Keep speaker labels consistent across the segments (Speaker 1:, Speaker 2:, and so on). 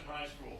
Speaker 1: High School.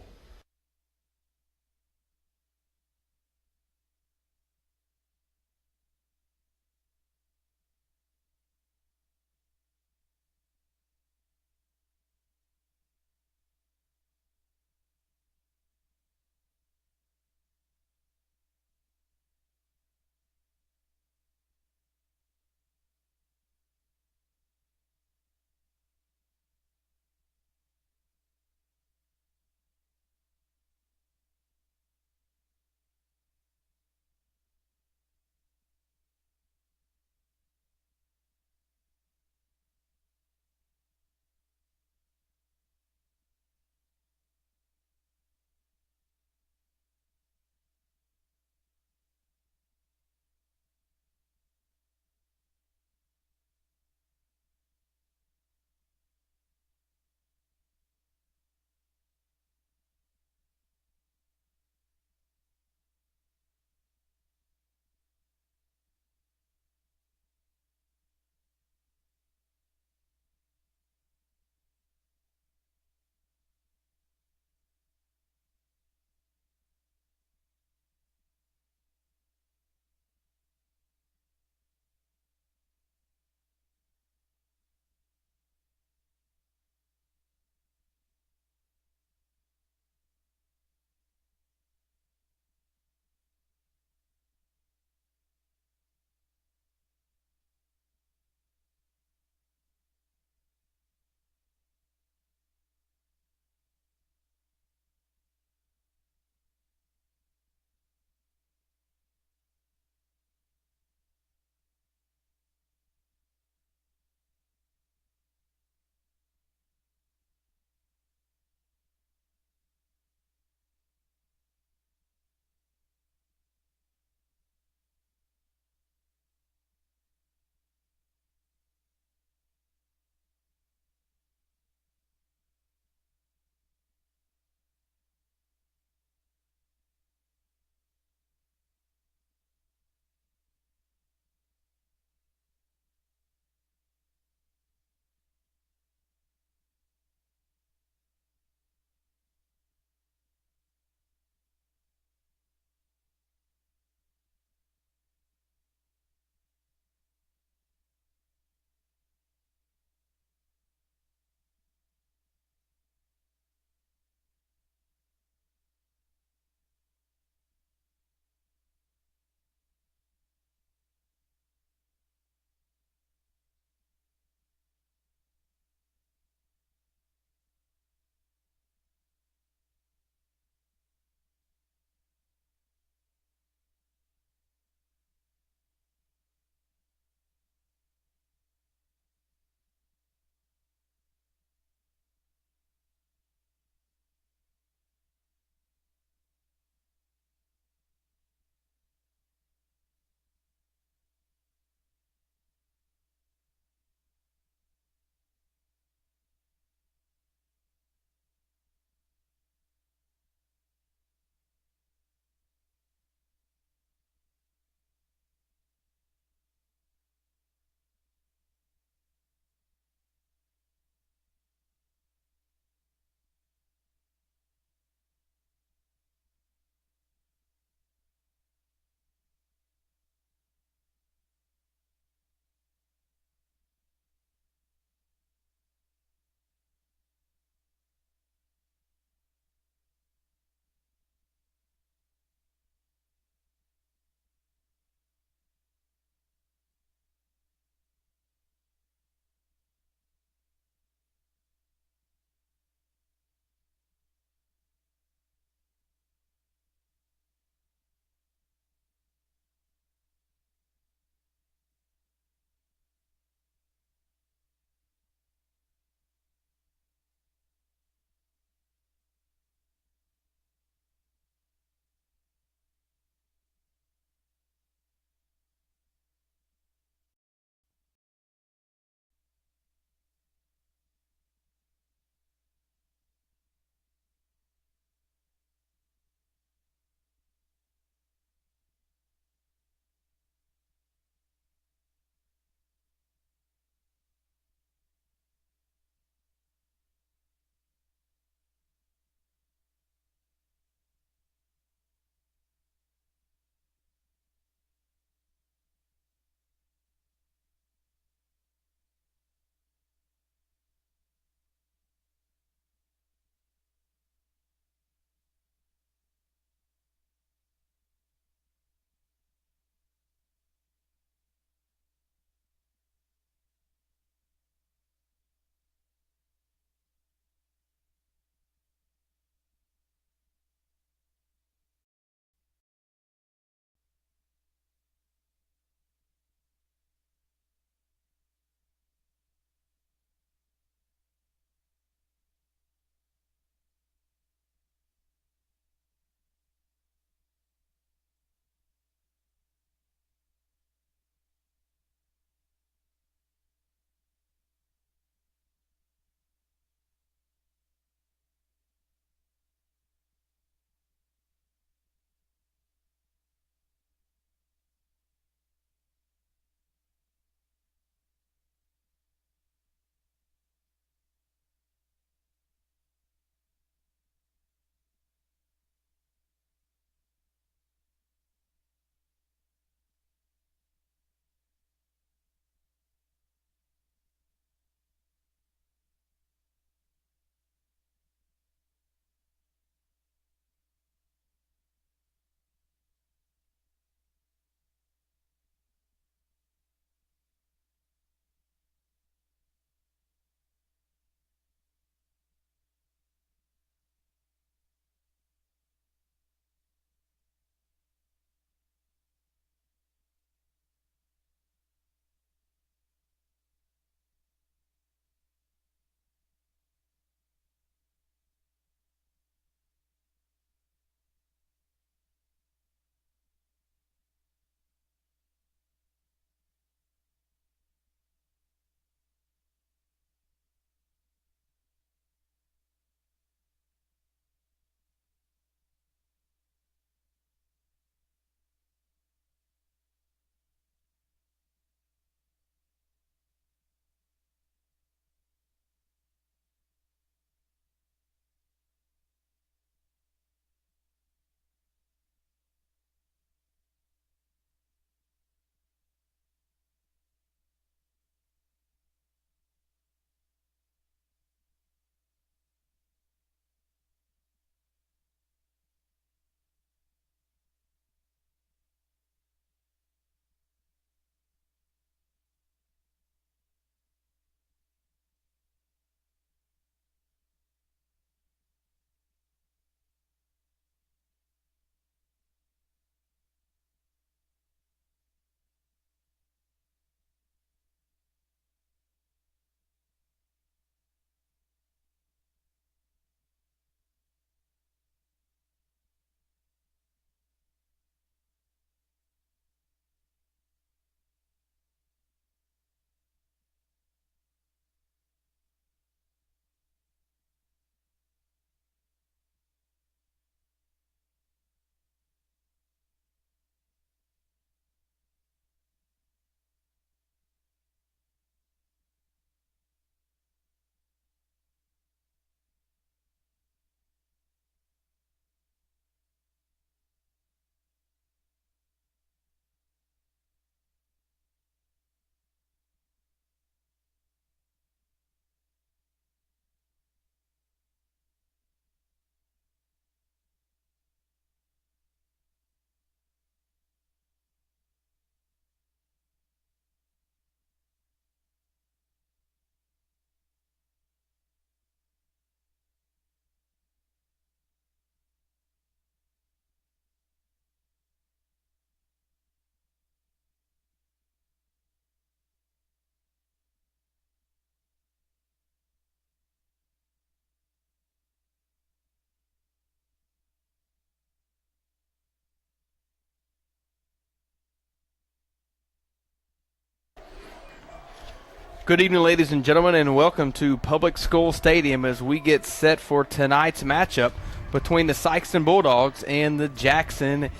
Speaker 1: Good evening, ladies and gentlemen, and welcome to Public School Stadium as we get set for tonight's matchup between the SIkeston Bulldogs and the Jackson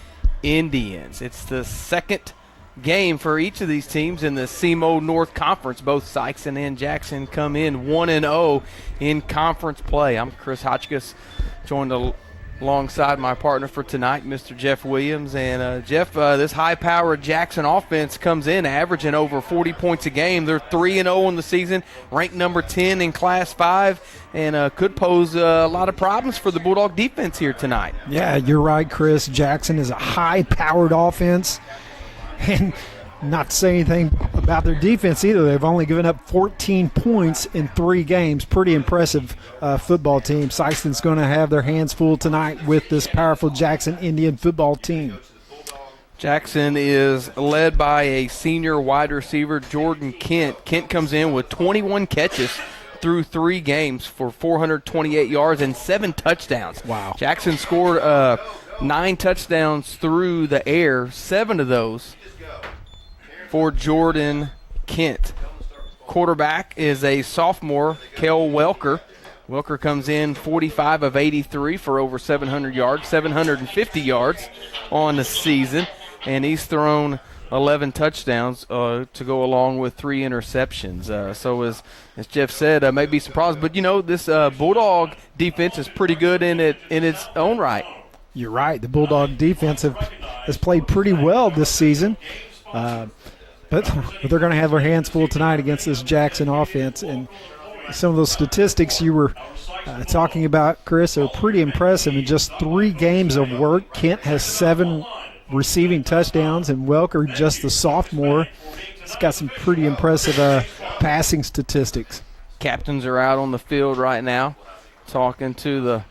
Speaker 1: Indians. It's the second game for each of these teams in the SEMO North Conference. Both Sikeston and Jackson come in 1-0 in conference play. I'm Chris Hotchkiss, joined alongside my partner for tonight, Mr. Jeff Williams. And Jeff, this high-powered Jackson offense comes in averaging over 40 points a game. They're 3-0 in the season, ranked number 10 in Class 5, and could pose a lot of problems for the Bulldog defense here tonight.
Speaker 2: Yeah, you're right, Chris. Jackson is a high-powered offense, and not to say anything about their defense either. They've only given up 14 points in 3 games. Pretty impressive football team. Sikeston's going to have their hands full tonight with this powerful Jackson Indian football team.
Speaker 1: Jackson is led by a senior wide receiver, Jordan Kent. Kent comes in with 21 catches through 3 games for 428 yards and 7 touchdowns.
Speaker 2: Wow.
Speaker 1: Jackson scored 9 touchdowns through the air, 7 of those for Jordan Kent. Quarterback is a sophomore, Kel Welker. Welker comes in 45 of 83 for over 700 yards, 750 yards on the season, and he's thrown 11 touchdowns to go along with 3 interceptions. So as Jeff said, I may be surprised, but this Bulldog defense is pretty good in its own right.
Speaker 2: You're right. The Bulldog defense has played pretty well this season. But they're going to have their hands full tonight against this Jackson offense. And some of those statistics you were talking about, Chris, are pretty impressive. In just 3 games of work, Kent has 7 receiving touchdowns, and Welker, just the sophomore, has got some pretty impressive passing statistics.
Speaker 1: Captains are out on the field right now talking to the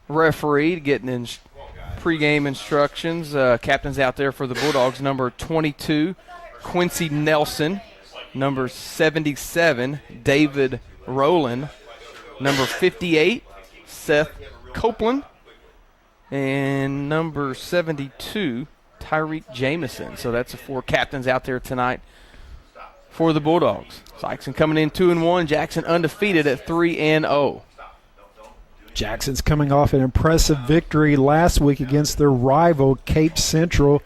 Speaker 1: referee, getting in pregame instructions. Captain's out there for the Bulldogs, number 22. Quincy Nelson, number 77, David Rowland, number 58, Seth Copeland, and number 72, Tyreek Jamison. So that's the 4 captains out there tonight for the Bulldogs. Sikeston coming in 2-1, Jackson undefeated at 3-0.
Speaker 2: Jackson's coming off an impressive victory last week against their rival, Cape Central.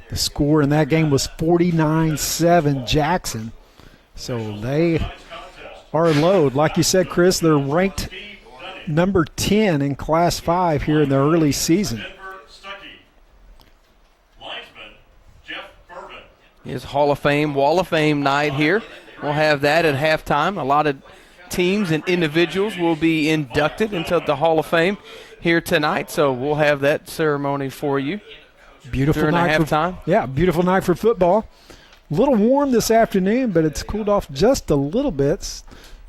Speaker 2: The score in that game was 49-7 Jackson. So they are low. Like you said, Chris, they're ranked number 10 in Class 5 here in the early season.
Speaker 1: His Hall of Fame, Wall of Fame night here. We'll have that at halftime. A lot of teams and individuals will be inducted into the Hall of Fame here tonight. So we'll have that ceremony for you.
Speaker 2: Beautiful night for halftime. Yeah, beautiful night for football. A little warm this afternoon, but it's cooled off just a little bit.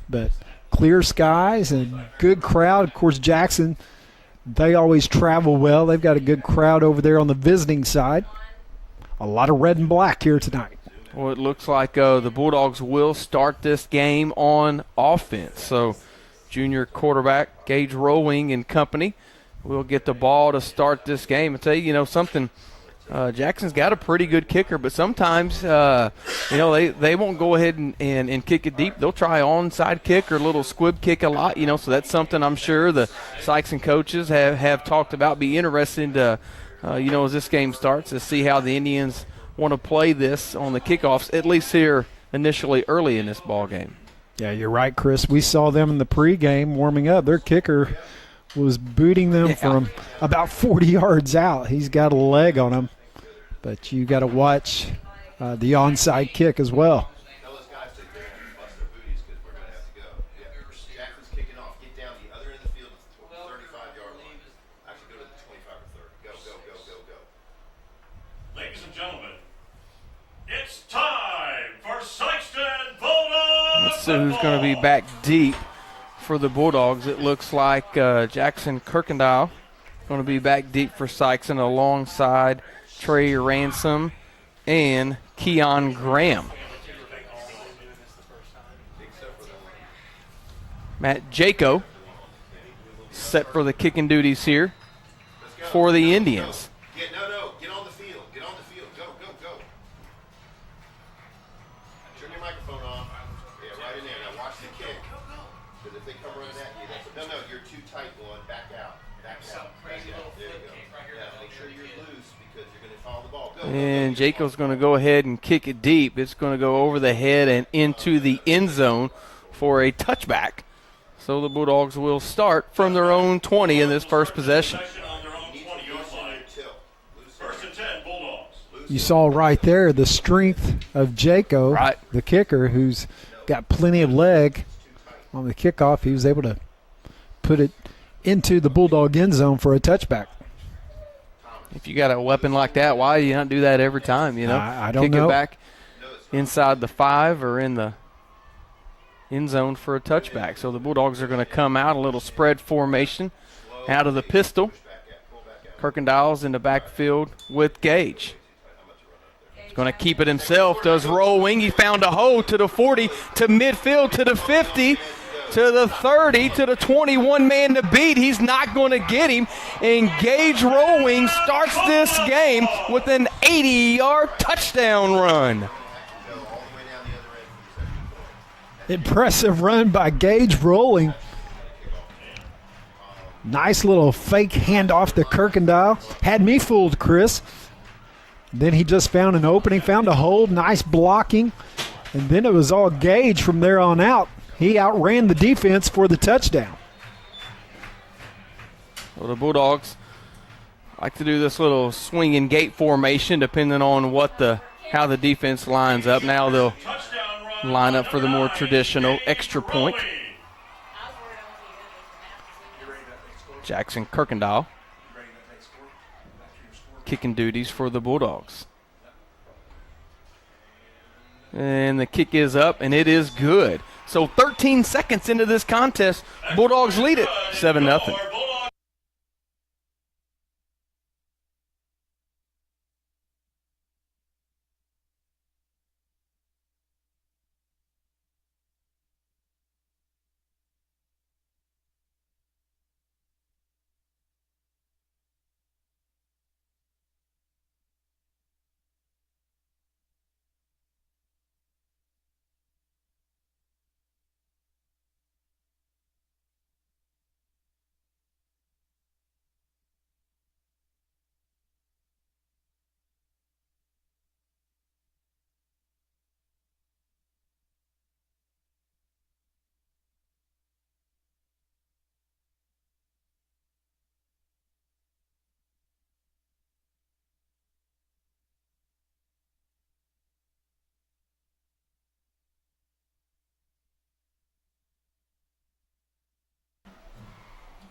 Speaker 2: But clear skies and good crowd. Of course, Jackson, they always travel well. They've got a good crowd over there on the visiting side. A lot of red and black here tonight.
Speaker 1: Well, it looks like the Bulldogs will start this game on offense. So junior quarterback Gage Rowing and company will get the ball to start this game. I tell you, something. Jackson's got a pretty good kicker, but sometimes, they won't go ahead and kick it deep. They'll try onside kick or a little squib kick a lot, so that's something I'm sure the Sikeston coaches have talked about. Be interesting to, as this game starts, to see how the Indians want to play this on the kickoffs, at least here initially early in this ball game.
Speaker 2: Yeah, you're right, Chris. We saw them in the pregame warming up. Their kicker was booting them from about 40 yards out. He's got a leg on him, but you got to watch the onside kick as well.
Speaker 3: Ladies and gentlemen, it's time for Sikeston Bulldogs.
Speaker 1: Let's see who's going to be back deep for the Bulldogs. It looks like Jackson Kirkendall going to be back deep for Sikeston alongside Trey Ransom and Keon Graham. Matt Jaco set for the kicking duties here for the Indians.
Speaker 4: Get on the field. Go. Turn your microphone on. Yeah, right in there. Now watch the kick. Because if they come running at you, no, you're too tight, one. Back out. Back out. Back out. There you go. Yeah, make sure you're loose because you're going to follow the ball. Go.
Speaker 1: And Jacob's going to go ahead and kick it deep. It's going to go over the head and into the end zone for a touchback. So the Bulldogs will start from their own 20 in this first possession.
Speaker 3: First and 10, Bulldogs.
Speaker 2: You saw right there the strength of Jaco,
Speaker 1: Right.
Speaker 2: the kicker, who's got plenty of leg on the kickoff. He was able to put it into the Bulldog end zone for a touchback.
Speaker 1: If you got a weapon like that, why do you not do that every time, you know?
Speaker 2: I don't
Speaker 1: Kick
Speaker 2: know.
Speaker 1: it back inside the 5 or in the end zone for a touchback. So the Bulldogs are going to come out a little spread formation out of the pistol. Kirkendall's in the backfield with Gage. He's going to keep it himself, does rolling. He found a hole to the 40, to midfield, to the 50, to the 30, to the 21 man to beat. He's not going to get him. And Gage Rowing starts this game with an 80-yard touchdown run.
Speaker 2: Impressive run by Gage Rolling. Nice little fake handoff to Kirkendall. Had me fooled, Chris. Then he just found an opening, found a hole, nice blocking. And then it was all Gage from there on out. He outran the defense for the touchdown.
Speaker 1: Well, the Bulldogs like to do this little swinging gate formation depending on how the defense lines up. Now they'll line up for the more traditional extra point. Jackson Kirkendall kicking duties for the Bulldogs. And the kick is up, and it is good. So 13 seconds into this contest, Bulldogs lead it 7-0.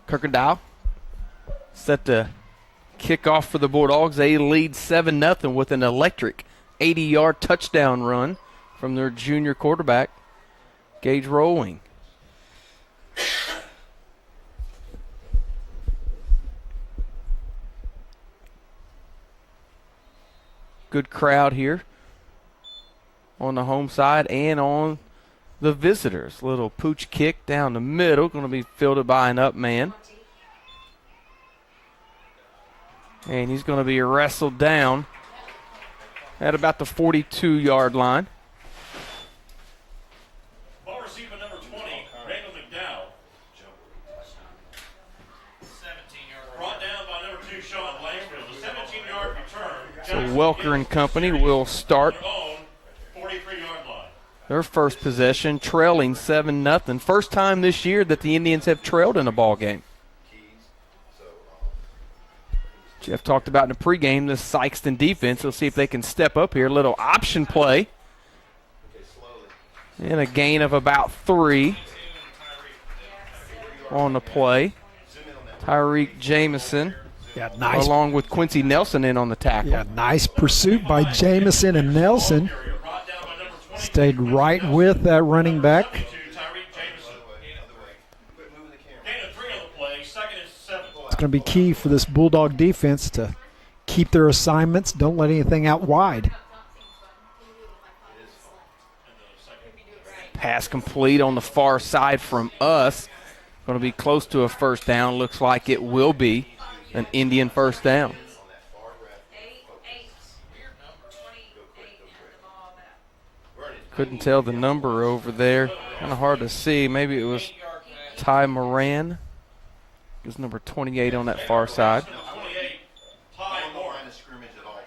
Speaker 1: Kirkendall set to kick off for the Bulldogs. They lead 7-0 with an electric 80-yard touchdown run from their junior quarterback, Gage Rowing. Good crowd here on the home side and on the visitors. Little pooch kick down the middle, going to be fielded by an up man. And he's going to be wrestled down at about the 42-yard line.
Speaker 3: Ball receiver number 20, Randall McDowell. Brought down by number 2, Sean Blakefield. A 17-yard return.
Speaker 1: So Welker and company will start
Speaker 3: Their own 43-yard line.
Speaker 1: their first possession, trailing 7-0. First time this year that the Indians have trailed in a ball game. Jeff talked about in the pregame the SIkeston defense. We'll see if they can step up here. Little option play. And a gain of about 3 on the play. Tyreek Jamison,
Speaker 2: Yeah, nice.
Speaker 1: along with Quincy Nelson in on the tackle.
Speaker 2: Yeah, nice pursuit by Jamison and Nelson.
Speaker 3: Brought down by number 20.
Speaker 2: Stayed right with that running back.
Speaker 3: To Tyreek Jameson. Gain of 3 on the play. Second and 7.
Speaker 2: It's going to be key for this Bulldog defense to keep their assignments. Don't let anything out wide.
Speaker 1: Pass complete on the far side from us. Going to be close to a first down. Looks like it will be an Indian first down. Couldn't tell the number over there. Kind of hard to see. Maybe it was Ty Moran. It was number 28 on that far side.
Speaker 3: 28, Ty
Speaker 4: On the
Speaker 3: Moore.
Speaker 4: line of scrimmage at all times.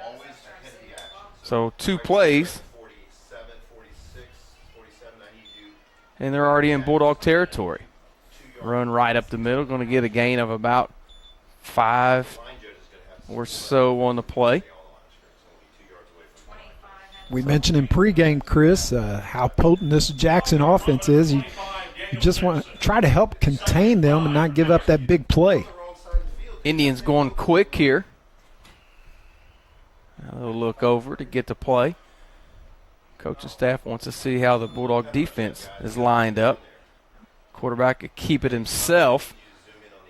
Speaker 4: Always ahead of the action.
Speaker 1: So 2 plays,
Speaker 4: 47, 46, 47. I need you.
Speaker 1: and they're already in Bulldog territory. Run right up the middle. Going to get a gain of about 5
Speaker 4: Line judge is going to have to
Speaker 1: or so on the play.
Speaker 2: We mentioned in pregame, Chris, how potent this Jackson offense is. You just want to try to help contain them and not give up that big play.
Speaker 1: Indians going quick here. A little look over to get to play. Coaching staff wants to see how the Bulldog defense is lined up. Quarterback could keep it himself,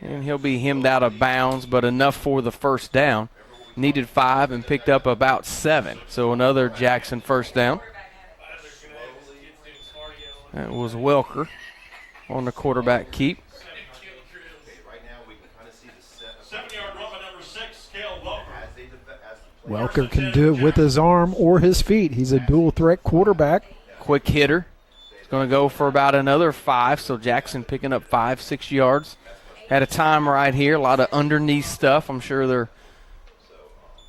Speaker 1: and he'll be hemmed out of bounds, but enough for the first down. Needed 5 and picked up about 7. So another Jackson first down. That was Welker on the quarterback keep.
Speaker 4: Right now, we can kind of see the set.
Speaker 3: 7-yard run by number 6, Cale Welker.
Speaker 2: Welker can do it with his arm or his feet. He's a dual threat quarterback.
Speaker 1: Quick hitter. He's going to go for about another 5. So Jackson picking up 5-6 yards. Had a time right here. A lot of underneath stuff. I'm sure they're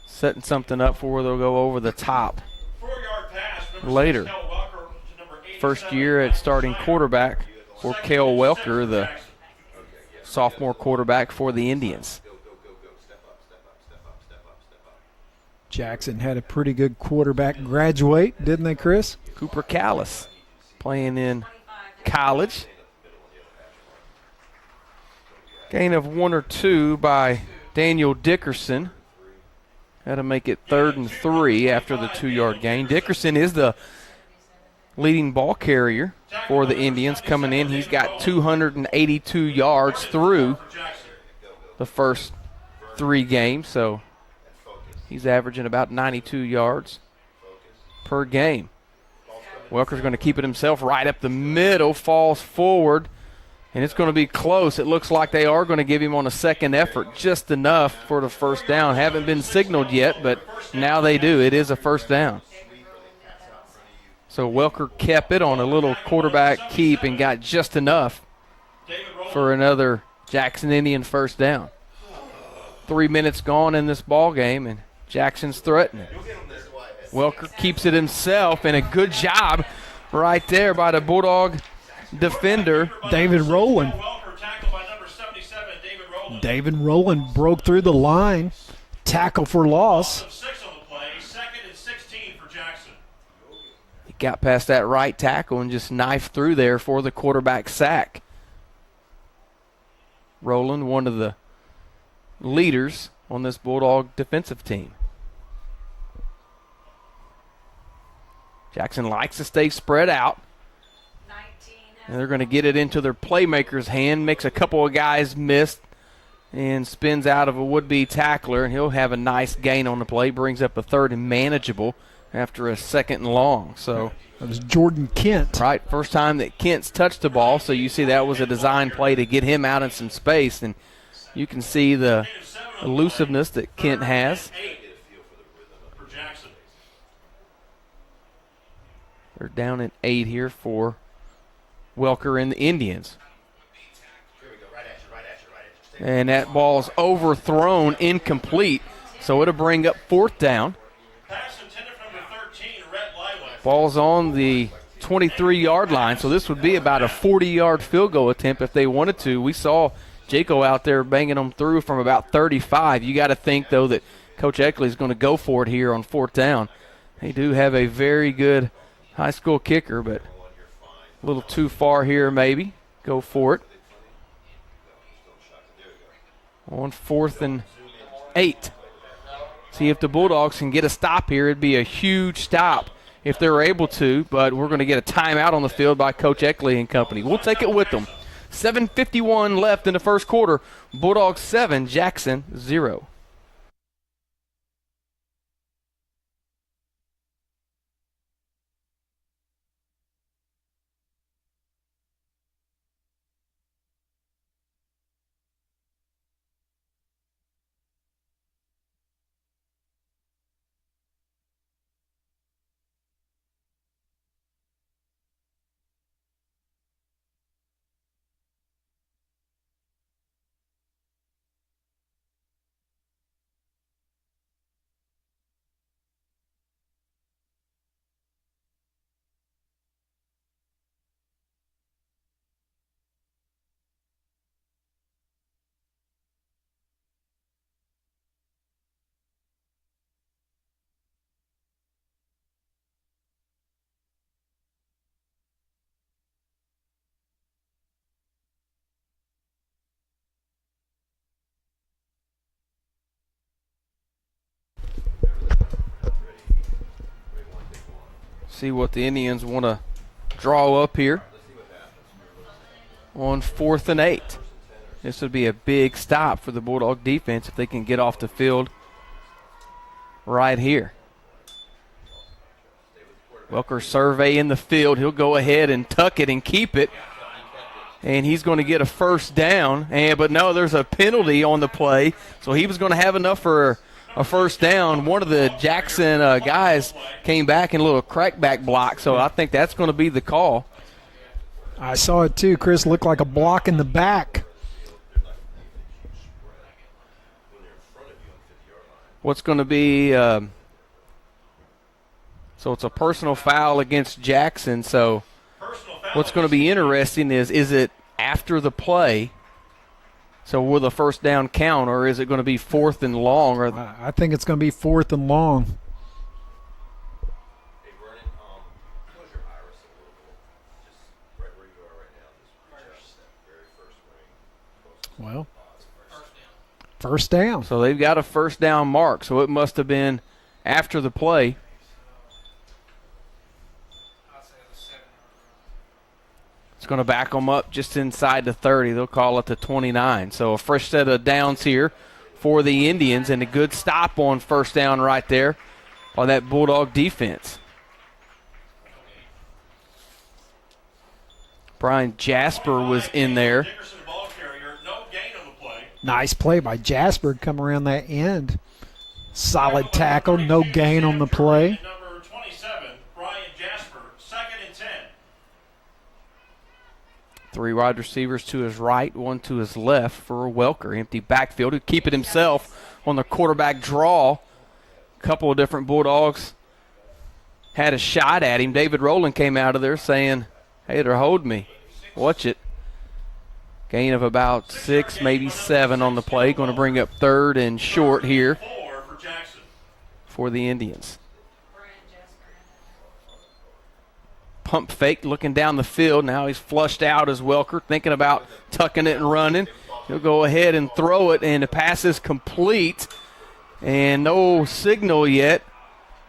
Speaker 1: setting something up for where they'll go over the top
Speaker 3: 4-yard pass, number
Speaker 1: later.
Speaker 3: 6, Cale Welker to number 87,
Speaker 1: First year at starting quarterback for Cale Welker, the sophomore quarterback for the Indians.
Speaker 2: Jackson had a pretty good quarterback graduate, didn't they, Chris?
Speaker 1: Cooper Callis playing in college. Gain of 1 or 2 by Daniel Dickerson. Had to make it 3rd and 3 after the 2-yard gain. Dickerson is the leading ball carrier for the Indians coming in. He's got 282 yards through the first 3 games, so he's averaging about 92 yards per game. Welker's going to keep it himself right up the middle, falls forward, and it's going to be close. It looks like they are going to give him on a second effort just enough for the first down. Haven't been signaled yet, but now they do. It is a first down. So Welker kept it on a little quarterback keep and got just enough for another Jackson Indian first down. 3 minutes gone in this ball game, and Jackson's threatening. Welker keeps it himself, and a good job right there by the Bulldog defender,
Speaker 2: David Rowland.
Speaker 3: Welker tackled by number 77, David Rowland.
Speaker 2: David Rowland broke through the line. Tackle for loss.
Speaker 3: 6 on the play, 2nd and 16 for Jackson.
Speaker 1: he got past that right tackle and just knifed through there for the quarterback sack. Rowland, one of the leaders on this Bulldog defensive team. Jackson likes to stay spread out. And they're going to get it into their playmaker's hand. Makes a couple of guys miss and spins out of a would-be tackler. And he'll have a nice gain on the play. Brings up a 3rd and manageable after a 2nd and long. So
Speaker 2: That was Jordan Kent.
Speaker 1: right, first time that Kent's touched the ball. So you see that was a design play to get him out in some space. And you can see the elusiveness that Kent has.
Speaker 3: For Jackson.
Speaker 1: They're down at 8 here for Welker and the Indians. And that ball's overthrown, incomplete. So it'll bring up 4th down.
Speaker 3: Pass intended for number 13, Rhett Lyland.
Speaker 1: Ball's on the 23-yard line. So this would be about a 40-yard field goal attempt if they wanted to. We saw Jaco out there banging them through from about 35. You got to think, though, that Coach Eckley is going to go for it here on 4th down. They do have a very good high school kicker, but a little too far here maybe. Go for it. On 4th and 8. See if the Bulldogs can get a stop here. It'd be a huge stop if they're able to, but we're going to get a timeout on the field by Coach Eckley and company. We'll take it with them. 7:51 left in the first quarter. Bulldogs 7, Jackson 0. See what the Indians want to draw up here on 4th and 8. This would be a big stop for the Bulldog defense if they can get off the field right here. Welker surveying the field. He'll go ahead and tuck it and keep it. And he's going to get a first down. But no, there's a penalty on the play. So he was going to have enough for a first down. One of the Jackson guys came back in a little crackback block. So I think that's going to be the call.
Speaker 2: I saw it too, Chris. Looked like a block in the back.
Speaker 1: What's going to be so it's a personal foul against Jackson. So what's going to be interesting is it after the play? So will the first down count, or is it going to be 4th and long? Or
Speaker 2: I think it's going to be 4th and long.
Speaker 4: Hey, Vernon, close your iris a little bit. Just right where you are right now. Just that very first ring.
Speaker 2: Well, first down.
Speaker 1: So they've got a first down mark. So it must have been after the play. It's going to back them up just inside the 30. They'll call it the 29. So a fresh set of downs here for the Indians, and a good stop on first down right there by that Bulldog defense. Brian Jasper was in there.
Speaker 2: Nice play by Jasper, come around that end. Solid tackle, no gain on the play.
Speaker 3: Number 27, Brian Jasper, 2nd and 10.
Speaker 1: 3 wide receivers to his right, 1 to his left for Welker. Empty backfield. He'll keep it himself on the quarterback draw. A couple of different Bulldogs had a shot at him. David Rowland came out of there saying, hey, they're holding me. Watch it. Gain of about 6, maybe 7 on the play. Going to bring up 3rd and short here for the Indians. Pump fake, looking down the field. Now he's flushed out as Welker, thinking about tucking it and running. He'll go ahead and throw it, and the pass is complete. And no signal yet,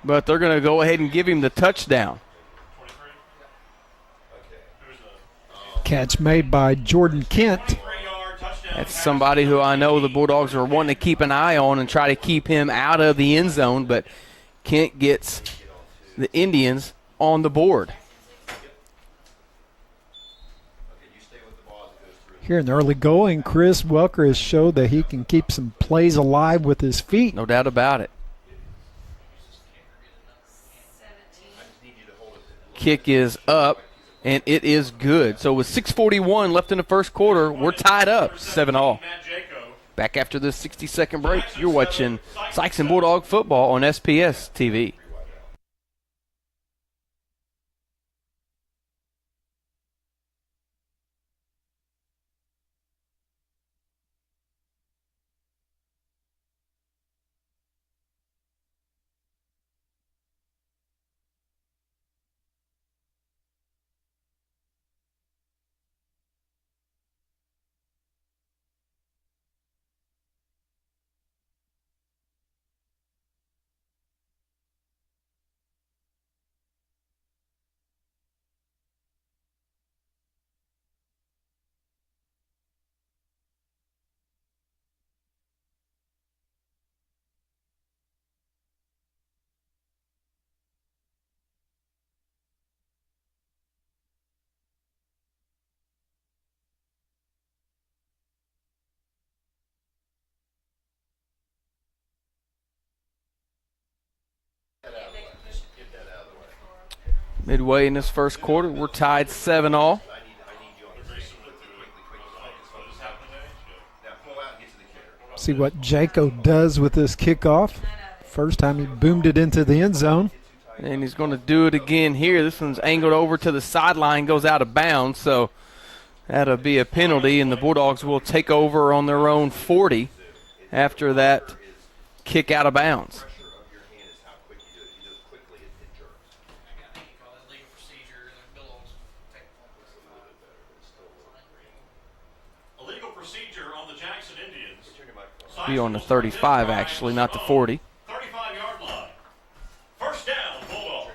Speaker 1: but they're going to go ahead and give him the touchdown.
Speaker 2: Catch made by Jordan Kent.
Speaker 1: That's somebody who I know the Bulldogs are wanting to keep an eye on and try to keep him out of the end zone, but Kent gets the Indians on the board.
Speaker 2: Here in the early going, Chris Welker has showed that he can keep some plays alive with his feet.
Speaker 1: No doubt about it. Kick is up, and it is good. So with 6:41 left in the first quarter, we're tied up 7-all. Back after this 60-second break, you're watching SIkeston Bulldog football on SPS TV. Midway in this first quarter, we're tied 7-all.
Speaker 2: See what Jaco does with this kickoff. First time he boomed it into the end zone.
Speaker 1: And he's going to do it again here. This one's angled over to the sideline, goes out of bounds, so that'll be a penalty, and the Bulldogs will take over on their own 40 after that kick out of bounds. Be on the 35, actually, not the 40.
Speaker 3: 35-yard line. First down, Bulldogs.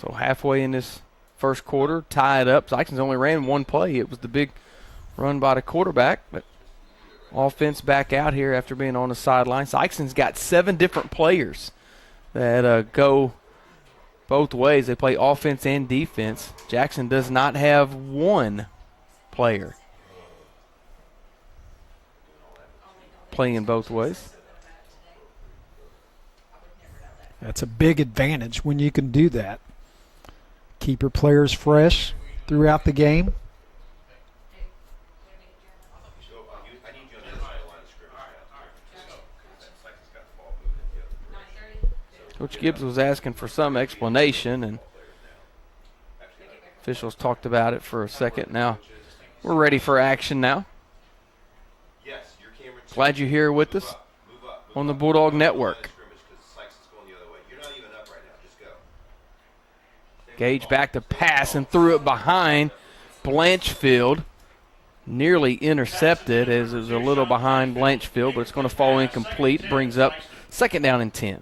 Speaker 1: So halfway in this first quarter, tie it up. Sikeston's only ran one play. It was the big run by the quarterback, but offense back out here after being on the sideline. Sikeston's got 7 different players that go both ways. They play offense and defense. Jackson does not have one player playing both ways.
Speaker 2: That's a big advantage when you can do that. Keep your players fresh throughout the game.
Speaker 1: Coach Gibbs was asking for some explanation, and officials talked about it for a second. Now we're ready for action now. Glad you're here with us on the Bulldog Network. Gage back to pass and threw it behind Blanchfield. Nearly intercepted as it was a little behind Blanchfield, but it's going to fall incomplete. Brings up 2nd down and 10.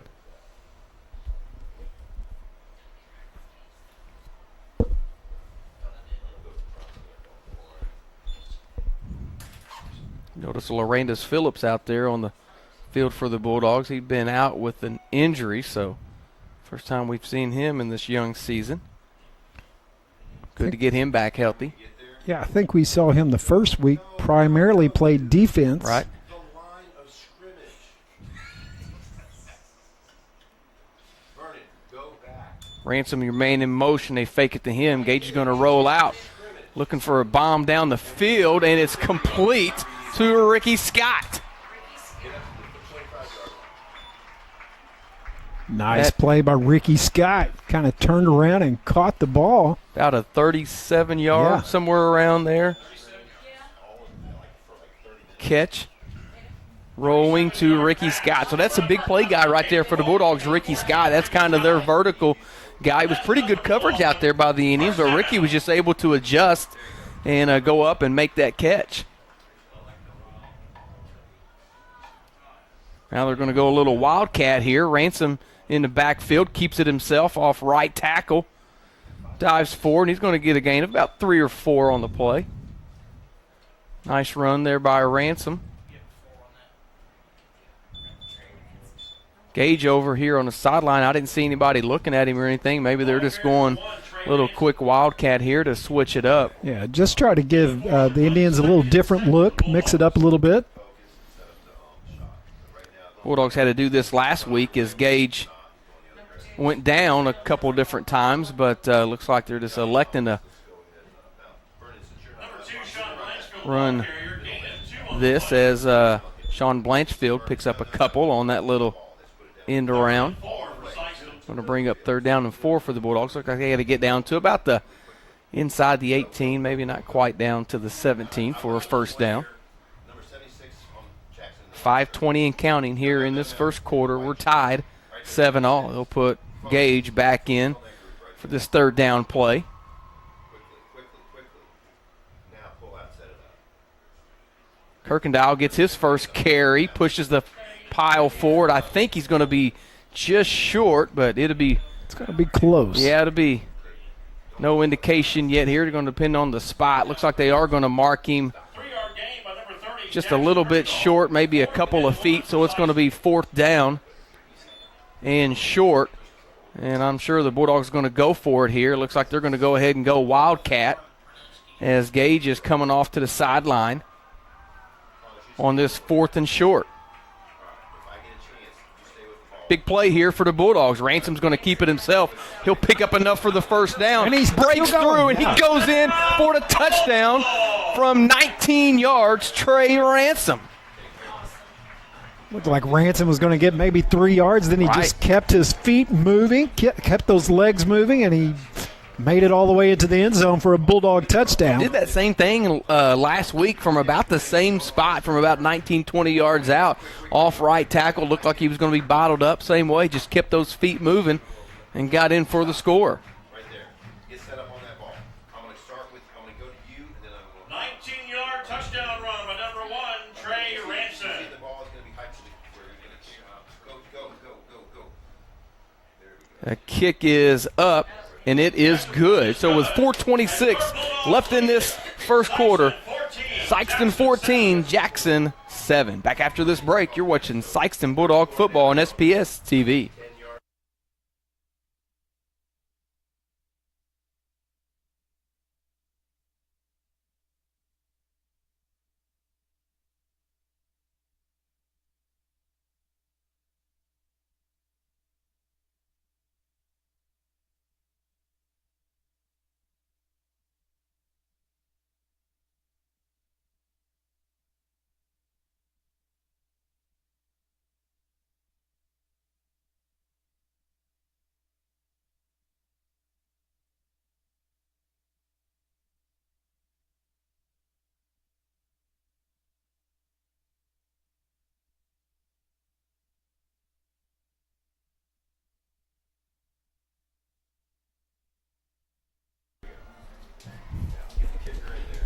Speaker 1: Notice Lorandas Phillips out there on the field for the Bulldogs. He'd been out with an injury, so first time we've seen him in this young season. Good to get him back healthy.
Speaker 2: Yeah, I think we saw him the first week primarily play defense.
Speaker 1: Right. Ransom, your man in motion. They fake it to him. Gage is going to roll out, looking for a bomb down the field, and it's complete to Ricky Scott.
Speaker 2: Nice play by Ricky Scott. Kind of turned around and caught the ball.
Speaker 1: About a 37-yard, somewhere around there. Catch. Rolling to Ricky Scott. So that's a big play guy right there for the Bulldogs, Ricky Scott. That's kind of their vertical guy. It was pretty good coverage out there by the Indians, but Ricky was just able to adjust and go up and make that catch. Now they're going to go a little wildcat here. Ransom in the backfield, keeps it himself off right tackle. Dives forward, and he's going to get a gain of about 3 or 4 on the play. Nice run there by Ransom. Gage over here on the sideline. I didn't see anybody looking at him or anything. Maybe they're just going a little quick wildcat here to switch it up.
Speaker 2: Yeah, just try to give the Indians a little different look, mix it up a little bit.
Speaker 1: Bulldogs had to do this last week as Gage went down a couple different times, but looks like they're just electing to run this as Sean Blanchfield picks up a couple on that little end around. Going to bring up 3rd down and 4 for the Bulldogs. Looks like they had to get down to about the inside the 18, maybe not quite down to the 17 for a 1st down. 5:20 and counting here in this first quarter. We're tied 7-all. They'll put Gage back in for this 3rd down play. Kirkendall gets his first carry, pushes the pile forward. I think he's going to be just short, but it's
Speaker 2: going to be close.
Speaker 1: Yeah, it'll be no indication yet here. They're going to depend on the spot. Looks like they are going to mark him just a little bit short, maybe a couple of feet, so it's going to be 4th down and short. And I'm sure the Bulldogs are going to go for it here. Looks like they're going to go ahead and go wildcat as Gage is coming off to the sideline on this 4th and short. Big play here for the Bulldogs. Ransom's going to keep it himself. He'll pick up enough for the 1st down.
Speaker 2: And he
Speaker 1: breaks through, and he goes in for the touchdown from 19 yards, Trey Ransom.
Speaker 2: Looked like Ransom was going to get maybe 3 yards. Then he just kept his feet moving, kept those legs moving, and he made it all the way into the end zone for a Bulldog touchdown.
Speaker 1: Did that same thing last week from about the same spot, from about 19, 20 yards out. Off right tackle, looked like he was going to be bottled up. Same way, just kept those feet moving and got in for the score.
Speaker 4: Right there. Get set up on that ball. I'm going to go to you, and then I'm going to
Speaker 3: 19-yard touchdown run by number 1, Trey Ransom.
Speaker 4: the ball is going to be hyped to where you're going to go. There we go.
Speaker 1: The kick is up. and it is good. So with 4:26 left in this first quarter, Sikeston 14, Jackson 7. Back after this break, you're watching Sikeston Bulldog football on SPS TV.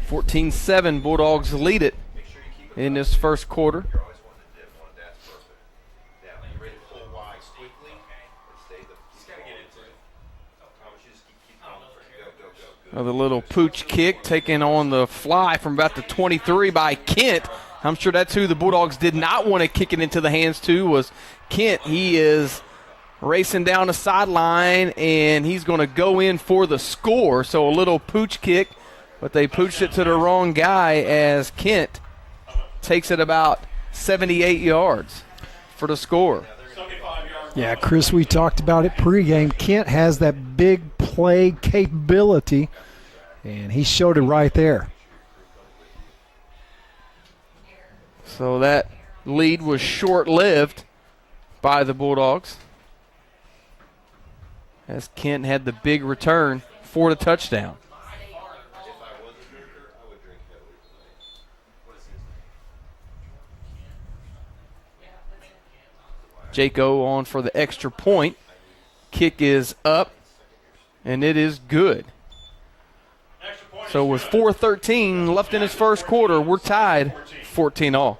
Speaker 1: (14-7) Bulldogs lead it in this first quarter. Another little pooch kick taken on the fly from about the 23 by Kent. I'm sure that's who the Bulldogs did not want to kick it into the hands to, was Kent. He is racing down the sideline, and he's going to go in for the score. So a little pooch kick, but they pooched it to the wrong guy as Kent takes it about 78 yards for the score.
Speaker 2: Yeah, Chris, we talked about it pregame. Kent has that big play capability, and he showed it right there.
Speaker 1: So that lead was short-lived by the Bulldogs, as Kent had the big return for the touchdown. Jaco on for the extra point. Kick is up, and it is good. So with 4:13 left in his first quarter, we're tied 14-all.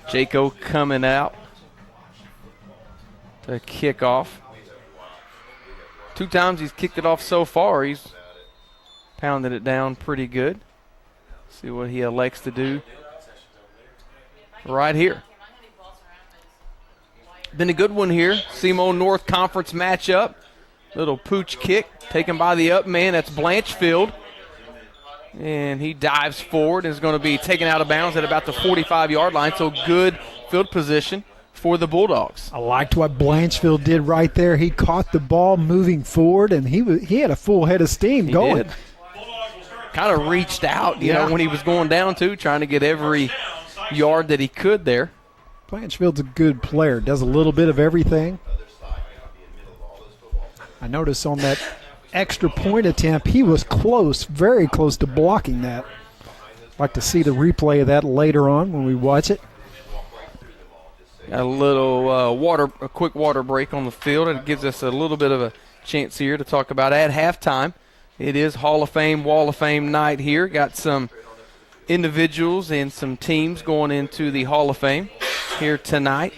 Speaker 1: Jaco coming out to kick off. 2 times he's kicked it off so far. He's pounded it down pretty good. See what he elects to do right here. Been a good one here. SEMO North Conference matchup. Little pooch kick taken by the up man. That's Blanchfield. And he dives forward and is going to be taken out of bounds at about the 45-yard line. So good field position for the Bulldogs.
Speaker 2: I liked what Blanchfield did right there. He caught the ball moving forward, and he had a full head of steam going.
Speaker 1: Kind of reached out, you know, when he was going down to, trying to get every yard that he could there.
Speaker 2: Blanchfield's a good player. Does a little bit of everything. I noticed on that extra point attempt, he was close, very close to blocking that. Like to see the replay of that later on when we watch it.
Speaker 1: Got a little a quick water break on the field, and it gives us a little bit of a chance here to talk about at halftime. It is Hall of Fame, Wall of Fame night here. Got some individuals and some teams going into the Hall of Fame here tonight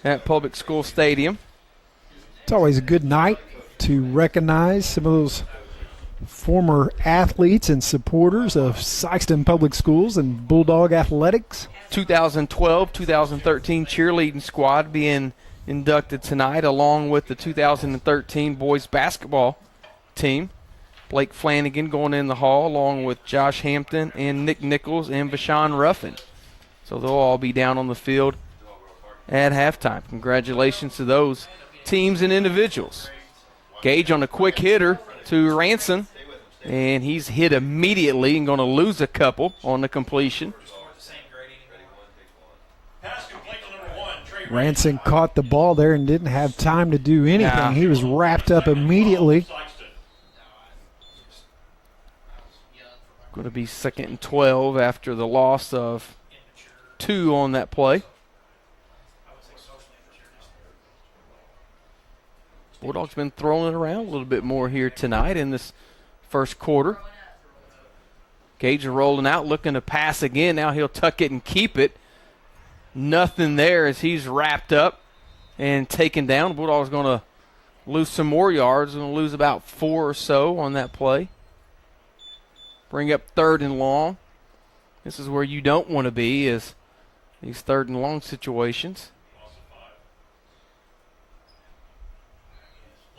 Speaker 1: at Public School Stadium.
Speaker 2: It's always a good night to recognize some of those former athletes and supporters of Sikeston Public Schools and Bulldog Athletics.
Speaker 1: 2012-2013 cheerleading squad being inducted tonight, along with the 2013 boys basketball team. Blake Flanagan going in the hall, along with Josh Hampton and Nick Nichols and Vashawn Ruffin. So they'll all be down on the field at halftime. Congratulations to those teams and individuals. Gage on a quick hitter to Ransom, and he's hit immediately and going to lose a couple on the completion.
Speaker 2: Ransom caught the ball there and didn't have time to do anything.
Speaker 1: Nah.
Speaker 2: He was wrapped up immediately.
Speaker 1: Going to be 2nd and 12 after the loss of 2 on that play. Bulldogs been throwing it around a little bit more here tonight in this first quarter. Gage rolling out, looking to pass again. Now he'll tuck it and keep it. Nothing there as he's wrapped up and taken down. Bulldogs going to lose some more yards. Going to lose about 4 or so on that play. Bring up 3rd and long. This is where you don't want to be, is these 3rd and long situations.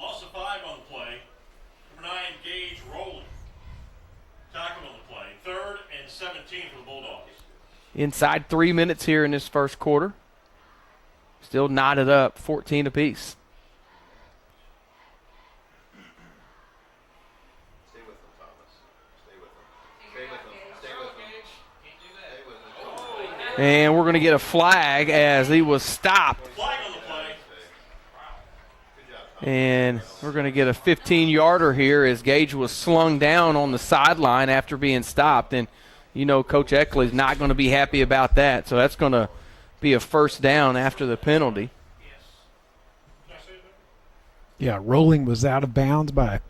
Speaker 3: Loss of 5 on the play. Number 9, Gage rolling. Tackle on the play. 3rd and 17 for the Bulldogs.
Speaker 1: Inside 3 minutes here in this first quarter. Still knotted up, 14 apiece.
Speaker 4: Stay with them, Thomas. Stay with them. Stay with them. Stay with them. Stay with them.
Speaker 1: And we're going to get a flag as he was stopped.
Speaker 3: Flag on the play.
Speaker 1: And we're going to get a 15-yarder here as Gage was slung down on the sideline after being stopped. And you know Coach Eckley's not going to be happy about that. So that's going to be a first down after the penalty.
Speaker 2: Yeah, Rolling was out of bounds by a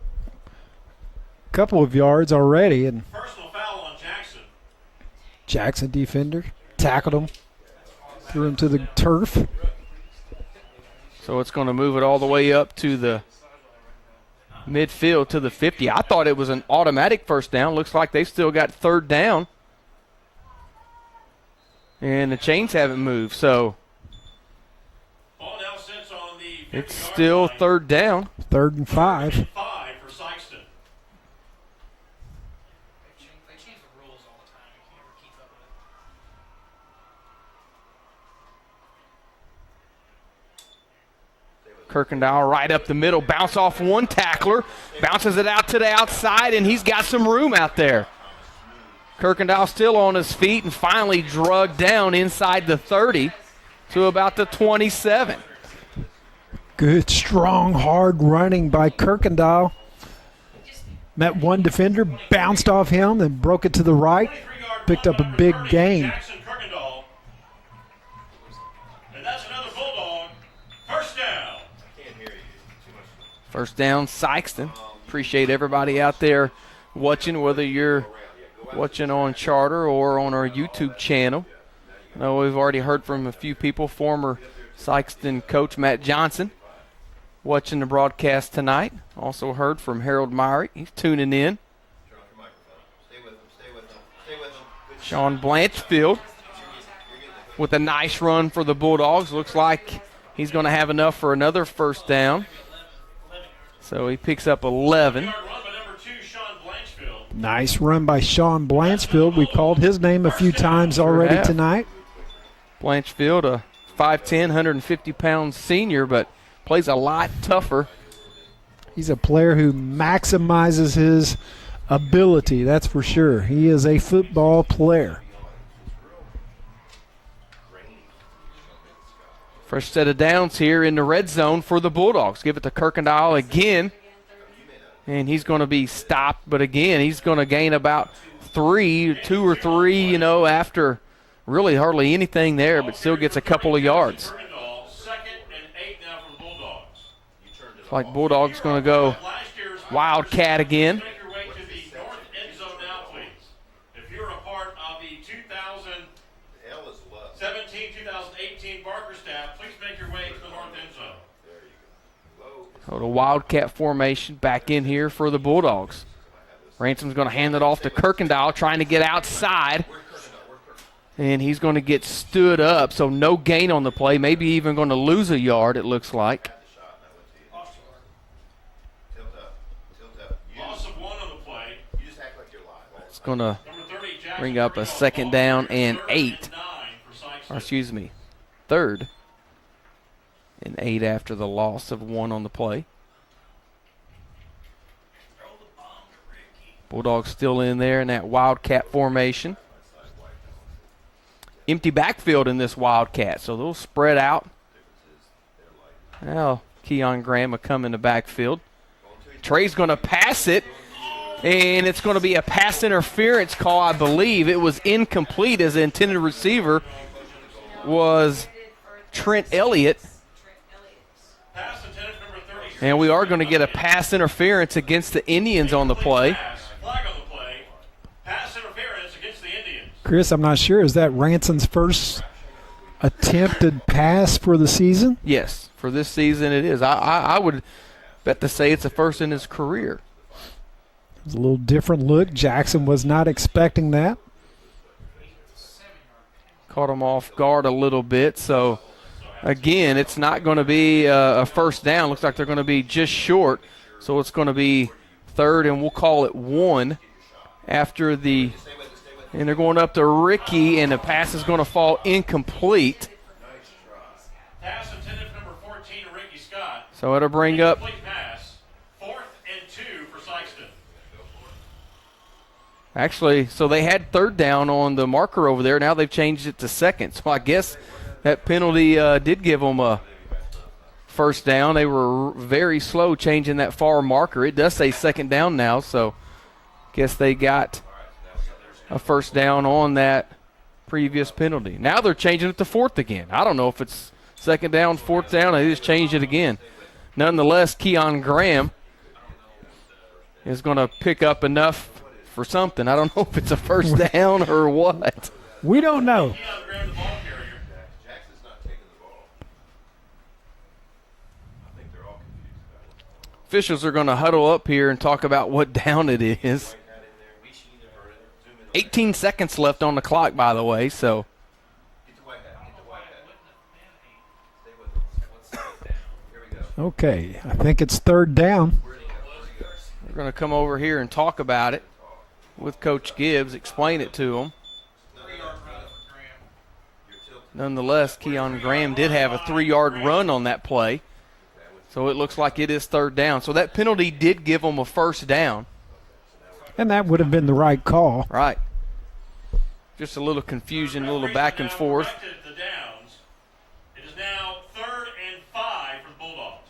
Speaker 2: couple of yards already, and
Speaker 3: Personal foul on Jackson.
Speaker 2: Jackson defender tackled him, threw him to the turf.
Speaker 1: So it's going to move it all the way up to the midfield to the 50. I thought it was an automatic first down. Looks like they still got 3rd down. And the chains haven't moved, so
Speaker 3: Ball now sits on the
Speaker 1: it's
Speaker 3: 50-yard
Speaker 1: still
Speaker 3: line.
Speaker 1: 3rd down.
Speaker 2: 3rd and 5.
Speaker 3: 5 for SIkeston.
Speaker 5: They change the rules all the time. You can't ever keep up with it.
Speaker 1: Kirkendall right up the middle, bounce off one tackler, bounces it out to the outside, and he's got some room out there. Kirkendall still on his feet and finally drugged down inside the 30 to about the 27.
Speaker 2: Good, strong, hard running by Kirkendall. Met one defender, bounced off him, then broke it to the right.
Speaker 3: 23-yard
Speaker 2: Picked up a
Speaker 3: run by
Speaker 2: big
Speaker 3: number 30,
Speaker 2: gain.
Speaker 3: Jackson Kirkendall. And that's another Bulldog. First down.
Speaker 1: First down, Sikeston. Appreciate everybody out there watching, whether you're watching on Charter or on our YouTube channel. I know we've already heard from a few people, former Sikeston coach Matt Johnson watching the broadcast tonight. Also heard from Harold Myrick. He's tuning in.
Speaker 4: Turn off your microphone. Stay with them. Stay with them. Stay with them. Good
Speaker 1: Sean Blanchfield with a nice run for the Bulldogs. Looks like he's going to have enough for another first down. So he picks up 11.
Speaker 3: 20-yard run by number 2, Sean Blanchfield.
Speaker 2: Nice run by Sean Blanchfield. We've called his name a few times already
Speaker 1: have.
Speaker 2: tonight.
Speaker 1: Blanchfield, a 5'10", 150-pound senior, but plays a lot tougher.
Speaker 2: He's a player who maximizes his ability, that's for sure. He is a football player.
Speaker 1: First set of downs here in the red zone for the Bulldogs. Give it to Kirkendall again. And he's going to be stopped, but again, he's going to gain about 2 or 3, after really hardly anything there, but still gets a couple of yards.
Speaker 3: Kirkendall, 2nd and 8 now for the Bulldogs.
Speaker 1: It's like Bulldogs going to go
Speaker 3: Last year's
Speaker 1: Wildcat again.
Speaker 3: Make your way to the north end zone now, please. If you're a part of the 2017-2018 Barker staff, please make your way to the north end zone.
Speaker 1: So the Wildcat formation back in here for the Bulldogs. Ransom's going to hand it off to Kirkendall, trying to get outside. And he's going to get stood up, so no gain on the play. Maybe even going to lose a yard, it looks like.
Speaker 3: Loss of 1 on the play.
Speaker 4: You just act like you're live.
Speaker 1: It's going to
Speaker 3: Number 30, Jackson
Speaker 1: bring up a
Speaker 3: Kirkendall,
Speaker 1: 2nd down and 8.
Speaker 3: 3rd and 9 for
Speaker 1: or excuse me, 3rd and 8 after the loss of 1 on the play. Bulldogs still in there in that Wildcat formation. Empty backfield in this Wildcat, so they'll spread out. Now Keon Graham will come in the backfield. Trey's going to pass it, and it's going to be a pass interference call, I believe. It was incomplete as the intended receiver was Trent Elliott. And we are going to get a pass interference against the Indians on the play.
Speaker 2: Chris, I'm not sure. Is that Ranson's first attempted pass for the season?
Speaker 1: Yes, for this season it is. I would bet to say it's the first in his career.
Speaker 2: It was a little different look. Jackson was not expecting that.
Speaker 1: Caught him off guard a little bit. So, again, it's not going to be a first down. Looks like they're going to be just short. So it's going to be 3rd, and we'll call it 1 after the – and they're going up to Ricky, and the pass is going to fall incomplete.
Speaker 3: Pass intended for number 14, Ricky Scott.
Speaker 1: So it'll bring up
Speaker 3: Pass, 4th and 2 for SIkeston.
Speaker 1: actually, so they had 3rd down on the marker over there. Now they've changed it to 2nd. So I guess that penalty did give them a first down. They were very slow changing that far marker. It does say 2nd down now, so guess they got a first down on that previous penalty. Now they're changing it to 4th again. I don't know if it's 2nd down, 4th down. They just changed it again. Nonetheless, Keon Graham is going to pick up enough for something. I don't know if it's a first down or what.
Speaker 2: We don't know.
Speaker 3: Keon Graham, the ball carrier.
Speaker 4: Jackson's not taking the ball. I think they're all confused about it.
Speaker 1: Officials are going to huddle up here and talk about what down it is. 18 seconds left on the clock, by the way, so.
Speaker 2: Okay, I think it's 3rd down.
Speaker 1: We're going to come over here and talk about it with Coach Gibbs, explain it to him. Nonetheless, Keon Graham did have a 3-yard run on that play, so it looks like it is 3rd down. So that penalty did give them a first down.
Speaker 2: And that would have been the right call.
Speaker 1: Right. Just a little confusion, a little back and forth.
Speaker 3: The downs. It is now 3rd and 5 for the Bulldogs.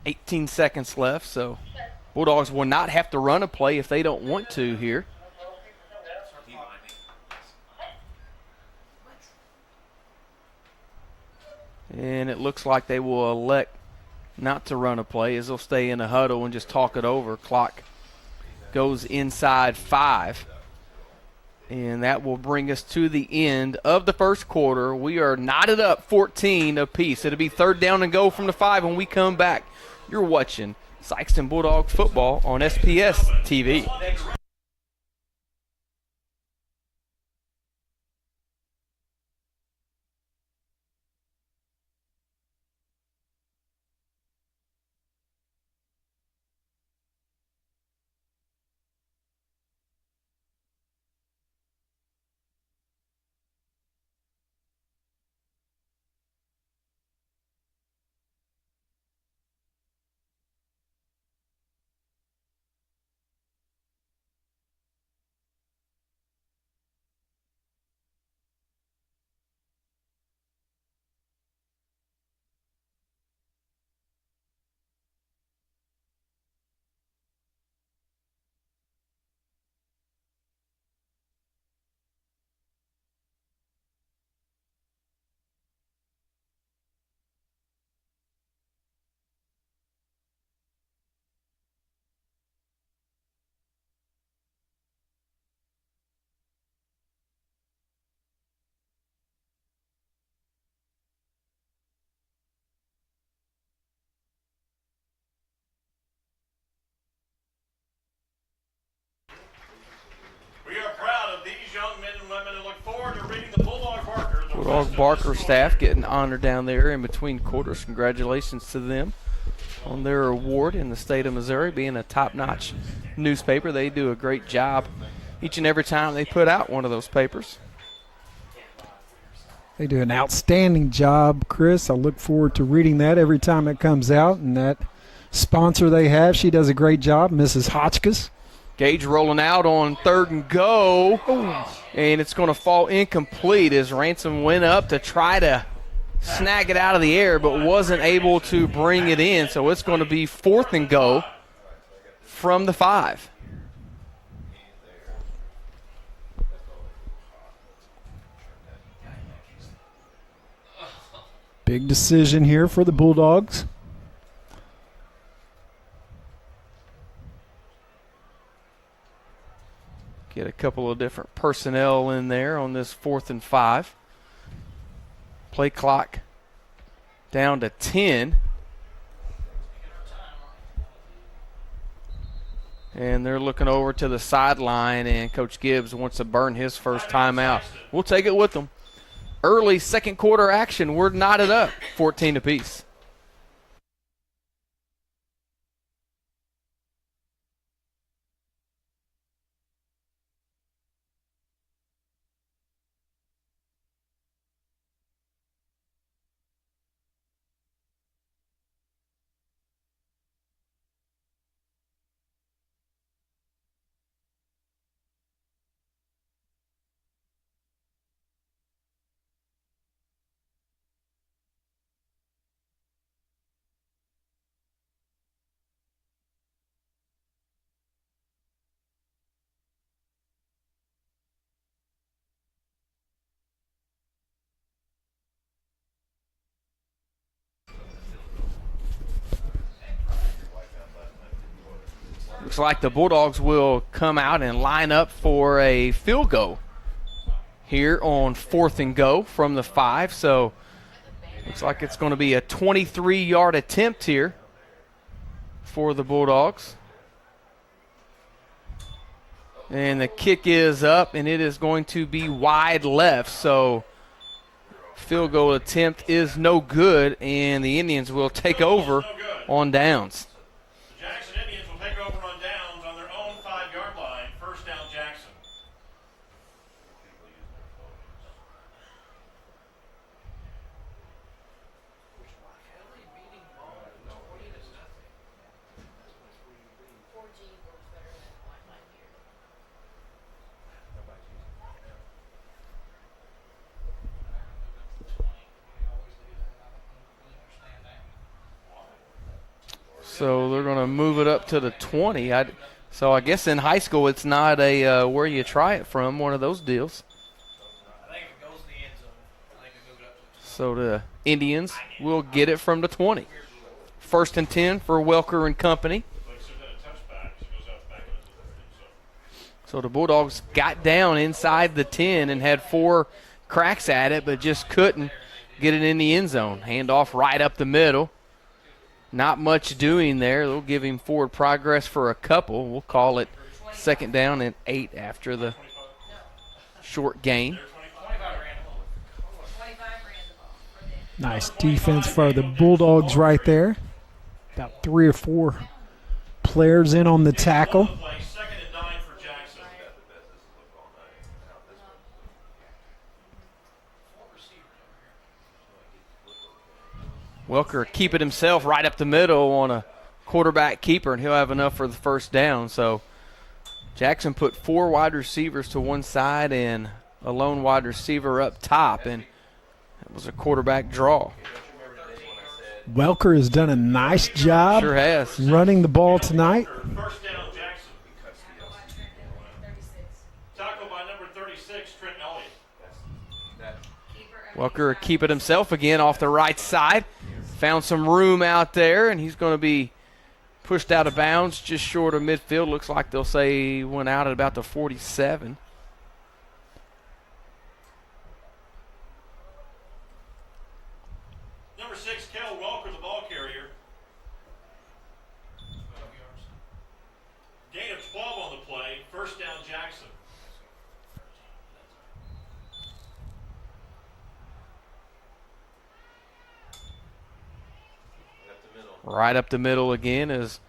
Speaker 1: 18 seconds left, so Bulldogs will not have to run a play if they don't want to here. And it looks like they will elect not to run a play as they'll stay in a huddle and just talk it over. Clock goes inside 5. And that will bring us to the end of the first quarter. We are knotted up 14 apiece. It'll be 3rd down and go from the 5 when we come back. You're watching SIkeston Bulldog football on SPS TV.
Speaker 3: We are proud of these young men and women and look forward to reading the Bulldog Barker.
Speaker 1: Bulldog Barker staff getting honored down there in between quarters. Congratulations to them on their award in the state of Missouri, being a top-notch newspaper. They do a great job each and every time they put out one of those papers.
Speaker 2: They do an outstanding job, Chris. I look forward to reading that every time it comes out. And that sponsor they have, she does a great job, Mrs. Hotchkiss.
Speaker 1: Gage rolling out on 3rd and go. And it's going to fall incomplete as Ransom went up to try to snag it out of the air but wasn't able to bring it in. So it's going to be 4th and go from the 5.
Speaker 2: Big decision here for the Bulldogs.
Speaker 1: Get a couple of different personnel in there on this 4th and 5. Play clock down to 10. And they're looking over to the sideline, and Coach Gibbs wants to burn his first timeout. We'll take it with them. Early second quarter action. We're knotted up, 14 apiece. Looks like the Bulldogs will come out and line up for a field goal here on 4th and go from the 5. So looks like it's going to be a 23-yard attempt here for the Bulldogs. And the kick is up, and it is going to be wide left. So field goal attempt is no good, and the Indians will take over on downs.
Speaker 3: The Jackson Indians will take over on downs on their own 5-yard line. First down, Jackson.
Speaker 1: So they're going to move it up to the 20. So I guess in high school it's not a where you try it from, one of those deals.
Speaker 5: I think if it goes to the end zone, I think we move it up to the
Speaker 1: So the Indians will get it from the 20. 1st and 10 for Welker and company. So the Bulldogs got down inside the 10 and had 4 cracks at it, but just couldn't get it in the end zone. Handoff right up the middle. Not much doing there. They'll give him forward progress for a couple. We'll call it 2nd down and 8 after the short gain.
Speaker 2: Nice defense for the Bulldogs right there. About 3 or 4 players in on the tackle.
Speaker 3: Second and 9 for Jackson.
Speaker 1: Welker keep it himself right up the middle on a quarterback keeper, and he'll have enough for the first down. So Jackson put 4 wide receivers to one side and a lone wide receiver up top, and it was a quarterback draw.
Speaker 2: Welker has done a nice job
Speaker 1: Sure has.
Speaker 2: running the ball tonight.
Speaker 3: First down, Jackson. Tackle by number 36, Trent Elliott.
Speaker 1: Welker keep it himself again off the right side. Found some room out there, and he's going to be pushed out of bounds just short of midfield. Looks like they'll say he went out at about the 47.
Speaker 3: Number 6, Kel Welker, the ball carrier. Gain of 12 on the play. First down, Jackson.
Speaker 4: Up the middle.
Speaker 1: Right up the middle again as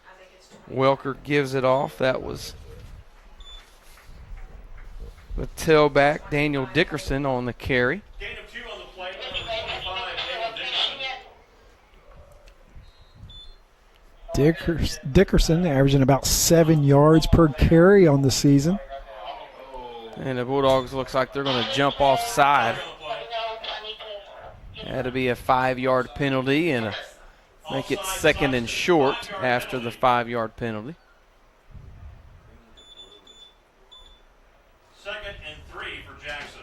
Speaker 1: Welker gives it off. That was the tailback, Daniel Dickerson, on the carry.
Speaker 3: Gain of 2 on the play, number 25, Daniel Dickerson.
Speaker 2: Dickerson averaging about 7 yards per carry on the season.
Speaker 1: And the Bulldogs looks like they're going to jump offside. That'll be a 5-yard penalty and make it 2nd and short after the 5-yard penalty.
Speaker 3: 2nd and 3 for Jackson.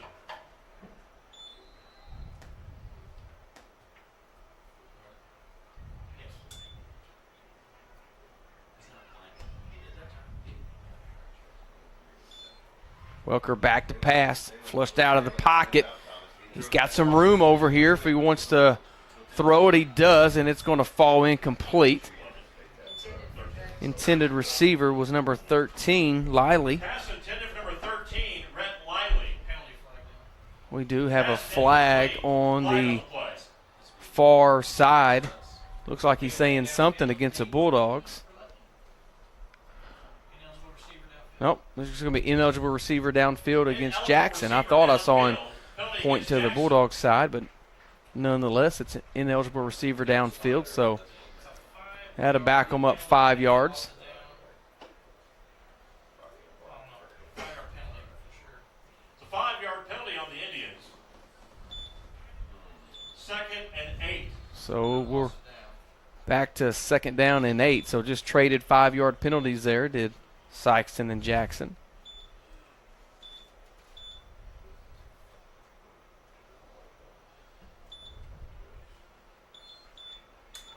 Speaker 1: Welker back to pass, flushed out of the pocket. He's got some room over here if he wants to throw it. He does, and it's going to fall incomplete. Intended receiver was number 13, Liley.
Speaker 3: Pass intended for number 13, Rhett Lively. Penalty flag.
Speaker 1: We do have a flag on the far side. Looks like he's saying something against the Bulldogs.
Speaker 5: Ineligible receiver downfield.
Speaker 1: Nope, this is going to be ineligible receiver downfield against Jackson. I thought I saw him point to the Bulldogs side, but nonetheless, it's an ineligible receiver downfield, so had to back them up 5 yards.
Speaker 3: It's a 5-yard penalty on the Indians. 2nd and 8.
Speaker 1: So we're back to 2nd down and 8, so just traded 5-yard penalties there, did SIkeston and Jackson.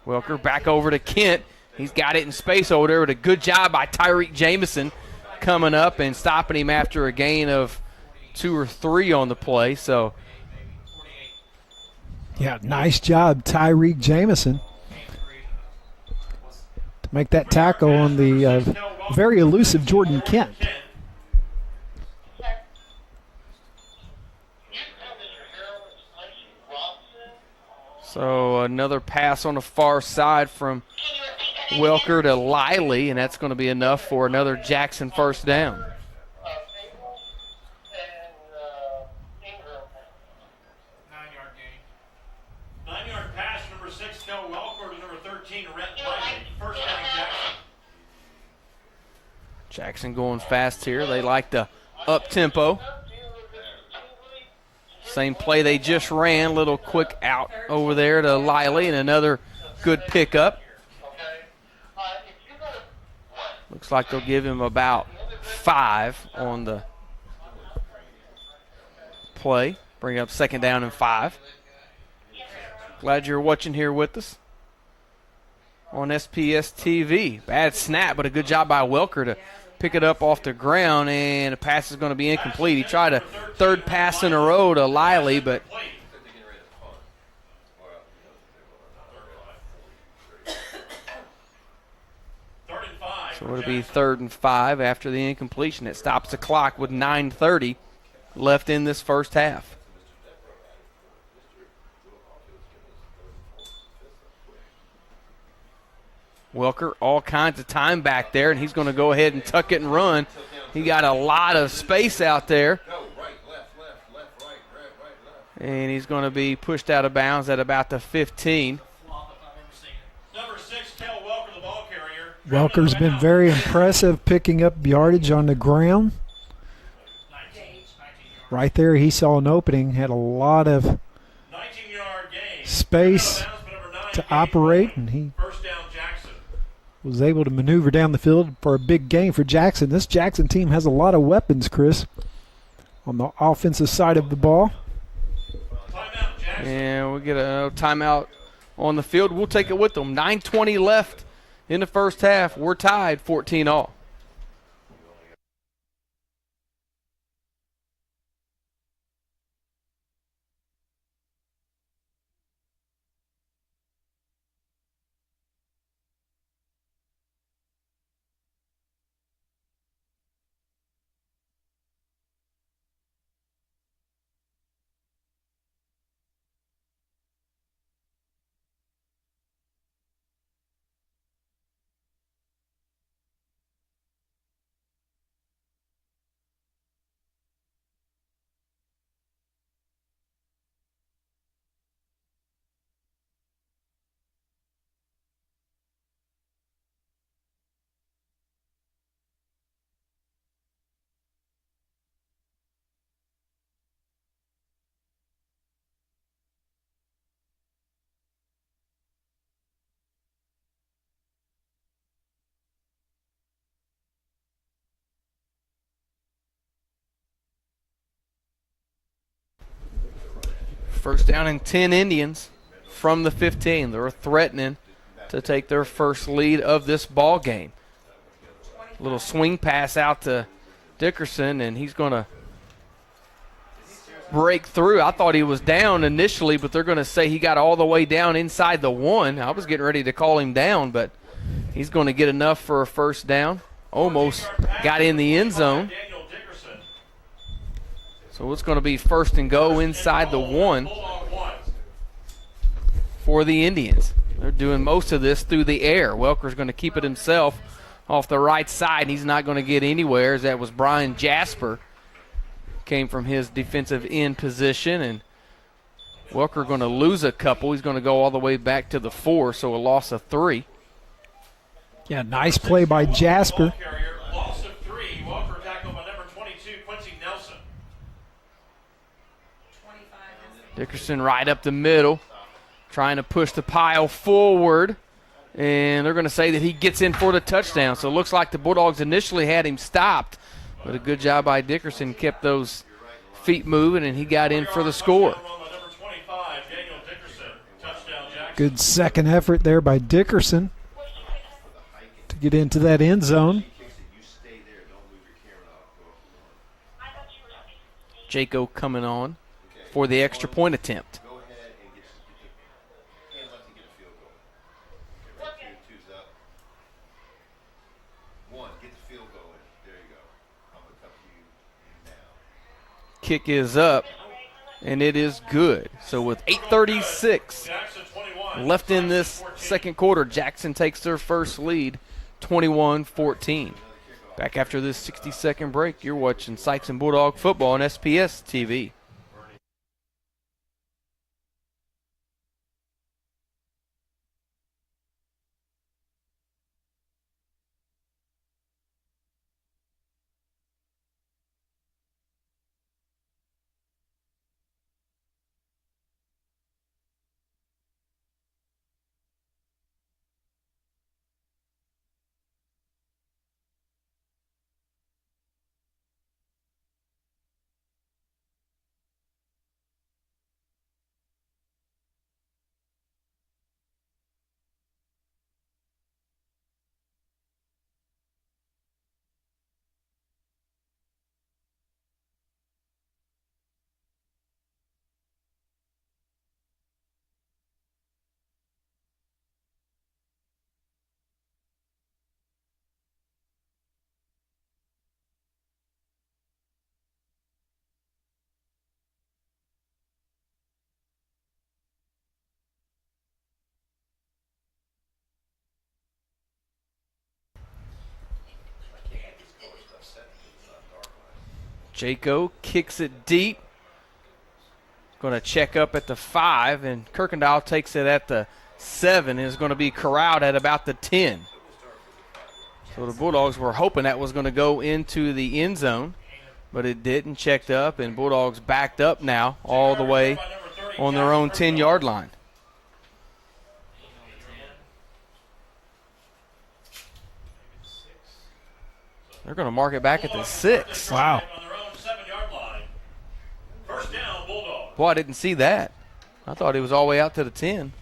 Speaker 1: Welker back over to Kent. He's got it in space over there with a good job by Tyreek Jamison coming up and stopping him after a gain of 2 or 3 on the play. So,
Speaker 2: Yeah, nice job, Tyreek Jamison, to make that tackle on the very elusive Jordan Kent.
Speaker 1: so another pass on the far side from Welker to Liley, and that's going to be enough for another Jackson first down.
Speaker 5: 9-yard gain.
Speaker 3: 9-yard pass, number 6, Kel Welker to number 13, Rhett Lively. First down, Jackson.
Speaker 1: Jackson going fast here. They like the up-tempo. Same play they just ran, little quick out over there to Liley, and another good pickup. Looks like they'll give him about 5 on the play. Bring up 2nd down and 5. Glad you're watching here with us on SPS TV. Bad snap, but a good job by Welker to pick it up off the ground, and the pass is going to be incomplete. He tried a 3rd pass in a row to Liley, but so it'll be 3rd and 5 after the incompletion. It stops the clock with 9:30 left in this first half. Welker, all kinds of time back there, and he's going to go ahead and tuck it and run. He got a lot of space out there. And he's going to be pushed out of bounds at about the 15.
Speaker 3: Number 6, Kel Welker, the ball carrier.
Speaker 2: Welker's been very impressive picking up yardage on the ground.
Speaker 5: 19 yards.
Speaker 2: Right there, he saw an opening, had a lot of
Speaker 3: 19-yard gain.
Speaker 2: space
Speaker 3: Out of bounds for number 9,
Speaker 2: to
Speaker 3: Gage
Speaker 2: operate,
Speaker 3: White.
Speaker 2: and he
Speaker 3: First down, Jackson.
Speaker 2: was able to maneuver down the field for a big gain for Jackson. This Jackson team has a lot of weapons, Chris, on the offensive side of the ball.
Speaker 3: Timeout, Jackson.
Speaker 1: And we get a timeout on the field. We'll take it with them. 9:20 left in the first half. We're tied 14-all. First down and 10 Indians from the 15. They're threatening to take their first lead of this ball game. Little swing pass out to Dickerson, and he's going to break through. I thought he was down initially, but they're going to say he got all the way down inside the 1. I was getting ready to call him down, but he's going to get enough for a first down. Almost got in the end zone. So it's going to be first and go inside the 1 for the Indians. They're doing most of this through the air. Welker's going to keep it himself off the right side. He's not going to get anywhere, as that was Brian Jasper. Came from his defensive end position, and Welker going to lose a couple. He's going to go all the way back to the 4, so a loss of 3.
Speaker 2: Yeah, nice play by Jasper.
Speaker 3: Loss of 3. Welker tackled by number 22, Quincy Nelson.
Speaker 1: Dickerson right up the middle, trying to push the pile forward, and they're going to say that he gets in for the touchdown. So it looks like the Bulldogs initially had him stopped, but a good job by Dickerson, kept those feet moving, and he got in for the score.
Speaker 2: Good second effort there by Dickerson to get into that end zone.
Speaker 1: Jaco coming on for the extra point attempt. Kick is up, and it is good. So with 8:36 left in this second quarter, Jackson takes their first lead, 21-14. Back after this 60-second break, you're watching Sykeston Bulldog football on SPS TV. Jaco kicks it deep. Going to check up at the 5, and Kirkendall takes it at the 7 and is going to be corralled at about the 10. So the Bulldogs were hoping that was going to go into the end zone, but it didn't. Checked up, and Bulldogs backed up now all the way on their own 10-yard line. They're going to mark it back at the 6.
Speaker 2: Wow.
Speaker 1: Boy, I didn't see that. I thought he was all the way out to the 10.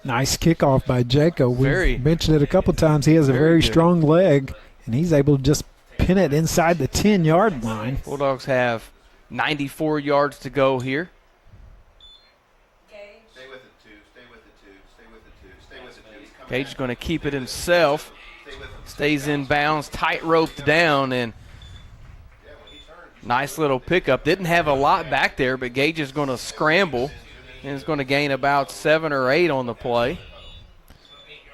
Speaker 2: Nice kickoff by Jaco. We've mentioned it a couple times. He has a very strong leg, and he's able to just pin it inside the 10-yard line.
Speaker 1: Bulldogs have 94 yards to go here.
Speaker 4: Stay with it, 2. Stay with it, 2. Stay with it, 2. Stay with it, 2.
Speaker 1: Gage is going to keep it himself. Stays in bounds, tight roped down, and nice little pickup. Didn't have a lot back there, but Gage is going to scramble and is going to gain about 7 or 8 on the play.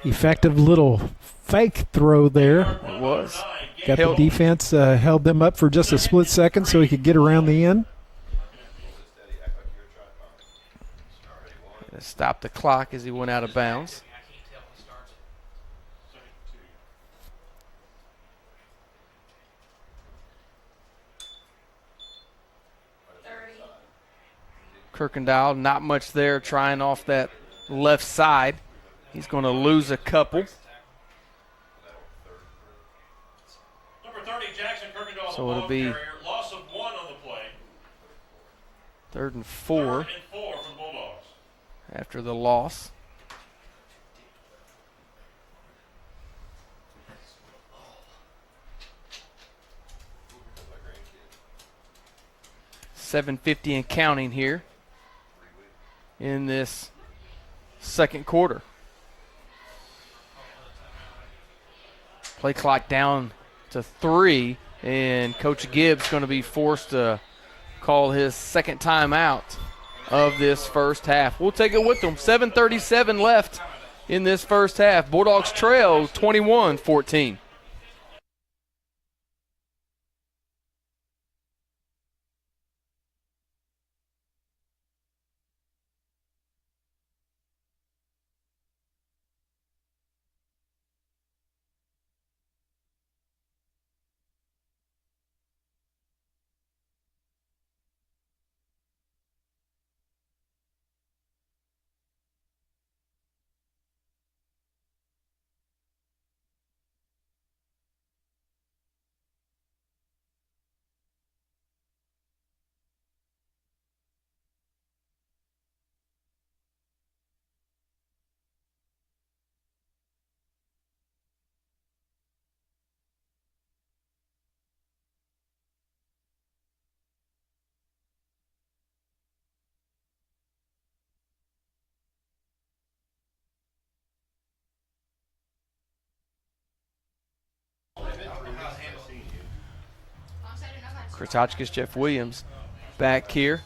Speaker 2: Effective little fake throw there.
Speaker 1: It was.
Speaker 2: Got the defense, held them up for just a split second so he could get around the end.
Speaker 1: Stopped the clock as he went out of bounds. Kirkendall, not much there, trying off that left side. He's going to lose a couple.
Speaker 3: Number 30, Jackson Kirkendall,
Speaker 1: So it'll be
Speaker 3: loss of 1 on the play.
Speaker 1: 3rd and 4
Speaker 3: for the Bulldogs.
Speaker 1: after the loss. $7:50 and counting here in this second quarter. Play clock down to 3, and Coach Gibbs going to be forced to call his second timeout of this first half. We'll take it with them. 7:37 left in this first half. Bulldogs trail 21-14. Chris Hotchkiss, Jeff Williams back here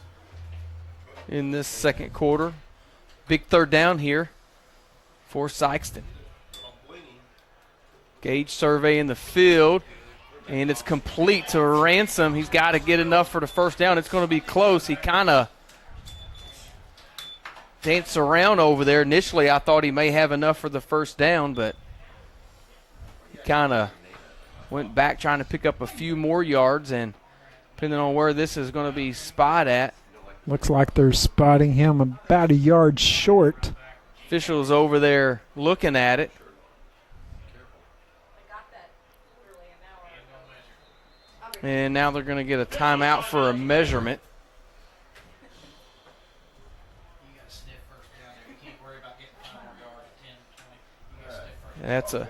Speaker 1: in this second quarter. Big 3rd down here for SIkeston. Gage survey in the field, and it's complete to Ransom. He's got to get enough for the first down. It's going to be close. He kind of danced around over there. Initially, I thought he may have enough for the first down, but he kind of went back trying to pick up a few more yards, and depending on where this is going to be spot at.
Speaker 2: Looks like they're spotting him about a yard short.
Speaker 1: Officials over there looking at it. And now they're going to get a timeout for a measurement. That's a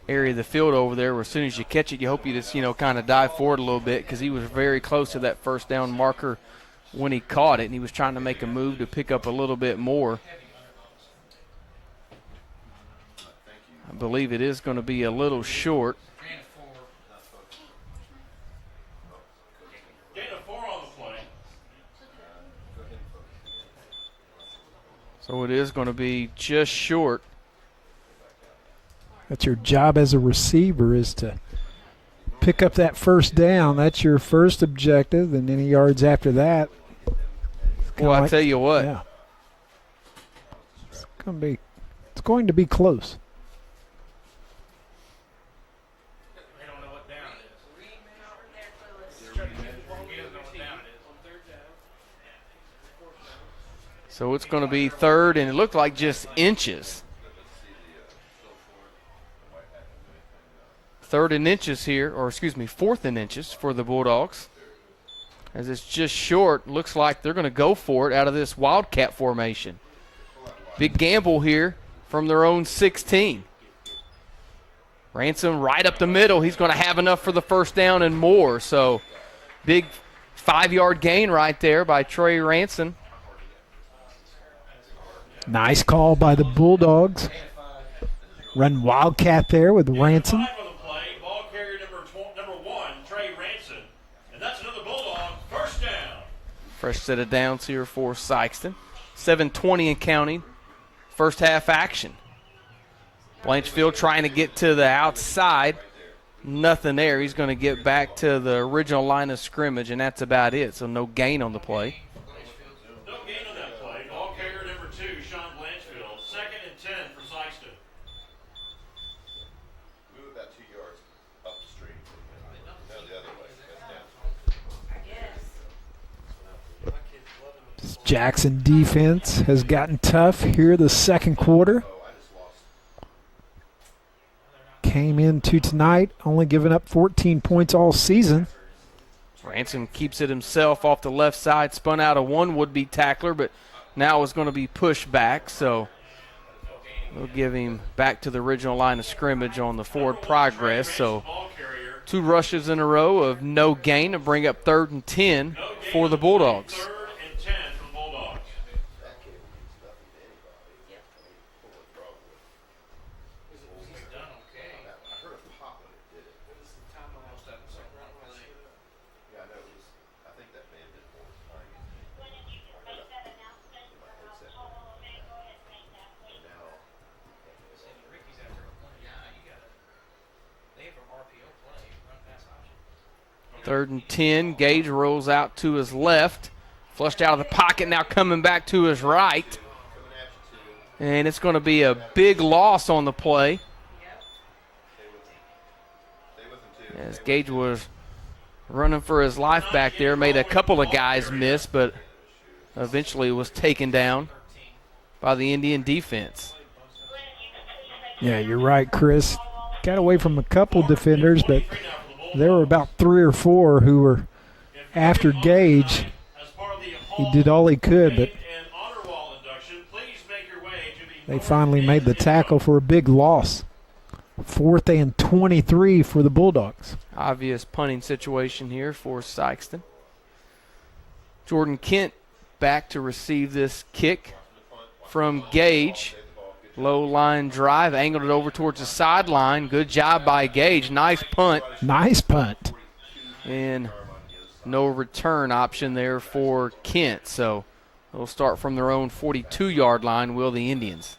Speaker 1: area of the field over there where as soon as you catch it, you hope you just, kind of dive forward a little bit, because he was very close to that first down marker when he caught it, and he was trying to make a move to pick up a little bit more. I believe it is going to be a little short. So it is going to be just short.
Speaker 2: That's your job as a receiver, is to pick up that first down. That's your first objective, and any yards after that.
Speaker 1: Well, I tell you what.
Speaker 2: Yeah. It's going to be close.
Speaker 5: They don't know what down it is.
Speaker 1: So it's going to be 3rd, and it looked like just inches. 3rd and inches here, or 4th and inches for the Bulldogs. As it's just short, looks like they're going to go for it out of this Wildcat formation. Big gamble here from their own 16. Ransom right up the middle. He's going to have enough for the first down and more. So big 5-yard gain right there by Trey Ransom.
Speaker 2: Nice call by the Bulldogs. Run Wildcat there with Ransom.
Speaker 3: Ball carrier number 1, Trey Ransom. And that's another Bulldog first down.
Speaker 1: Fresh set of downs here for SIkeston. 7:20 and counting. First half action. Blanchfield trying to get to the outside. Nothing there. He's going to get back to the original line of scrimmage, and that's about it. So no gain on the play.
Speaker 3: No gain on that play. Ball carrier number 2, Sean Blanchfield. 2nd and 10 for SIkeston.
Speaker 4: Move about 2 yards upstream. No, the other way. That's down.
Speaker 2: This Jackson defense has gotten tough here the second quarter. Came into tonight only giving up 14 points all season.
Speaker 1: Ransom keeps it himself off the left side, spun out of one would-be tackler, but now it's going to be pushed back, so we'll give him back to the original line of scrimmage on the forward progress. So 2 rushes in a row of no gain to bring up 3rd and 10 for the Bulldogs.
Speaker 3: 3rd and 10 for the Bulldogs.
Speaker 4: That kid would be stuffy to anybody. I mean, pull it probably.
Speaker 5: He's done okay.
Speaker 4: I heard a pop when it did it.
Speaker 5: Most of them so really.
Speaker 4: Yeah, I know. I think that may have been more time.
Speaker 5: Ricky's after a play. Yeah, you got to. They have an RPO play, run pass option.
Speaker 1: 3rd and 10. Gage rolls out to his left. Flushed out of the pocket, now coming back to his right. And it's going to be a big loss on the play. As Gage was running for his life back there, made a couple of guys miss, but eventually was taken down by the Indian defense.
Speaker 2: Yeah, you're right, Chris. Got away from a couple defenders, but there were about 3 or 4 who were after Gage. He did all he could, but they finally made the tackle for a big loss. 4th and 23 for the Bulldogs.
Speaker 1: Obvious punting situation here for SIkeston. Jordan Kent back to receive this kick from Gage. Low line drive, angled it over towards the sideline. Good job by Gage. Nice punt.
Speaker 2: Nice punt.
Speaker 1: And no return option there for Kent. So they'll start from their own 42-yard line, will the Indians.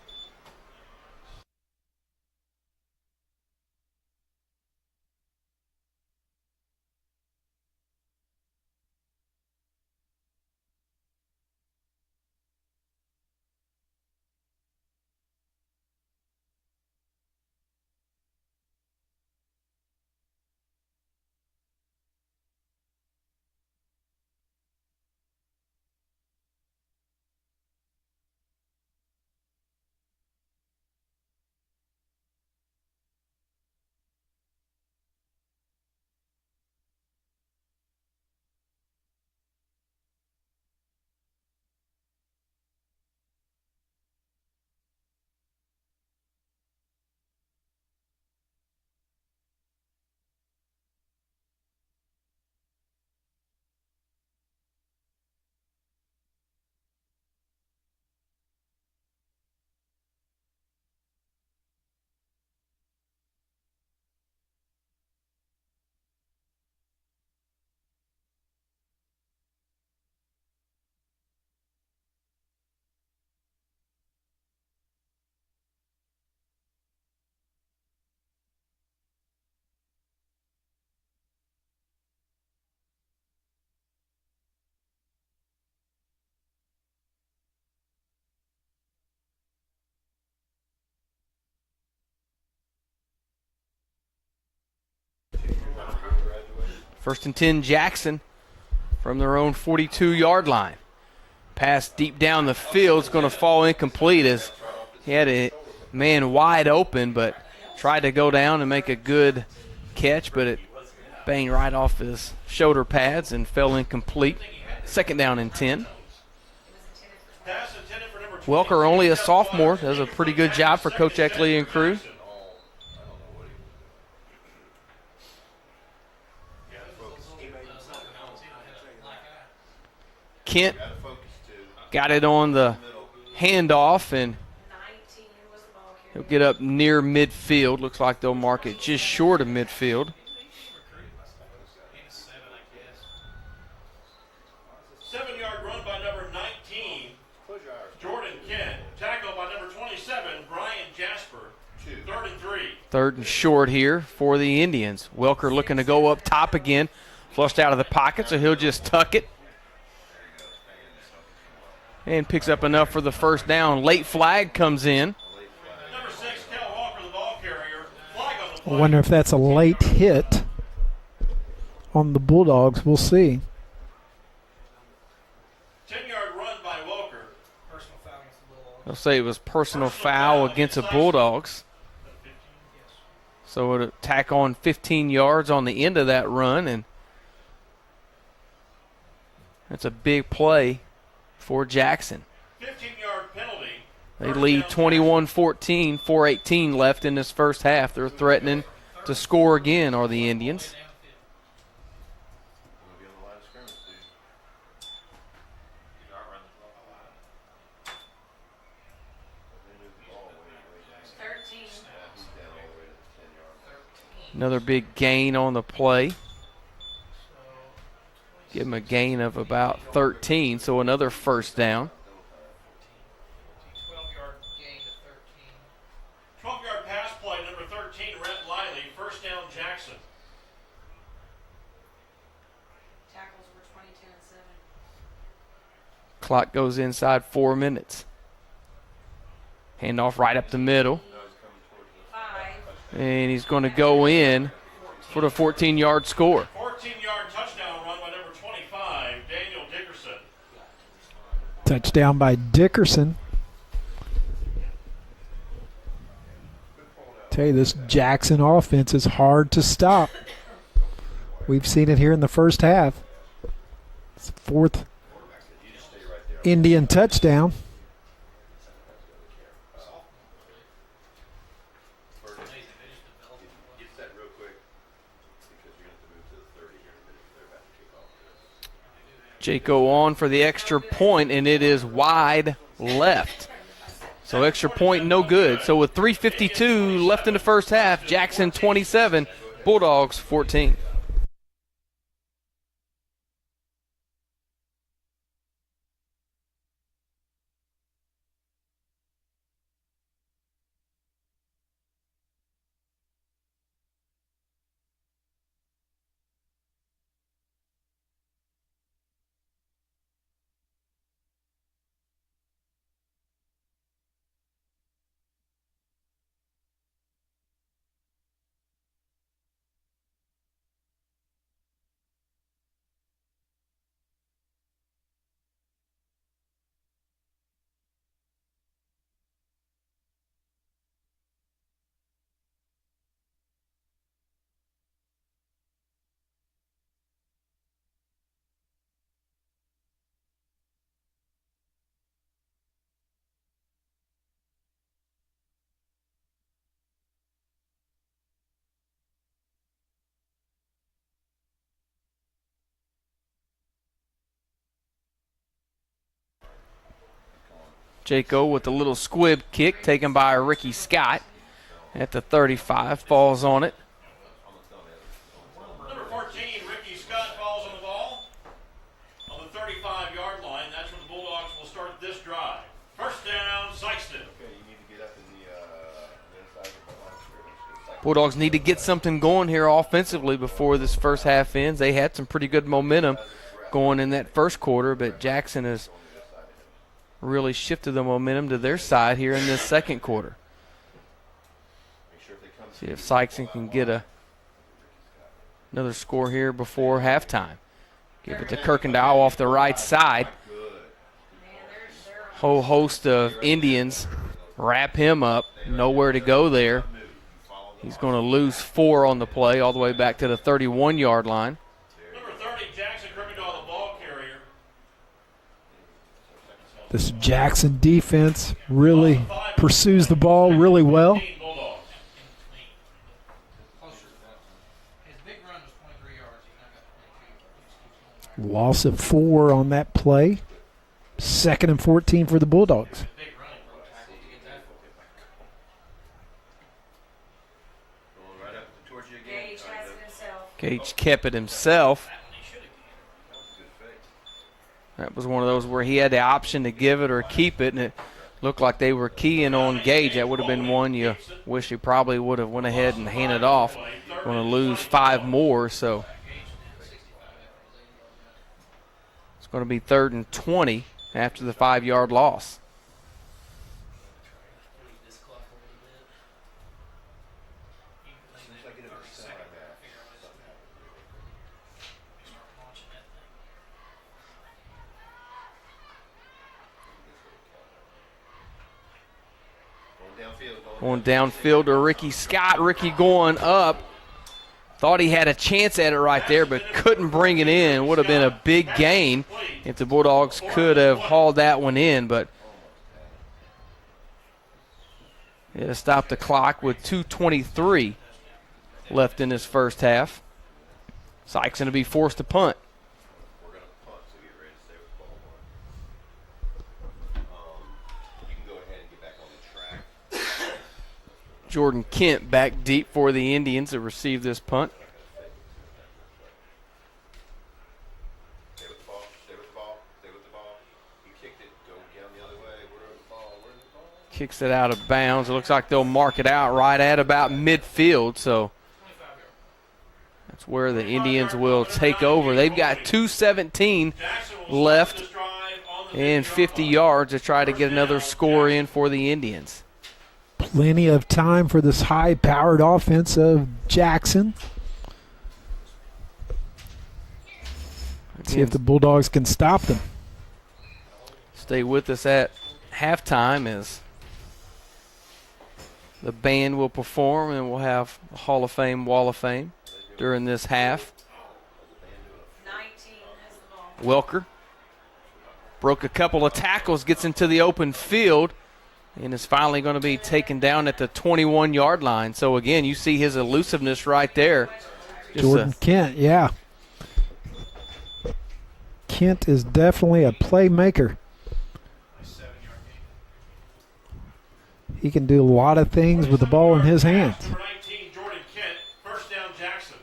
Speaker 1: First and 10, Jackson from their own 42-yard line. Pass deep down the field is going to fall incomplete as he had a man wide open, but tried to go down and make a good catch, but it banged right off his shoulder pads and fell incomplete. 2nd down and 10. Welker, only a sophomore, does a pretty good job for Coach Eckley and crew. Kent got it on the handoff, and he'll get up near midfield. Looks like they'll mark it just short of midfield.
Speaker 3: 7-yard run by number 19, Jordan Kent. Tackle by number 27, Brian Jasper. 3rd and 3.
Speaker 1: 3rd and short here for the Indians. Welker looking to go up top again. Flushed out of the pocket, so he'll just tuck it. And picks up enough for the first down. Late flag comes in.
Speaker 3: Number 6, Kel Walker, the ball carrier. Flag on the
Speaker 2: I
Speaker 3: play.
Speaker 2: wonder if that's a late hit on the Bulldogs. We'll see.
Speaker 3: 10-yard run by Walker.
Speaker 5: Personal foul against the Bulldogs.
Speaker 1: They'll say it was personal foul against the Bulldogs. So it'll tack on 15 yards on the end of that run, and That's a big play for Jackson.
Speaker 3: 15-yard penalty.
Speaker 1: They lead 21-14, 4:18 left in this first half. They're threatening to score again, are the Indians.
Speaker 4: We'll be on the line of scrimmage, dude. They moved the ball way down.
Speaker 6: 13.
Speaker 4: He's down all the way to the 10-yard line.
Speaker 1: Another big gain on the play. Give him a gain of about 13, so another first down.
Speaker 5: 12-yard gain to 13.
Speaker 3: 12-yard pass play, number 13, Rhett Lively. First down, Jackson.
Speaker 6: Tackles were 22 and 7.
Speaker 1: Clock goes inside 4 minutes. Handoff right up the middle.
Speaker 6: 5.
Speaker 1: And he's going to go in for the 14-yard score.
Speaker 3: 14-yard touchdown run by number 25, Daniel Dickerson.
Speaker 2: Touchdown by Dickerson. Tell you, this Jackson offense is hard to stop. We've seen it here in the first half. It's the 4th Indian touchdown.
Speaker 4: Get set real quick because you're going to have to move to the 30 here in a minute. They're about to kick off.
Speaker 1: Jaco on for the extra point, and it is wide left. So extra point, no good. So with 3:52 left in the first half, Jackson 27, Bulldogs 14. Jaco with a little squib kick taken by Ricky Scott at the 35, falls on it.
Speaker 3: Number 14, Ricky Scott falls on the ball on the 35-yard line. That's when the Bulldogs will start this drive. First down, SIkeston.
Speaker 4: Okay, you need to get up in the inside of the line of scrimmage.
Speaker 1: Bulldogs need to get something going here offensively before this first half ends. They had some pretty good momentum going in that first quarter, but Jackson has really shifted the momentum to their side here in this second quarter. See if Sykeston can get another score here before halftime. Give it to Kirkendall off the right side. Whole host of Indians wrap him up. Nowhere to go there. He's going to lose 4 on the play all the way back to the 31-yard line.
Speaker 3: Number 30, Jackson Kirkendall, the ball carrier.
Speaker 2: This Jackson defense really pursues the ball really well.
Speaker 3: Bulldogs.
Speaker 5: His big run was 23 yards. He now got 22.
Speaker 2: Loss of 4 on that play. 2nd and 14 for the Bulldogs.
Speaker 5: Big running tackle to get that.
Speaker 4: Going right up towards you again.
Speaker 6: Gage has it himself.
Speaker 1: Gage kept it himself.
Speaker 5: That one he should have given.
Speaker 4: That was a good fake.
Speaker 1: That was one of those where he had the option to give it or keep it, and it looked like they were keying on Gage. That would have been one you wish he probably would have went ahead and handed off. Going to lose 5 more, so it's going to be 3rd and 20 after the 5-yard loss. Going downfield to Ricky Scott. Ricky going up Thought he had a chance at it right there, but couldn't bring it in. Would have been a big gain if the Bulldogs could have hauled that one in, but it stopped the clock with 2:23 left in this first half. Sykes going to be forced to punt.
Speaker 4: We're going to punt, so get ready to stay with the ball one. You can go ahead and get back on the track.
Speaker 1: Jordan Kent back deep for the Indians to receive this punt.
Speaker 4: Stay with the ball, stay with the ball, stay with the ball. You kicked it, go down the other way. Where's the ball? Where's the ball?
Speaker 1: Kicks it out of bounds. It looks like they'll mark it out right at about midfield, so that's where the Indians will take over. They've got 2:17 left and 50 yards to try to get another score in for the Indians.
Speaker 2: Plenty of time for this high-powered offense of Jackson. See if the Bulldogs can stop them.
Speaker 1: Stay with us at halftime as the band will perform, and we'll have the Hall of Fame, Wall of Fame during this half.
Speaker 6: 19 has the ball.
Speaker 1: Welker broke a couple of tackles, gets into the open field, and is finally going to be taken down at the 21-yard line. So, again, you see his elusiveness right there. Just
Speaker 2: Jordan Kent, yeah. Kent is definitely a playmaker. He can do a lot of things with the ball in his hands.
Speaker 3: Number 19, Jordan Kent. First down, Jackson.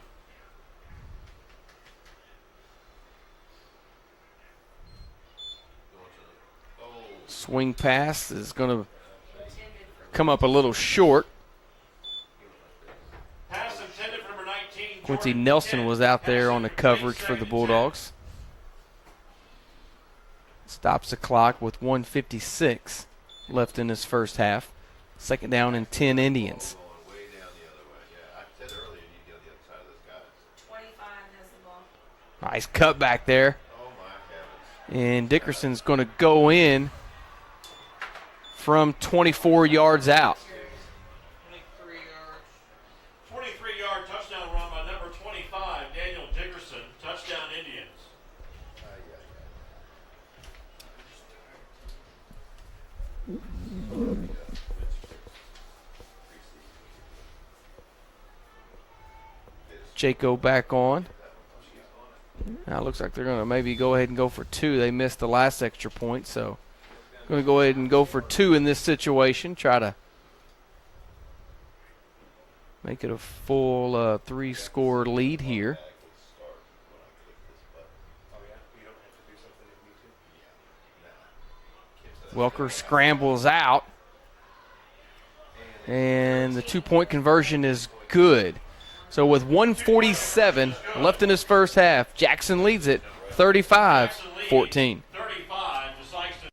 Speaker 1: swing pass is going to come up a little short.
Speaker 3: Pass intended for number 19.
Speaker 1: Quincy
Speaker 3: Jordan
Speaker 1: Nelson
Speaker 3: Kent.
Speaker 1: was out there on the
Speaker 3: Pass
Speaker 1: coverage for the
Speaker 3: second
Speaker 1: Bulldogs. Stops the clock with 1:56 left in this first half. Second down and 10 Indians.
Speaker 4: Way down the other way. Yeah, I said earlier you get on the other side of those guys.
Speaker 6: 25 has the ball.
Speaker 1: Nice cut back there.
Speaker 4: Oh my heavens.
Speaker 1: And Dickerson's going to go in from 24 yards out.
Speaker 3: 23-yard touchdown run by number 25, Daniel Dickerson. Touchdown, Indians.
Speaker 1: Jaco back on. Now it looks like they're going to maybe go ahead and go for two. They missed the last extra point, so going to go ahead and go for two in this situation. Try to make it a full 3-score lead here. Welker scrambles out, and the 2-point conversion is good. So with 1:47 left in his first half, Jackson leads it 35-14.
Speaker 3: 35 to Sykeston.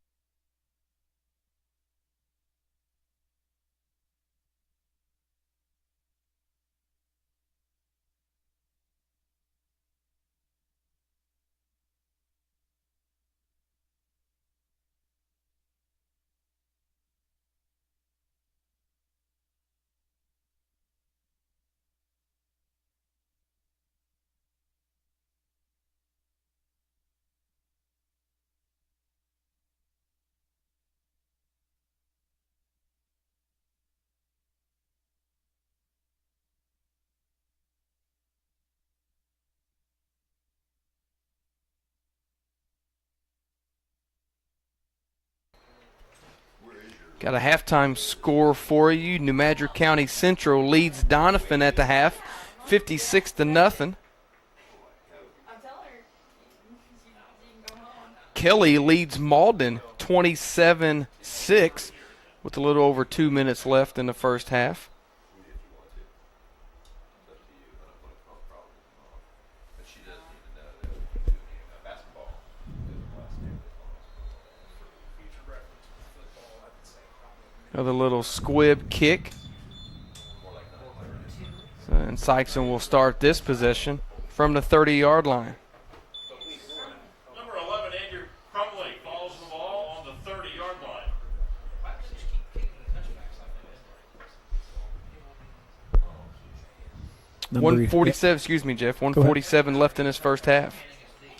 Speaker 1: Got a halftime score for you. New Madrid County Central leads Donovan at the half, 56-0.
Speaker 6: I'm telling her.
Speaker 1: Kelly leads Malden 27-6 with a little over 2 minutes left in the first half. Another little squib kick. And Sykeston will start this possession from the 30-yard line.
Speaker 3: Number 11, Andrew Crumley, follows the ball on the 30-yard line.
Speaker 2: Number
Speaker 1: 147, excuse me, Jeff. 147 left in his first half.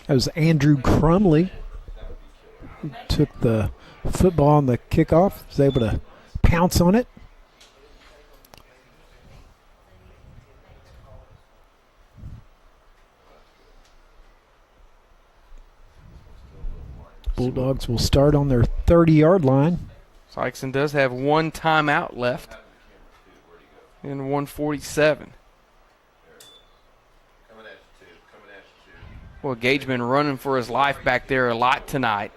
Speaker 2: That was Andrew Crumley, who took the football on the kickoff, was able to pounce on it. Bulldogs will start on their 30-yard line.
Speaker 1: Sikeston does have one timeout left in 147. Well, Gage been running for his life back there a lot tonight.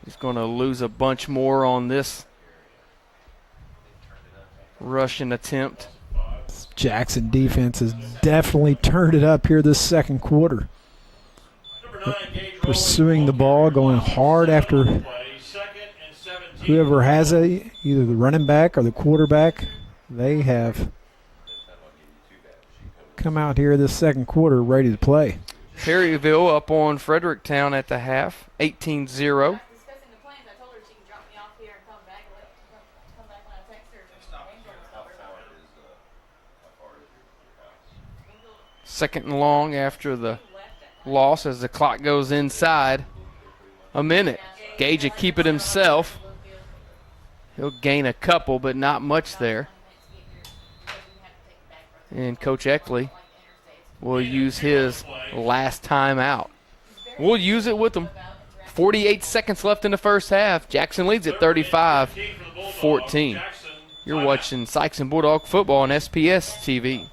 Speaker 1: He's going to lose a bunch more on this rushing attempt.
Speaker 2: This Jackson defense has definitely turned it up here this second quarter. Pursuing the ball, going hard after whoever has it, either the running back or the quarterback. They have come out here this second quarter ready to play.
Speaker 1: Perryville up on Fredericktown at the half, 18-0.
Speaker 6: Discussing the plans. I told her she can drop me off here and come back when I text her.
Speaker 1: Second and long after the loss as the clock goes inside a minute. Gage will keep it himself. He'll gain a couple, but not much there. And Coach Eckley will use his last time out. We'll use it with him. 48 seconds left in the first half. Jackson leads at 35-14. You're watching Sikeston Bulldog football on SPS TV.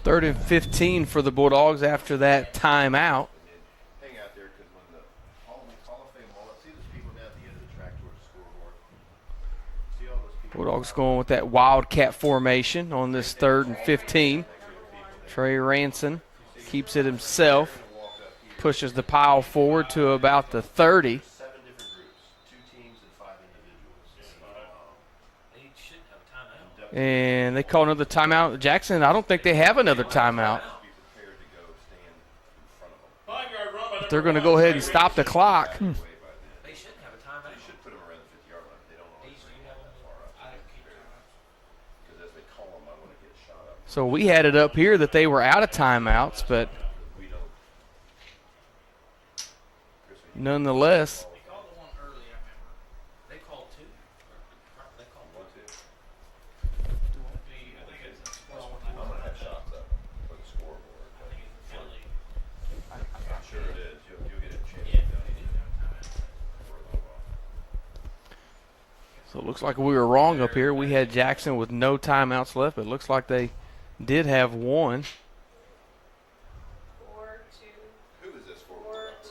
Speaker 1: Third and 15 for the Bulldogs after that timeout.
Speaker 4: Hang out there because when the Hall of Fame wall, see those people down at the end of the track towards the scoreboard? See all those people?
Speaker 1: Bulldogs going with that wildcat formation on this 3rd and 15. Trey Ranson keeps it himself, pushes the pile forward to about the 30.
Speaker 4: 7 different groups, 2 teams and 5 individuals.
Speaker 5: They shouldn't have a timeout.
Speaker 1: And they call another timeout. Jackson, I don't think they have another timeout. But they're going to go ahead and stop the clock.
Speaker 5: They shouldn't have a timeout.
Speaker 4: They should put them around the 50-yard line. They don't always bring them that far up. Because as they call them, I want to get shot up.
Speaker 1: So we had it up here that they were out of timeouts, but nonetheless,
Speaker 5: They called the one early, I remember. They called 2. They called 1, 2. I think it's
Speaker 4: I'm going to have shots up for the scoreboard. I'm sure it is. You'll get a chance. For a little while.
Speaker 1: so it looks like we were wrong up here. We had Jackson with no timeouts left, but it looks like they did have one.
Speaker 6: 4-2.
Speaker 4: Who is this for?
Speaker 6: 4-2. That's what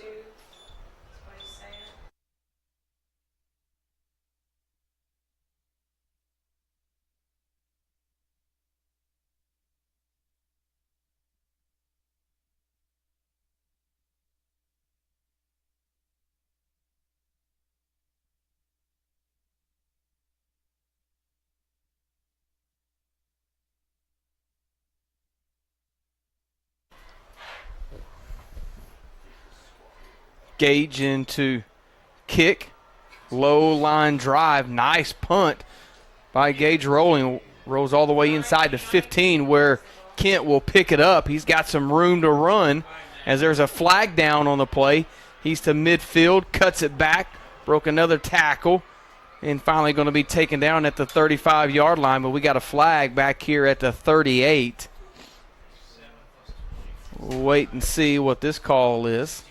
Speaker 6: he's saying.
Speaker 1: Gage into kick. Low line drive. Nice punt by Gage rolling. Rolls all the way inside to 15 where Kent will pick it up. He's got some room to run as there's a flag down on the play. He's to midfield, cuts it back, broke another tackle, And finally going to be taken down at the 35-yard line, but we got a flag back here at the 38. We'll wait and see what this call is.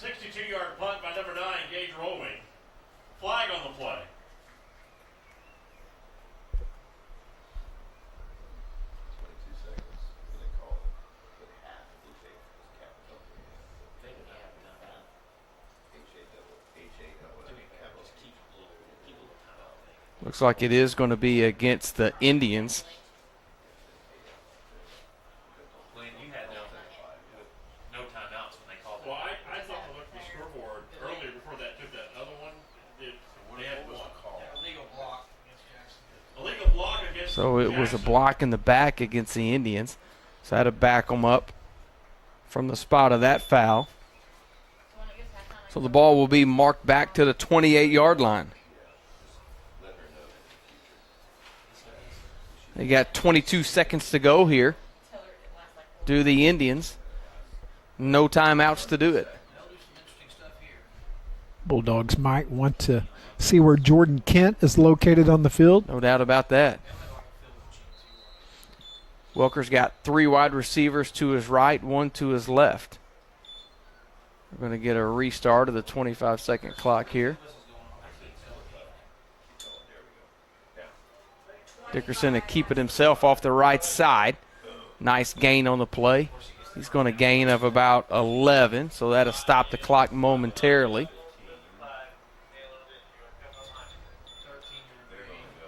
Speaker 3: 62-yard punt by number 9, Gage Rolwing. Flag on the play.
Speaker 1: Looks like it is going to be against the Indians.
Speaker 3: You had no timeouts when they called it. Well, I thought I looked at the scoreboard earlier before that took that other one. They had one call.
Speaker 5: Illegal block against Jackson.
Speaker 3: Illegal block against
Speaker 1: So it was a
Speaker 3: Jackson.
Speaker 1: block in the back against the Indians. So I had to back them up from the spot of that foul. So the ball will be marked back to the 28-yard line. They got 22 seconds to go here. Do the Indians. No timeouts to do it.
Speaker 2: Bulldogs might want to see where Jordan Kent is located on the field.
Speaker 1: No doubt about that. Welker's got 3 wide receivers to his right, 1 to his left. We're going to get a restart of the 25-second clock here. Dickerson to keep it himself off the right side. Nice gain on the play. He's going to gain of about 11, so that'll stop the clock momentarily.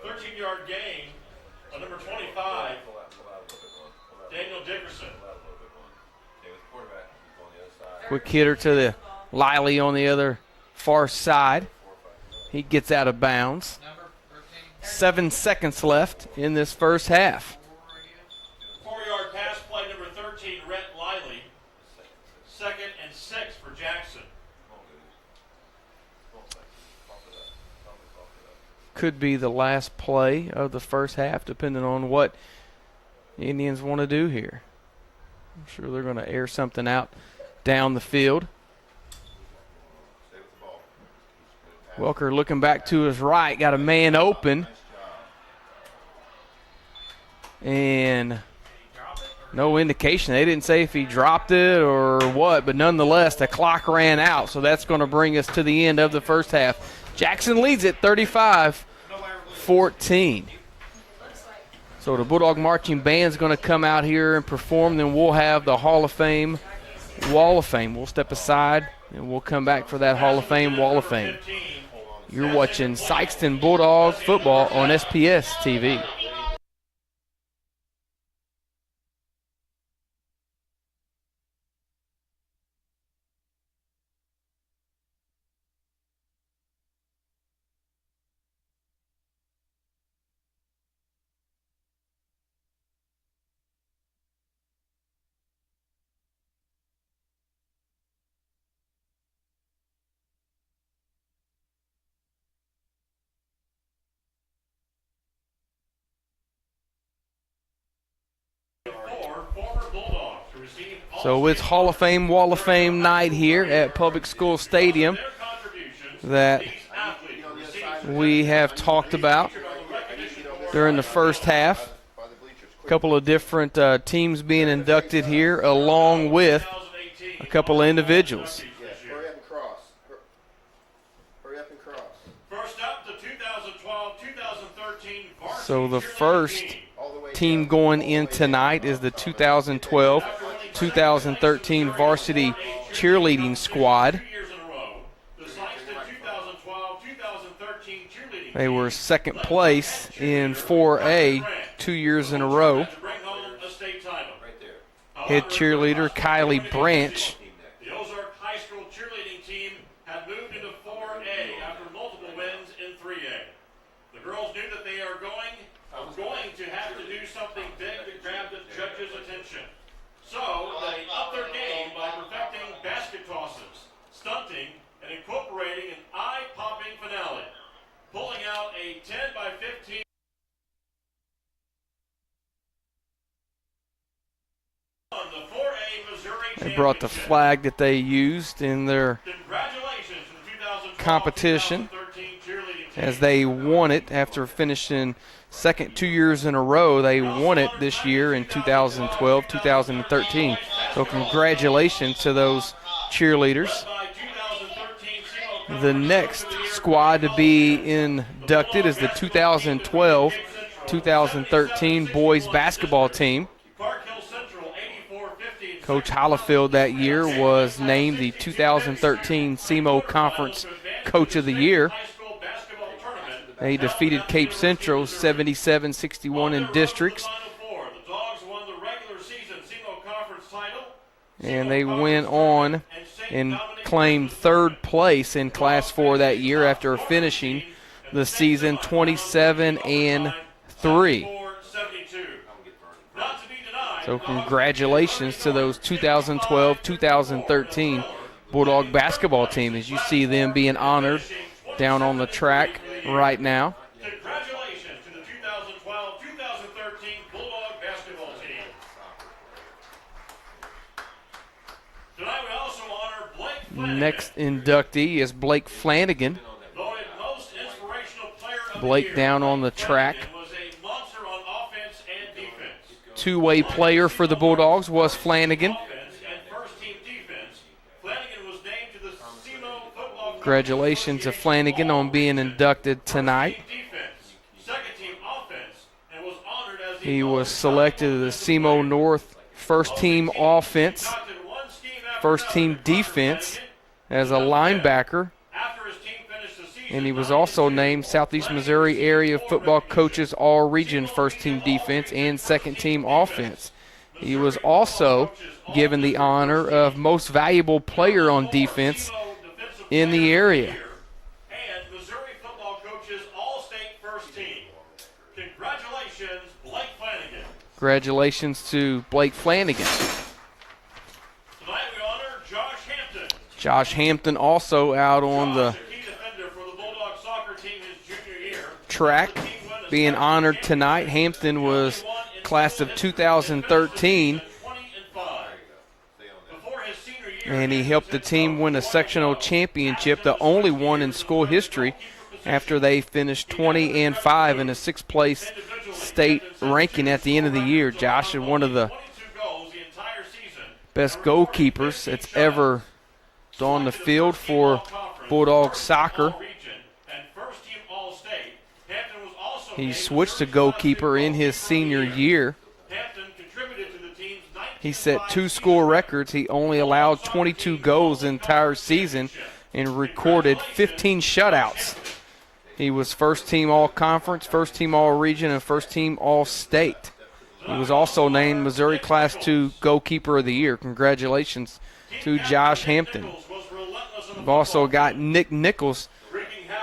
Speaker 3: 13-yard gain on number 25, Daniel Dickerson.
Speaker 1: Quick hitter to the Liley on the other far side. He gets out of bounds. 7 seconds left in this first half.
Speaker 3: 4-yard pass play number 13, Rhett Liley. 2nd and 6 for Jackson.
Speaker 1: Could be the last play of the first half, depending on what the Indians want to do here. I'm sure they're going to air something out down the field. Welker looking back to his right, got a man open. And no indication. They didn't say if he dropped it or what, but nonetheless, the clock ran out. So that's going to bring us to the end of the first half. Jackson leads it 35-14. So the Bulldog Marching Band is going to come out here and perform. Then we'll have the Hall of Fame, Wall of Fame. We'll step aside, and we'll come back for that Hall of Fame, Wall of Fame. You're watching SIkeston Bulldogs football on SPS TV. So it's Hall of Fame, Wall of Fame night here at Public School Stadium that we have talked about during the first half. A couple of different teams being inducted here, along with a couple of individuals.
Speaker 4: Hurry up and cross. Hurry up and cross.
Speaker 3: First up, the 2012-2013 varsity
Speaker 1: So the first
Speaker 3: cheerleading
Speaker 1: team going in tonight is the 2012-2013 varsity cheerleading squad.
Speaker 3: 2 years in a row. The SIkeston 2012-2013 cheerleading
Speaker 1: They were second place in 4A 2 years in a row.
Speaker 3: to bring home a state title.
Speaker 1: Head cheerleader Kylie Branch.
Speaker 3: The Ozark High School cheerleading team had moved into 4A after multiple wins in 3A. The girls knew that they are going to have to do something big to grab the judges' attention. So they upped their game by perfecting basket tosses, stunting, and incorporating an eye-popping finale, pulling out a 10-by-15. On the 4A Missouri
Speaker 1: They brought the
Speaker 3: Championship.
Speaker 1: flag that they used in their
Speaker 3: Congratulations to the
Speaker 1: competition
Speaker 3: 2013 cheerleading team.
Speaker 1: as they won it after finishing second 2 years in a row. They won it this year in 2012, 2013. So congratulations to those cheerleaders.
Speaker 3: By 2013 SEMO
Speaker 1: The next squad to be inducted is the 2012-2013 boys basketball team.
Speaker 3: Park Hill Central 84-50.
Speaker 1: Coach Hollifield that year was named the 2013 SEMO Conference Coach of the Year.
Speaker 3: High school basketball tournament.
Speaker 1: They defeated Cape Central 77-61 in districts,
Speaker 3: Final four. The Dogs won the regular season SEMO Conference title.
Speaker 1: and they went on and claimed third place in Class 4 that year after finishing the season 27-3.
Speaker 3: 472. Not to be denied.
Speaker 1: So congratulations to those 2012-2013 Bulldog basketball team as you see them being honored down on the track right now.
Speaker 3: Congratulations to the 2012-2013 Bulldog basketball team. Tonight we also honor Blake Flanagan,
Speaker 1: Next inductee is Blake Flanagan.
Speaker 3: voted most inspirational player of the
Speaker 1: Blake
Speaker 3: year.
Speaker 1: down on the track.
Speaker 3: Flanagan was a monster on offense and defense.
Speaker 1: Two-way player for the Bulldogs was Flanagan.
Speaker 3: Offense and first team defense. Flanagan was named to the SEMO Football
Speaker 1: Congratulations to Flanagan on being inducted tonight.
Speaker 3: defense, second team offense, and was honored as the
Speaker 1: He was selected to the SEMO North first team offense,
Speaker 3: adopted one scheme after
Speaker 1: first team
Speaker 3: another.
Speaker 1: defense as a linebacker,
Speaker 3: After his team finished the season,
Speaker 1: and he was also named Southeast Missouri Area Football Coaches All-Region first team defense and second team offense. He was also given the honor of most valuable player on defense in the area.
Speaker 3: and Missouri Football Coaches All-State First Team. Congratulations, Blake Flanagan.
Speaker 1: Congratulations to Blake Flanagan.
Speaker 3: Tonight we honor Josh Hampton.
Speaker 1: Josh Hampton also out on the
Speaker 3: Josh, a key defender for the Bulldog soccer team his junior year.
Speaker 1: track being honored tonight. Hampton was class of 2013,
Speaker 3: 20-5. Before his senior year,
Speaker 1: and he helped the team win a sectional championship, the only one in school history, after they finished 20-5 in a sixth-place state ranking at the end of the year. Josh is one of the
Speaker 3: 22 goals the entire season.
Speaker 1: best goalkeepers that's ever on the field for Bulldog soccer.
Speaker 3: Region and first team All-State. Hampton was also
Speaker 1: He
Speaker 3: named
Speaker 1: switched to
Speaker 3: first
Speaker 1: goalkeeper in his senior year.
Speaker 3: Hampton contributed to the team's 19
Speaker 1: He set two school records. He only allowed 22 goals the entire season and recorded 15 shutouts. He was first team all-conference, first team all-region, and first team all-state. He was also named Missouri Class II Goalkeeper of the Year. Congratulations to Josh Hampton. We've also got Nick Nichols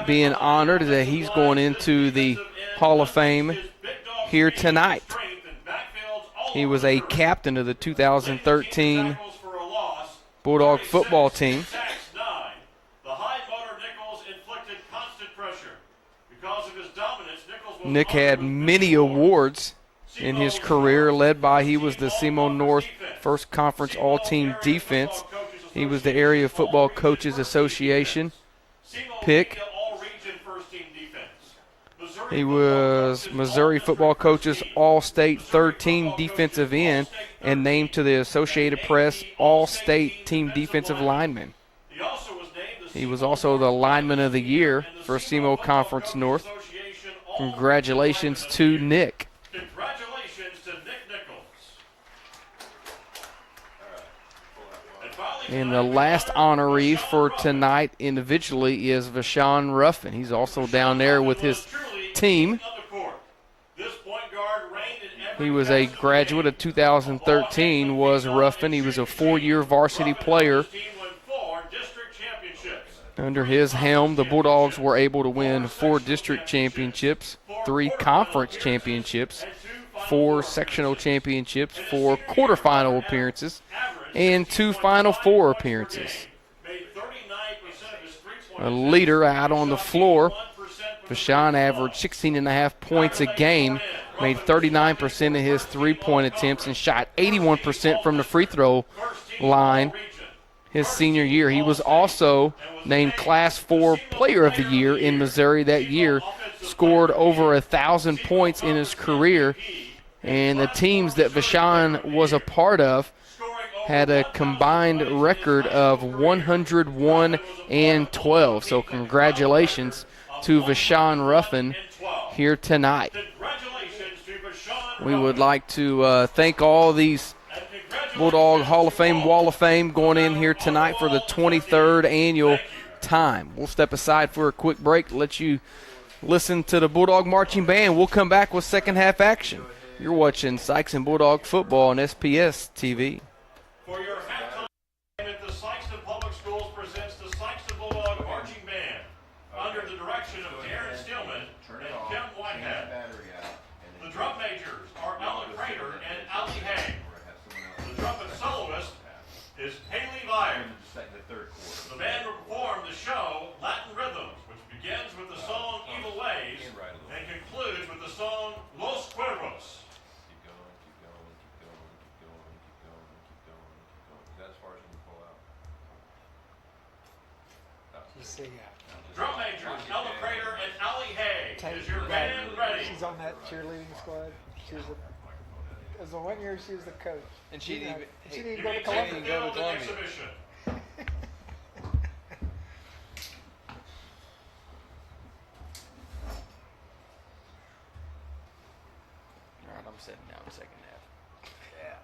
Speaker 1: being honored that he's going into the Hall of Fame here tonight. He was a captain of the 2013 Bulldog football team.
Speaker 3: The high motor Nichols inflicted constant pressure. Because of his dominance, Nichols was
Speaker 1: Nick had many awards in his career, led by he was the SEMO North First Conference All-Team Defense. He was the Area Football Coaches Association pick. He was Missouri Football Coaches All-State Third Team Defensive End and named to the Associated Press All-State Team Defensive Lineman. He was also the Lineman of the Year for SEMO Conference North. Congratulations to Nick.
Speaker 3: Congratulations to Nick Nichols.
Speaker 1: And the last honoree for tonight individually is Vashawn Ruffin. He's also down there with his team. He was a graduate of 2013, was Ruffin. He was a four-year varsity player. Under his helm, the Bulldogs were able to win 4 district championships, 3 conference championships, 4 sectional championships, 4 quarterfinal appearances, and 2 Final Four appearances. A leader out on the floor, Vashawn averaged 16.5 points a game, made 39% of his three-point attempts, and shot 81% from the free throw line. his senior year. He was also named Class 4 Player of the Year in Missouri that year, scored over 1,000 points in his career, and the teams that Vashon was a part of had a combined record of 101 and 12. So congratulations to Vashon Ruffin here tonight. We would like to thank all these Bulldog Hall of Fame, Wall of Fame going in here tonight for the 23rd annual time. We'll step aside for a quick break to let you listen to the Bulldog Marching Band. We'll come back with second half action. You're watching Sykes and Bulldog football on SPS TV.
Speaker 3: For your halftime entertainment, the SIkeston Public Schools presents the Sykeston Bulldog Marching Band under the direction of Darren Stillman and Kim Whitehead. The drum majors are Ella Crater and Ali Hay. The trumpet soloist is Haley Vire. The band will perform the show Latin Rhythms, which begins with the song Evil Ways and concludes with the song Los Cuervos. Drum majors Ella Crater and Ali Hay. Is your band ready?
Speaker 2: She's on that cheerleading squad. She was as the 1 year she was the coach.
Speaker 1: And she didn't
Speaker 2: She
Speaker 1: even
Speaker 2: didn't
Speaker 3: You
Speaker 2: go
Speaker 3: may
Speaker 2: to
Speaker 3: take
Speaker 2: Columbia.
Speaker 3: the field in exhibition.
Speaker 1: All right, I'm sitting down second half. Yeah.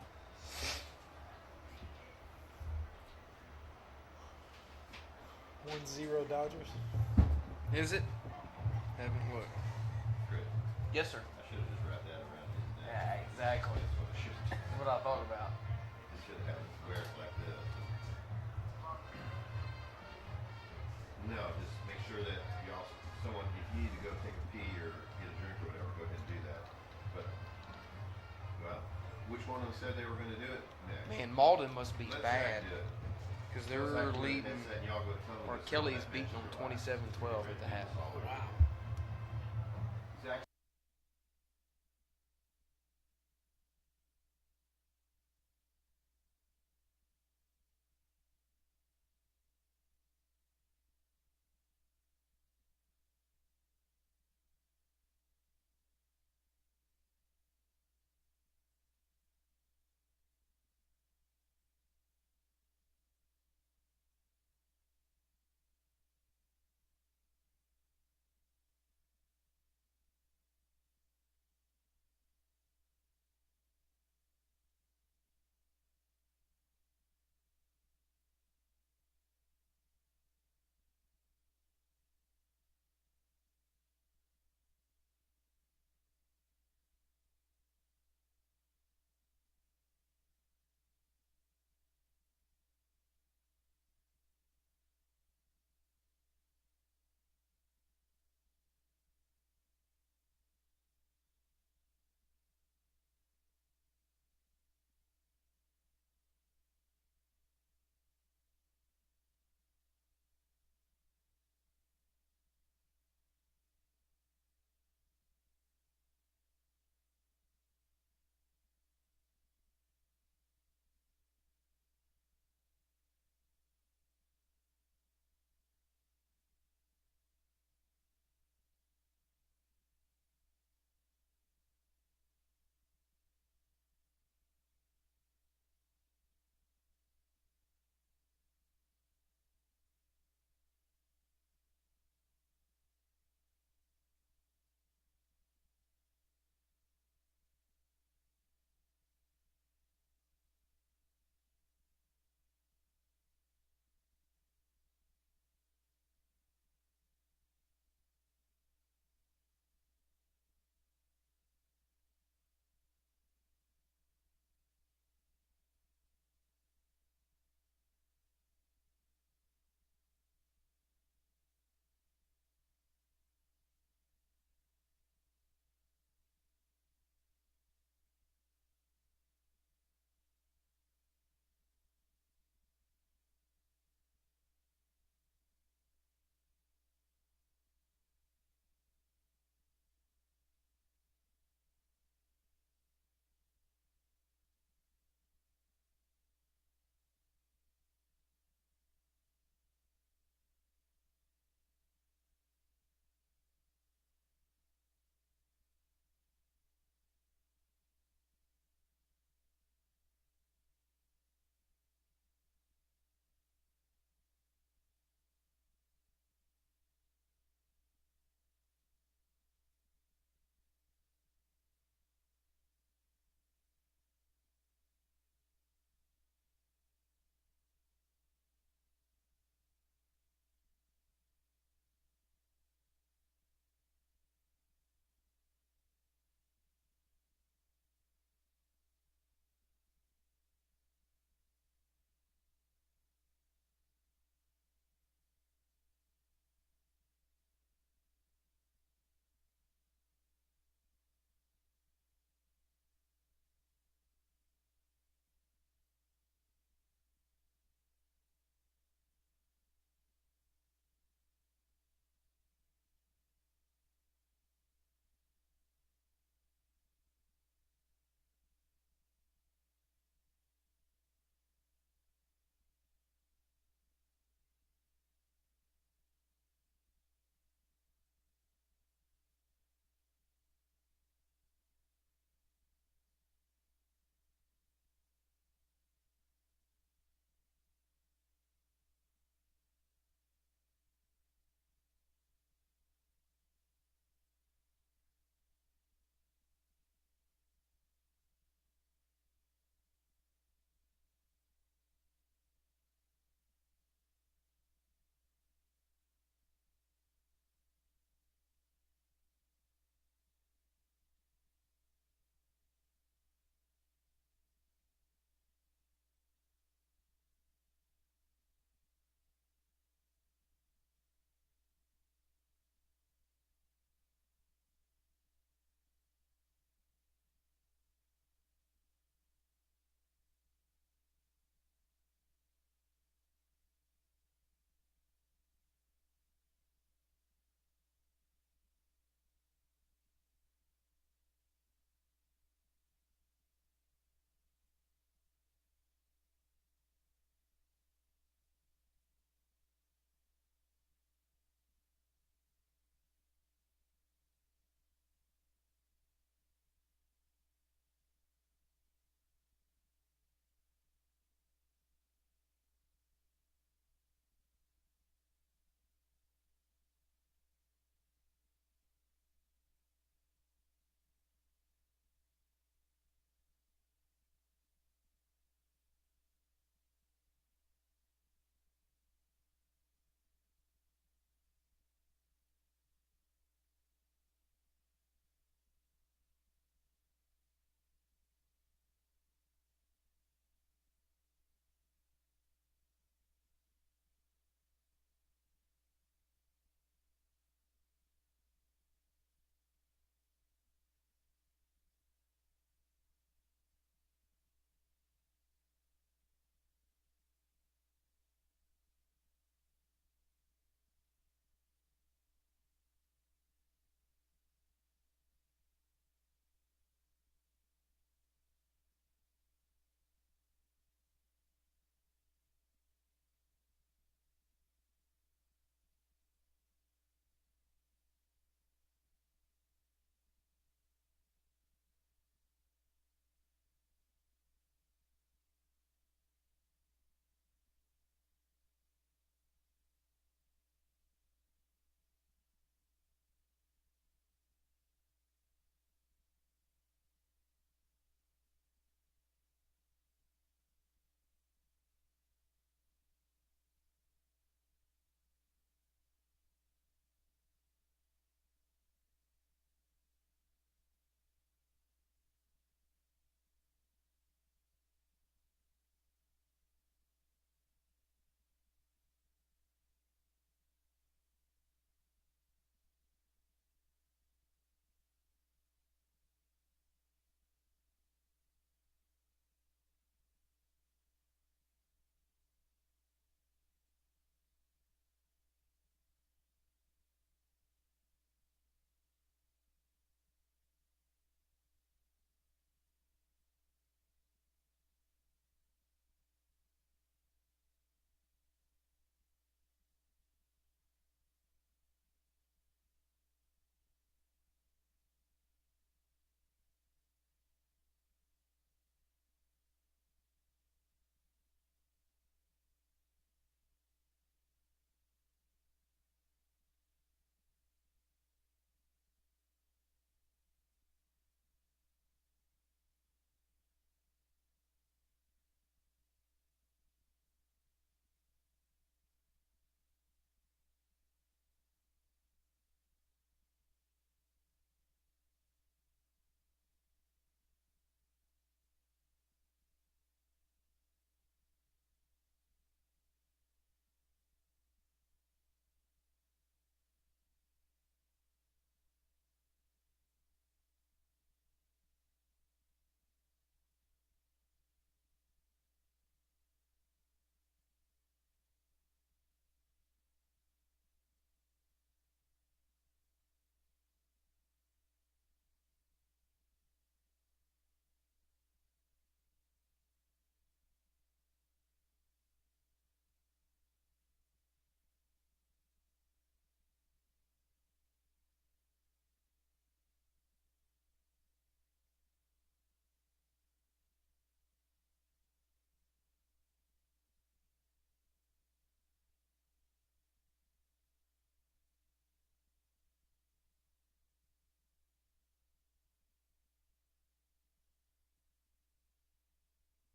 Speaker 2: 1-0 Dodgers.
Speaker 1: Is it? Haven't looked. Yes, sir.
Speaker 4: I should have just wrapped that around his neck.
Speaker 1: Yeah, exactly. That's what I thought about.
Speaker 4: He should have had him wear it like this. No, just make sure that someone, if you need to go take a pee or get a drink or whatever, go ahead and do that. But, well, which one of them said they were going to do it next?
Speaker 1: Man, Malden must be
Speaker 4: Let
Speaker 1: bad
Speaker 4: Zach do it.
Speaker 1: because
Speaker 4: Let
Speaker 1: they're
Speaker 4: Zach do it,
Speaker 1: leading,
Speaker 4: and then y'all go tell them
Speaker 1: or
Speaker 4: to
Speaker 1: Kelly's
Speaker 4: sit on that
Speaker 1: beating them
Speaker 4: bench for a while.
Speaker 1: 27-12 at the half.
Speaker 4: Wow. Zach,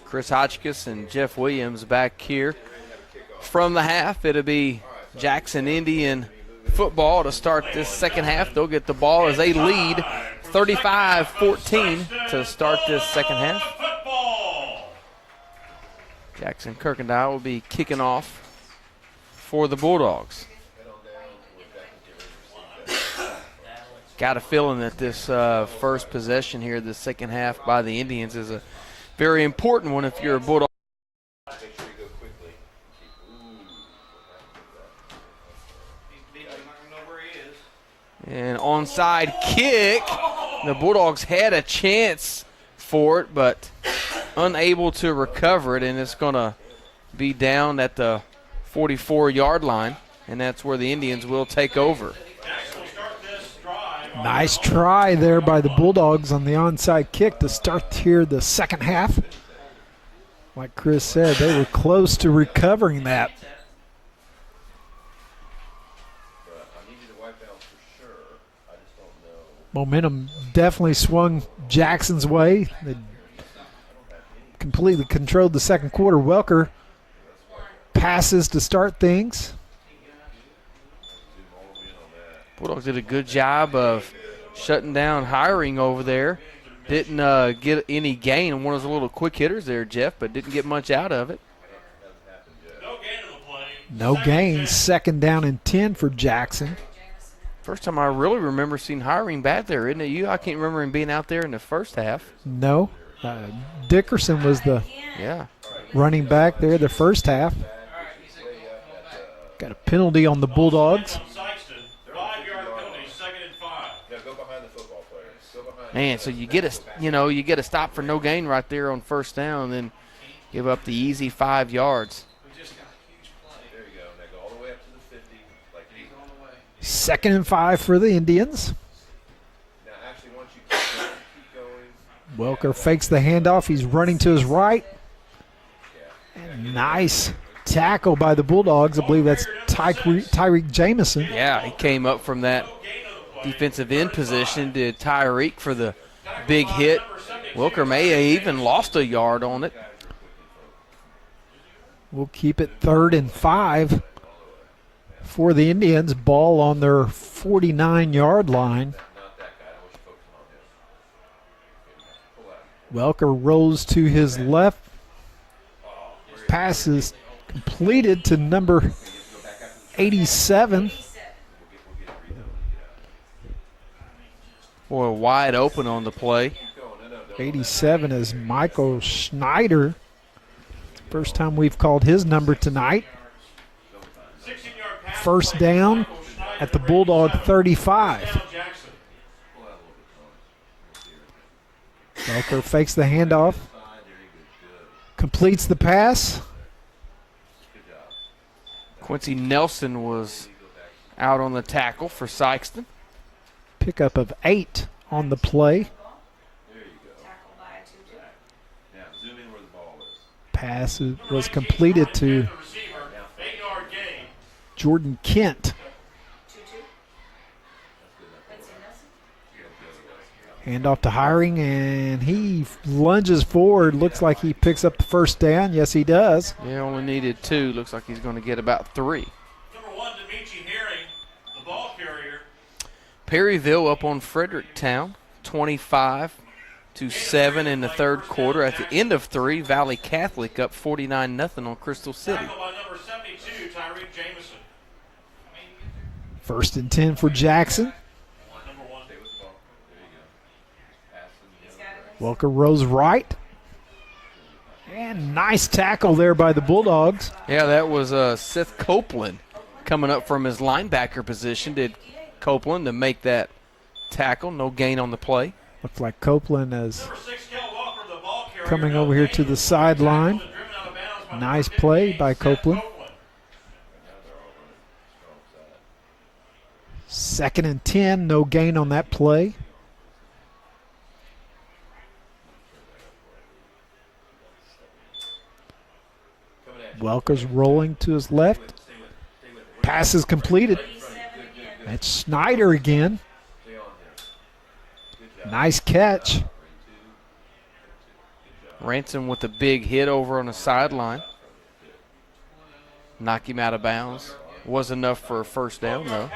Speaker 1: Chris Hotchkiss and Jeff Williams back here. From the half, it'll be Jackson Indian football to start this second half. They'll get the ball as they lead 35-14 to start this second half. Jackson Kirkendall will be kicking off for the Bulldogs. Got a feeling that this first possession here, the second half by the Indians, is a very important one if you're a Bulldog. And onside kick. The Bulldogs had a chance for it, but unable to recover it, and it's going to be down at the 44-yard line, and that's where the Indians will take over.
Speaker 2: Nice try there by the Bulldogs on the onside kick to start here the second half. Like Chris said, they were close to recovering that. Momentum definitely swung Jackson's way. They completely controlled the second quarter. Welker passes to start things.
Speaker 1: Bulldogs did a good job of shutting down Hiring over there. Didn't get any gain on one of those little quick hitters there, Jeff, but didn't get much out of it.
Speaker 2: No gain. Second down and 10 for Jackson.
Speaker 1: First time I really remember seeing Hiring back there, isn't it you? I can't remember him being out there in the first half.
Speaker 2: No. Dickerson was the running back there the first half. Got a penalty on the Bulldogs.
Speaker 1: Man, so you get a stop for no gain right there on first down, and then give up the easy 5 yards.
Speaker 2: Second and 5 for the Indians. Welker fakes the handoff. He's running to his right. And nice tackle by the Bulldogs. I believe that's Tyreek Jamison.
Speaker 1: Yeah, he came up from that defensive end position to Tyreek for the big hit. Welker may have even lost a yard on it.
Speaker 2: We'll keep it 3rd and 5 for the Indians. Ball on their 49-yard line. Welker rolls to his left. Passes completed to number 87.
Speaker 1: Boy, wide open on the play.
Speaker 2: 87 is Michael Schneider. It's the first time we've called his number tonight. First down at the Bulldog 35. Welker fakes the handoff. Completes the pass.
Speaker 1: Quincy Nelson was out on the tackle for Sikeston.
Speaker 2: Pickup of 8 on the play. Pass was completed to Jordan Kent. Handoff to Hiring, and he lunges forward. Looks like he picks up the first down. Yes, he does.
Speaker 1: Yeah, only needed 2. Looks like he's going to get about 3.
Speaker 3: Number 1, Demetri Herring, the ball carrier.
Speaker 1: Perryville up on Fredericktown, 25-7 in the third quarter. At the end of 3, Valley Catholic up 49-0 on Crystal City.
Speaker 3: Tackle by number 72, Tyreek Jamison.
Speaker 2: 1st and 10 for Jackson. Welker rolls right. And nice tackle there by the Bulldogs.
Speaker 1: Yeah, that was Seth Copeland coming up from his linebacker position. Did Copeland to make that tackle. No gain on the play.
Speaker 2: Looks like Copeland is coming over here to the sideline. Nice play by Copeland. 2nd and 10, no gain on that play. Welker's rolling to his left. Pass is completed. That's Snyder again. Nice catch.
Speaker 1: Ransom with a big hit over on the sideline. Knock him out of bounds. Was enough for a first down, though.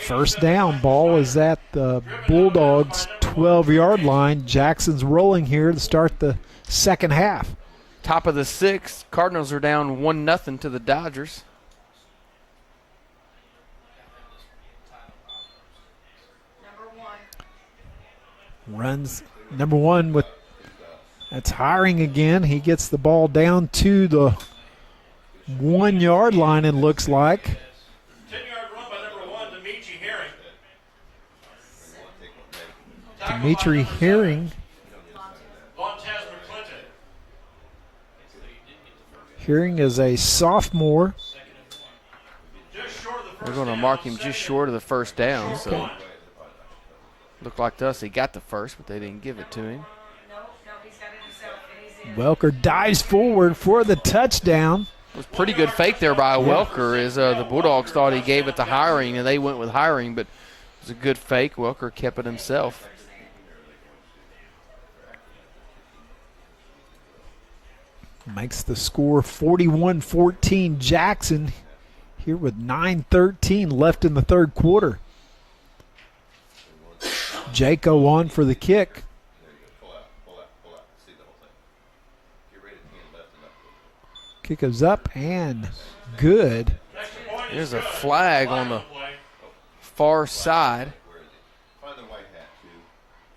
Speaker 2: First down. Ball is at the Bulldogs' 12-yard line. Jackson's rolling here to start the second half.
Speaker 1: Top of the sixth. Cardinals are down 1-0 to the Dodgers.
Speaker 2: Runs number one with that's Hiring again. He gets the ball down to the 1-yard line, it looks like.
Speaker 3: 10-yard run by number 1, Dimitri Herring.
Speaker 2: Dimitri Herring.
Speaker 3: Vontez McClinton.
Speaker 2: Herring is a sophomore.
Speaker 3: Just short of the first
Speaker 1: They're going to
Speaker 3: down,
Speaker 1: mark him just
Speaker 3: second
Speaker 1: short of the first down.
Speaker 3: and
Speaker 1: So
Speaker 3: one.
Speaker 1: looked like to us he got the first, but they didn't give it to him.
Speaker 2: Welker dives forward for the touchdown.
Speaker 1: It was a pretty good fake there by Welker as the Bulldogs thought he gave it to Hiring, and they went with Hiring, but it was a good fake. Welker kept it himself.
Speaker 2: Makes the score 41-14 Jackson here with 9:13 left in the third quarter. Jaco on for the kick. Kick is up and good.
Speaker 1: There's a flag on the far side.
Speaker 4: Find the white hat, too.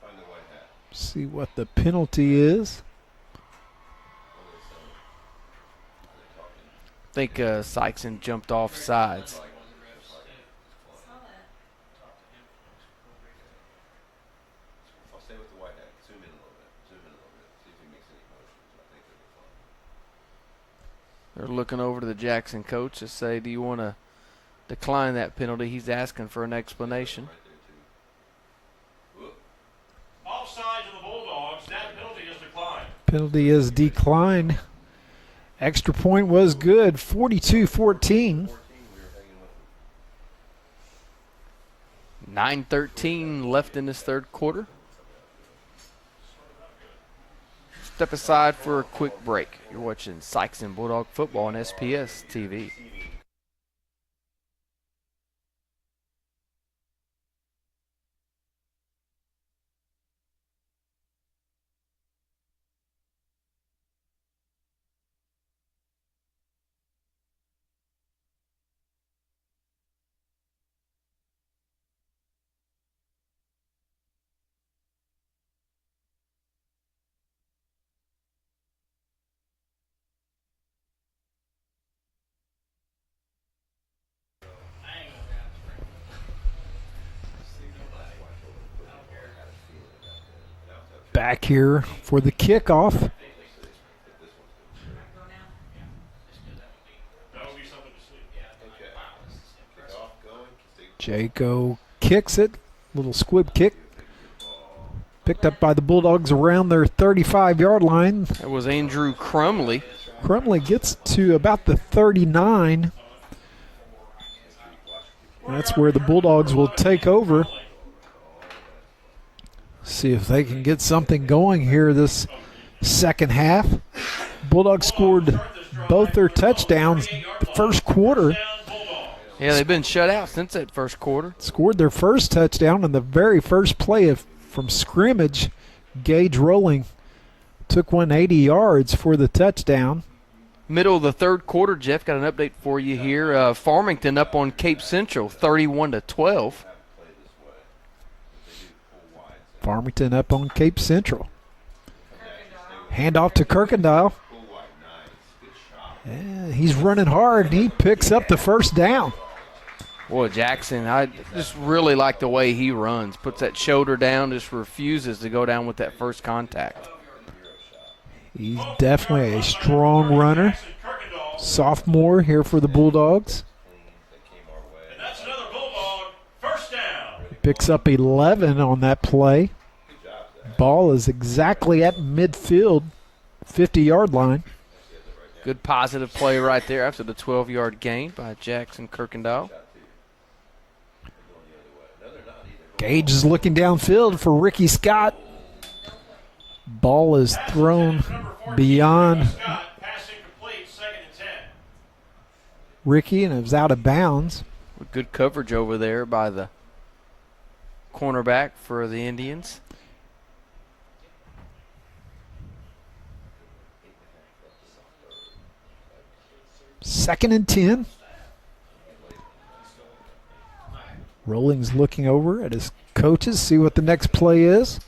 Speaker 4: Find the white hat.
Speaker 2: See what the penalty is.
Speaker 1: I think Sykeston jumped off sides.
Speaker 4: I'll stay with the white hat. Zoom in a little bit. Zoom in a little bit. See if he makes any motions. I think it'll be fine.
Speaker 1: They're looking over to the Jackson coach to say, do you want to decline that penalty? He's asking for an explanation.
Speaker 3: Offside to the Bulldogs. That penalty is declined.
Speaker 2: Penalty is declined. Extra point was good. 42-14.
Speaker 1: 9:13 left in this third quarter. Step aside for a quick break. You're watching SIkeston Bulldog football on SPS TV.
Speaker 2: Back here for the kickoff.
Speaker 3: That would be something to see.
Speaker 4: Okay. Kickoff going.
Speaker 2: Jaco kicks it. Little squib kick. Picked up by the Bulldogs around their 35-yard line.
Speaker 1: That was Andrew Crumley.
Speaker 2: Crumley gets to about the 39. That's where the Bulldogs will take over. See if they can get something going here this second half. Bulldogs scored both their touchdowns the first quarter.
Speaker 1: Yeah, they've been shut out since that first quarter.
Speaker 2: Scored their first touchdown in the very first play from scrimmage. Gage Rolling took 180 yards for the touchdown.
Speaker 1: Middle of the third quarter, Jeff, got an update for you here. Farmington up on Cape Central, 31-12.
Speaker 2: Farmington up on Cape Central. Hand off to Kirkendall. Yeah, he's running hard, and he picks up the first down.
Speaker 1: Boy, Jackson, I just really like the way he runs. Puts that shoulder down, just refuses to go down with that first contact.
Speaker 2: He's definitely a strong runner. Sophomore here for the Bulldogs.
Speaker 3: And that's another Bulldog first down.
Speaker 2: Picks up 11 on that play. Ball is exactly at midfield, 50-yard line.
Speaker 1: Good positive play right there after the 12-yard gain by Jackson Kirkendall.
Speaker 2: Gage is looking downfield for Ricky Scott. Ball is thrown
Speaker 3: Number 14,
Speaker 2: beyond
Speaker 3: Scott, pass incomplete, 2nd and 10.
Speaker 2: Ricky, and it was out of bounds.
Speaker 1: Good coverage over there by the cornerback for the Indians.
Speaker 2: Second and 10. Rolling's looking over at his coaches, see what the next play is.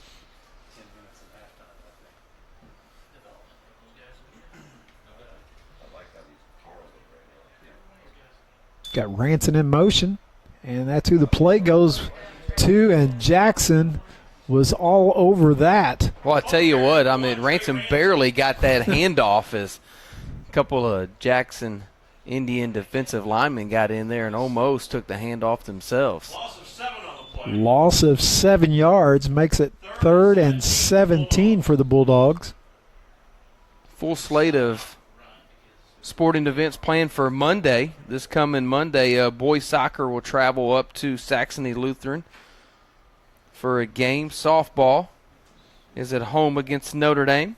Speaker 2: Got Ranson in motion, and that's who the play goes to, and Jackson was all over that.
Speaker 1: Well, I tell you what, I mean, Ransom barely got that handoff as a couple of Jackson Indian defensive linemen got in there and almost took the handoff themselves.
Speaker 3: Loss of 7 on the play.
Speaker 2: Loss of 7 yards makes it 3rd and 17 for the Bulldogs.
Speaker 1: Full slate of sporting events planned for Monday. This coming Monday, boys soccer will travel up to Saxony Lutheran for a game. Softball is at home against Notre Dame.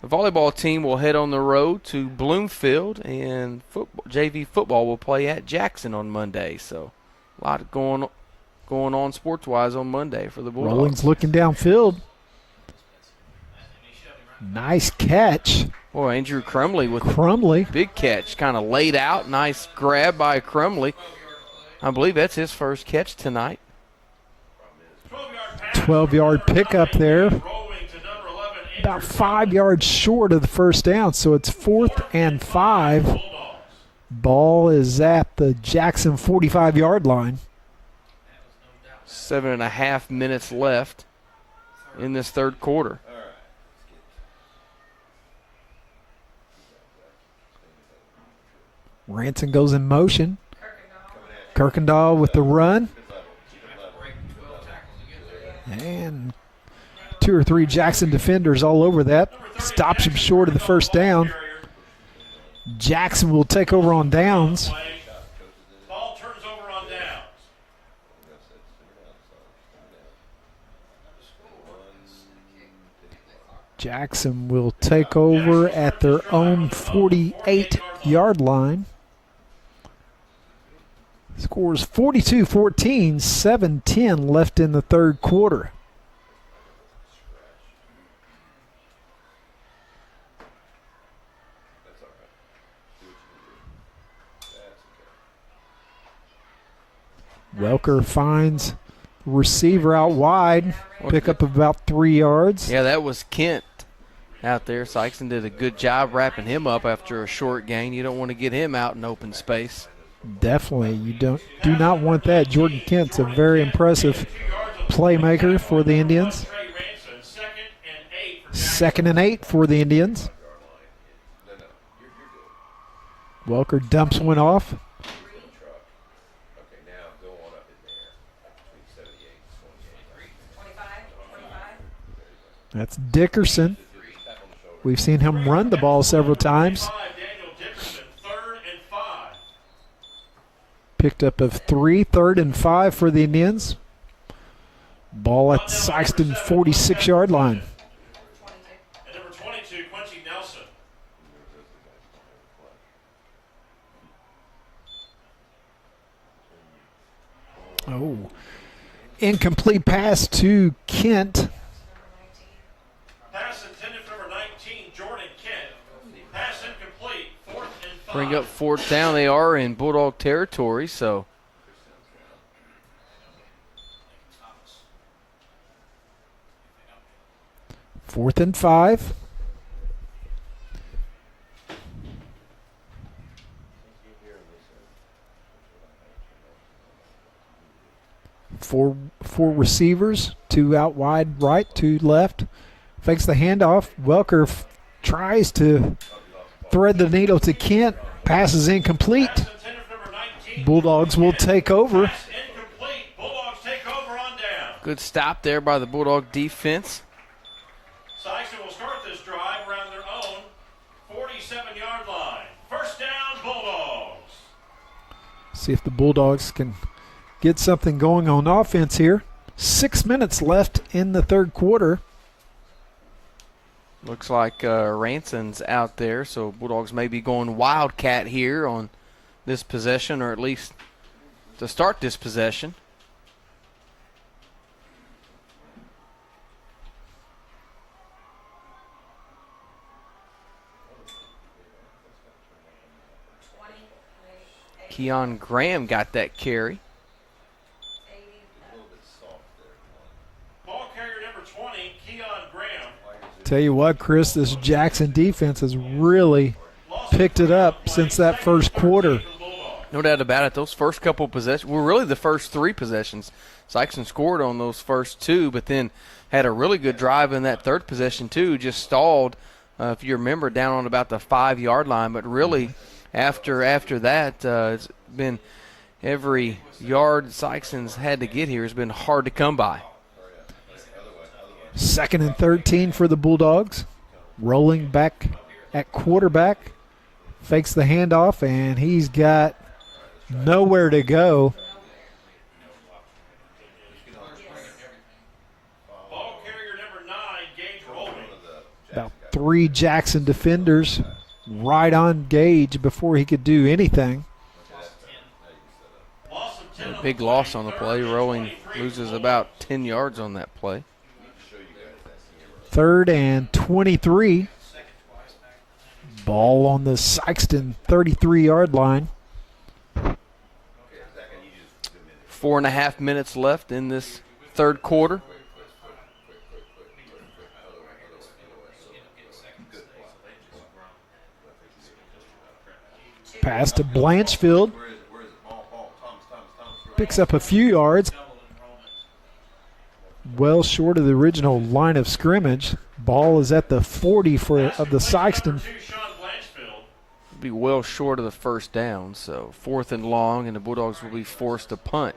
Speaker 1: The volleyball team will head on the road to Bloomfield, and JV football will play at Jackson on Monday. So a lot going on sports-wise on Monday for the Bulldogs.
Speaker 2: Rolling's looking downfield. Nice catch.
Speaker 1: Boy, Andrew Crumley with
Speaker 2: Crumley.
Speaker 1: a big catch, kind of laid out. Nice grab by Crumley. I believe that's his first catch tonight.
Speaker 2: 12-yard pickup there.
Speaker 3: Rolling to number 11,
Speaker 2: About 5 yards short of the first down, so it's 4th and 5.
Speaker 3: Bulldogs.
Speaker 2: Ball is at the Jackson 45-yard line.
Speaker 1: 7.5 minutes left in this third quarter.
Speaker 2: Ranson goes in motion. Kirkendall with the run. And 2 or 3 Jackson defenders all over that. Stops him short of the first down. Jackson will take over on downs.
Speaker 3: Ball turns over on downs.
Speaker 2: Jackson will take over at their own 48-yard line. Scores 42-14, 7:10 left in the third quarter. Welker finds the receiver out wide, pick up about 3 yards.
Speaker 1: Yeah, that was Kent out there. Sykeston did a good job wrapping him up after a short gain. You don't want to get him out in open space.
Speaker 2: Definitely, you do not want that. Jordan Kent's a very impressive playmaker for the Indians. 2nd and 8 for the Indians. Welker dumps one off. That's Dickerson. We've seen him run the ball several times. Picked up of 3, 3rd and 5 for the Indians. Ball at Sykeston 46-yard line.
Speaker 3: And number 22, Quincy Nelson.
Speaker 2: Oh, incomplete pass to Kent.
Speaker 3: Pass intended for number 19, Jordan Kent. Pass incomplete, 4th and 5.
Speaker 1: Bring up 4th down. They are in Bulldog territory, so
Speaker 2: 4th and 5. Four receivers, 2 out wide right, 2 left. Fakes the handoff. Welker tries to thread the needle to Kent. Passes incomplete.
Speaker 3: Pass intended for number 19.
Speaker 2: Bulldogs will take over.
Speaker 3: Pass incomplete. Bulldogs take over on down.
Speaker 1: good stop there by the Bulldog defense.
Speaker 3: Sykeston will start this drive around their own 47-yard line. First down, Bulldogs.
Speaker 2: See if the Bulldogs can get something going on offense here. 6 minutes left in the third quarter.
Speaker 1: Looks like Ranson's out there, so Bulldogs may be going Wildcat here on this possession, or at least to start this possession. Keon Graham got that carry.
Speaker 3: Ball carrier number 20, Keon Graham.
Speaker 2: Tell you what, Chris, this Jackson defense has really picked it up since that first quarter.
Speaker 1: No doubt about it. Those first couple possessions were really the first 3 possessions. Sykeston scored on those first 2, but then had a really good drive in that third possession too. Just stalled, if you remember, down on about the 5-yard line. But really, after that, it's been every yard Sykeston's had to get here has been hard to come by.
Speaker 2: 2nd and 13 for the Bulldogs. Rolling back at quarterback. Fakes the handoff, and he's got nowhere to go.
Speaker 3: Ball carrier number 9, Gage Rolling.
Speaker 2: About 3 Jackson defenders right on Gage before he could do anything.
Speaker 3: Loss of 10
Speaker 1: A big loss on the play. Rolling loses about 10 yards on that play.
Speaker 2: 3rd and 23. Ball on the Sikeston 33-yard line.
Speaker 1: 4.5 minutes left in this third quarter.
Speaker 2: Pass to Blanchfield. Picks up a few yards. Well short of the original line of scrimmage. Ball is at the 40 of the Sikeston.
Speaker 1: Be well short of the first down, so 4th and long, and the Bulldogs will be forced to punt.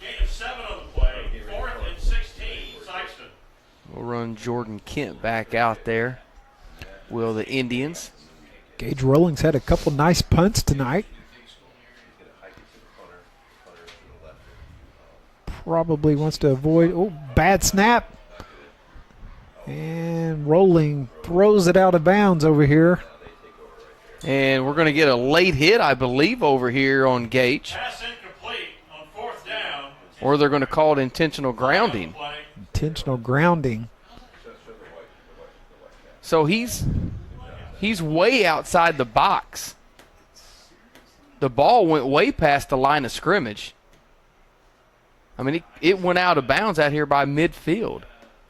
Speaker 3: Gain of 7 on the play. 4th and 16, Sykeston.
Speaker 1: We'll run Jordan Kent back out there. Will the Indians?
Speaker 2: Gage Rollings had a couple nice punts tonight. Probably wants to avoid. Oh, bad snap. And Rolling throws it out of bounds over here.
Speaker 1: And we're going to get a late hit, I believe, over here on Gage.
Speaker 3: Pass incomplete on 4th down.
Speaker 1: Or they're going to call it intentional grounding.
Speaker 2: Intentional grounding.
Speaker 1: So he's way outside the box. The ball went way past the line of scrimmage. I mean, it went out of bounds out here by midfield.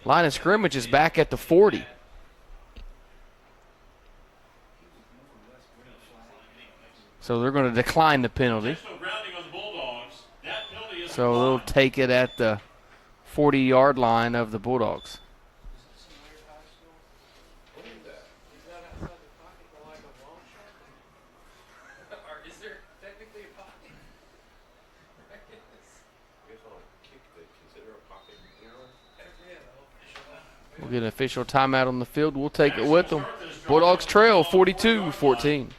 Speaker 1: Line of scrimmage is back at the 40. So they're going to decline the penalty.
Speaker 3: Intentional grounding on the Bulldogs. That penalty is
Speaker 1: So they'll take it at the 40-yard line of the Bulldogs. We'll get an official timeout on the field. We'll take it with them. Bulldogs trail 42-14.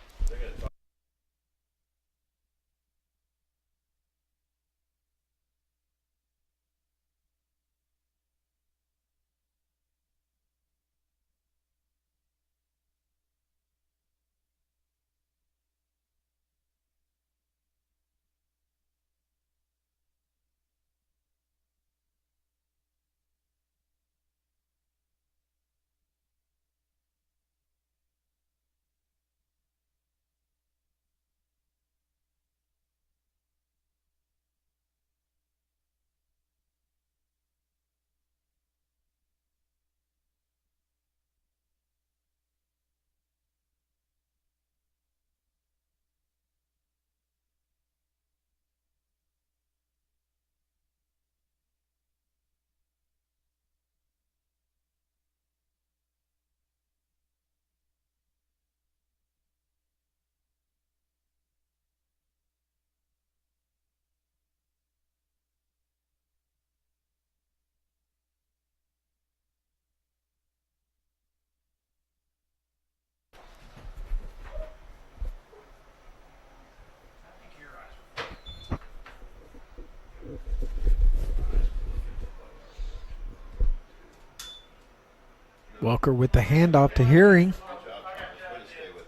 Speaker 2: Welker with the handoff to Herring.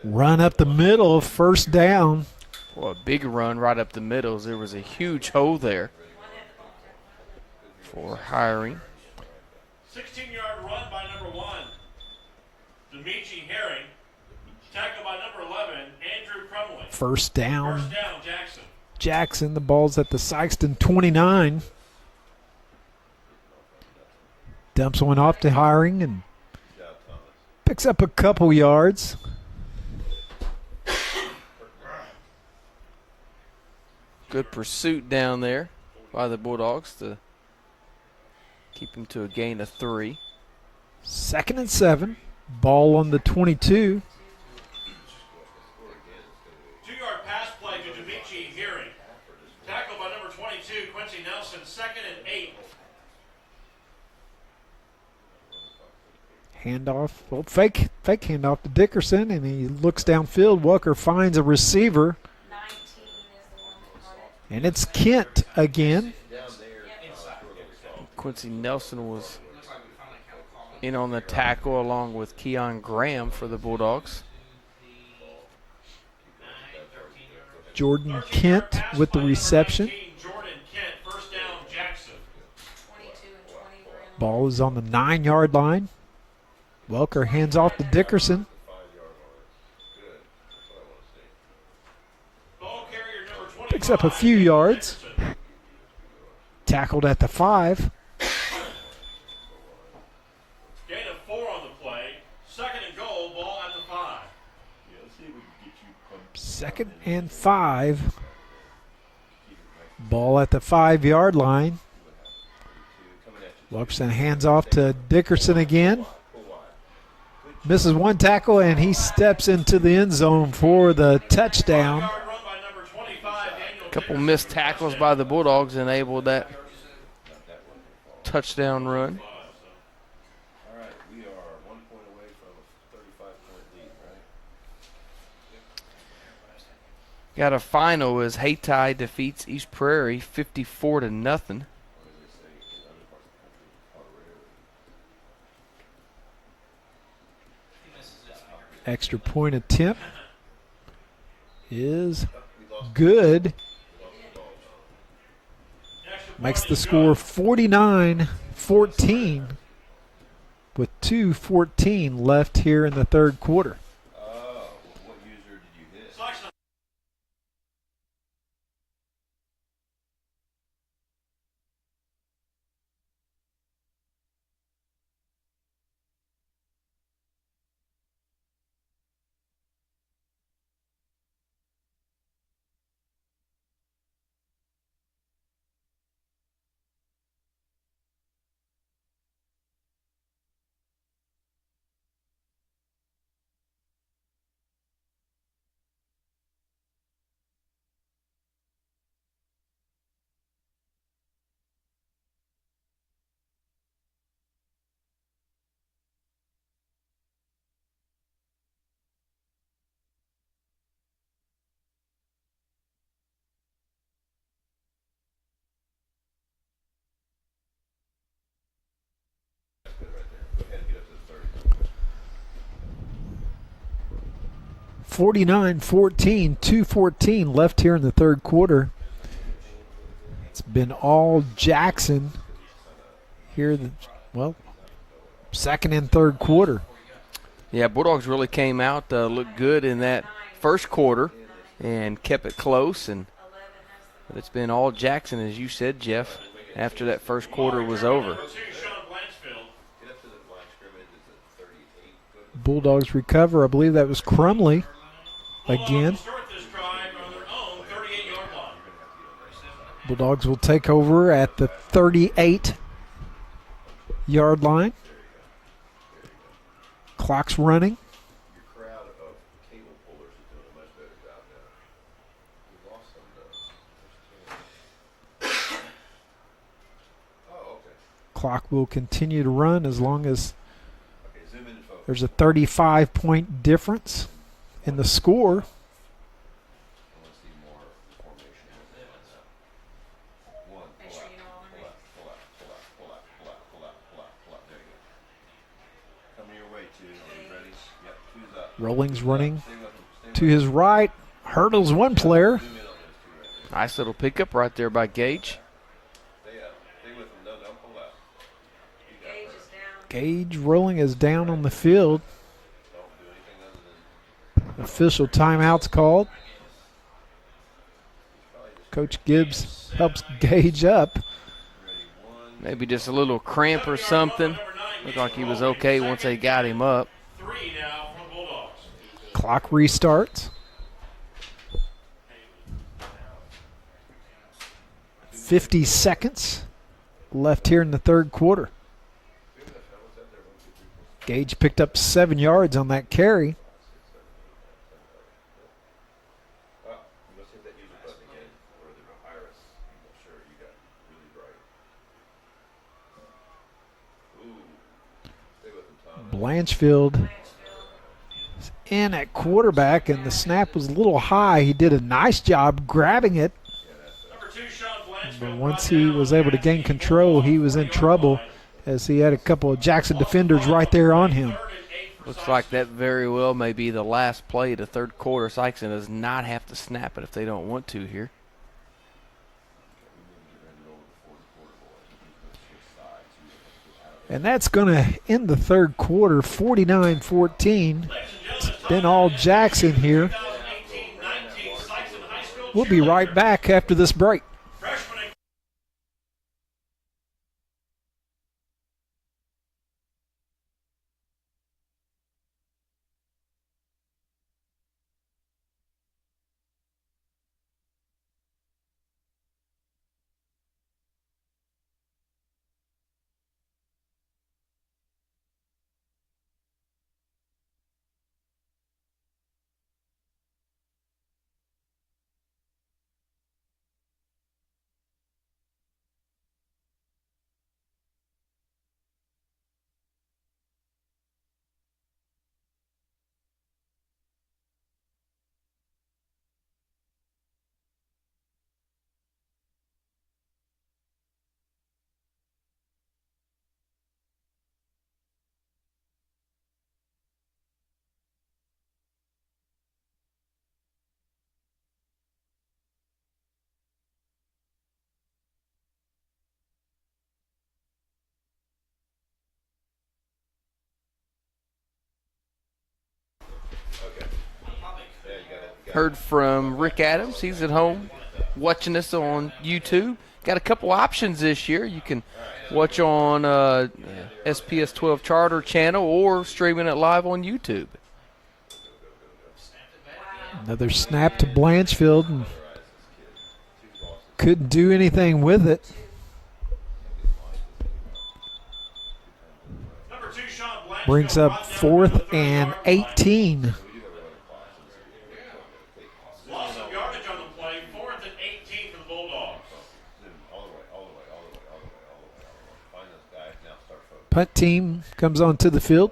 Speaker 2: Run up the middle, first down.
Speaker 1: Well, a big run right up the middle. There was a huge hole there for Hiring.
Speaker 3: 16-yard run by number 1, Demetri Herring. Tackled by number 11, Andrew Crumley.
Speaker 2: First down.
Speaker 3: First down, Jackson.
Speaker 2: Jackson, the ball's at the Sikeston 29. Dumps one off to Hiring and picks up a couple yards.
Speaker 1: Good pursuit down there by the Bulldogs to keep him to a gain of 3.
Speaker 2: 2nd and 7. Ball on the 22.
Speaker 3: 2-yard pass play to Demetri Herring. Tackled by number 22, Quincy Nelson. 2nd and 8.
Speaker 2: Handoff. Well, fake handoff to Dickerson, and he looks downfield. Welker finds a receiver.
Speaker 6: 19 is the one that caught it.
Speaker 2: And it's Kent again.
Speaker 1: Quincy Nelson was in on the tackle along with Keon Graham for the Bulldogs.
Speaker 2: Jordan Kent with the reception.
Speaker 3: Jordan Kent, first down, Jackson.
Speaker 6: 22 and 20 were in.
Speaker 2: Ball is on the 9-yard line. Welker hands off to Dickerson.
Speaker 3: Ball carrier number 25.
Speaker 2: Picks up a few yards. Tackled at the 5.
Speaker 3: Gain of 4 on the play. 2nd and goal, ball at the 5.
Speaker 2: 2nd and 5. Ball at the 5-yard line. Wilkerson hands off to Dickerson again. Misses one tackle, and he steps into the end zone for the touchdown.
Speaker 3: Run by number 25, Daniel
Speaker 1: A couple missed tackles by the Bulldogs enabled that touchdown run.
Speaker 4: All right, we are 1 point away from a 35-point lead, right?
Speaker 1: Got a final as Hayti defeats East Prairie 54-0.
Speaker 2: Extra point attempt is good. Makes the score 49-14 with 2:14 left here in the third quarter.
Speaker 4: What user did you hit? Go ahead and get up to the 30.
Speaker 2: 49-14, 2:14 left here in the third quarter. It's been all Jackson here, second and third quarter.
Speaker 1: Yeah, Bulldogs really came out, looked good in that first quarter and kept it close. But it's been all Jackson, as you said, Jeff, after that first quarter was over.
Speaker 2: Bulldogs recover. I believe that was Crumley again. Bulldogs will take over at the 38-yard line. Clock's running.
Speaker 4: Your crowd of cable pullers is doing a much better job now. We lost some Oh, okay.
Speaker 2: Clock will continue to run as long as
Speaker 4: Okay, zoom in and focus.
Speaker 2: there's a 35-point difference in the score.
Speaker 4: I want to see more formation. One,
Speaker 6: Make
Speaker 4: pull
Speaker 6: sure
Speaker 4: out,
Speaker 6: you know all
Speaker 4: pull
Speaker 6: their
Speaker 4: out, pull out, pull out, pull out, pull out, pull out, pull out, pull out. There you go. Come to your
Speaker 2: Rolling's running to his right, hurdles one player.
Speaker 1: Nice little pickup right there by Gage.
Speaker 2: Gage Rolling is down on the field. Official timeout's called. Coach Gibbs helps Gage up.
Speaker 1: Maybe just a little cramp or something. Looked like he was okay once they got him up.
Speaker 3: 3 now for the Bulldogs.
Speaker 2: Clock restarts. 50 seconds left here in the third quarter. Gage picked up 7 yards on that carry. Blanchfield is in at quarterback, and the snap was a little high. He did a nice job grabbing it,
Speaker 3: Number 2, Sean Blanchfield.
Speaker 2: but once he was able to gain control, he was in trouble as he had a couple of Jackson defenders right there on him.
Speaker 1: Looks like that very well may be the last play of the third quarter. SIkeston does not have to snap it if they don't want to here.
Speaker 2: And that's going to end the third quarter, 49-14. It's been all Jackson here.
Speaker 3: 2018-19 Sykeston High School
Speaker 2: We'll be right back after this break.
Speaker 3: freshman and
Speaker 1: Heard from Rick Adams. He's at home watching us on YouTube. Got a couple options this year. You can watch on SPS 12 Charter channel or streaming it live on YouTube.
Speaker 2: Another snap to Blanchfield, and couldn't do anything with it.
Speaker 3: number 2, Sean Blanchfield.
Speaker 2: Brings up
Speaker 3: brought down
Speaker 2: 4th
Speaker 3: to the
Speaker 2: and
Speaker 3: 30-yard line.
Speaker 2: 18.
Speaker 3: Loss of yardage on the play, 4th and 18 for the Bulldogs.
Speaker 2: Punt team comes onto the field.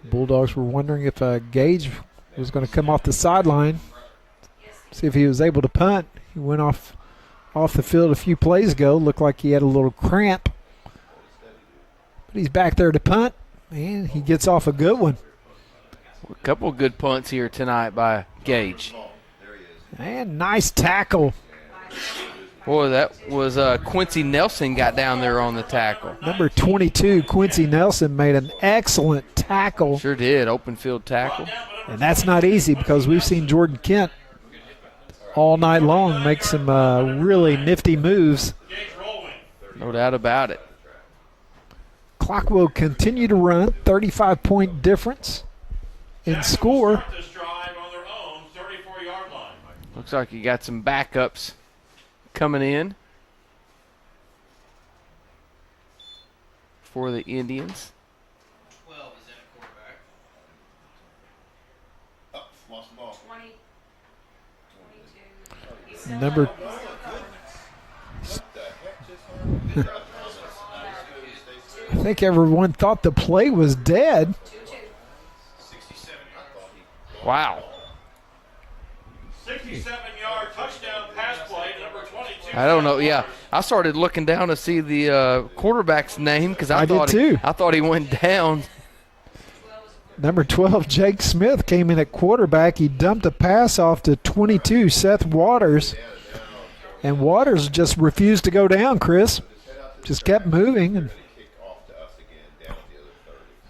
Speaker 2: Bulldogs were wondering if Gage was going to come off the sideline, see if he was able to punt. He went off the field a few plays ago. Looked like he had a little cramp. But he's back there to punt, and he gets off a good one.
Speaker 1: A couple of good punts here tonight by Gage.
Speaker 2: And nice tackle.
Speaker 1: Boy, that was Quincy Nelson got down there on the tackle.
Speaker 2: Number 22, Quincy Nelson, made an excellent tackle.
Speaker 1: Sure did, open field tackle.
Speaker 2: And that's not easy because we've seen Jordan Kent all night long make some really nifty moves.
Speaker 3: Gage rolling.
Speaker 1: No doubt about it.
Speaker 2: Clock will continue to run, 35-point difference in score.
Speaker 3: Start this drive on their own 34-yard line.
Speaker 1: Looks like you got some backups coming in for the Indians.
Speaker 5: 12 is in a quarterback.
Speaker 4: Lost the ball.
Speaker 6: 20, 22. He's still
Speaker 2: Number
Speaker 6: up. He's still covering.
Speaker 2: I think everyone thought the play was dead.
Speaker 6: 2-2.
Speaker 5: 67 yards.
Speaker 1: Wow.
Speaker 3: 67-yard touchdown pass play, number 22.
Speaker 1: I don't know. Yeah, I started looking down to see the quarterback's name because I
Speaker 2: did too.
Speaker 1: I thought he went down.
Speaker 2: Number 12, Jake Smith, came in at quarterback. He dumped a pass off to 22, Seth Waters. And Waters just refused to go down, Chris. Just kept moving. And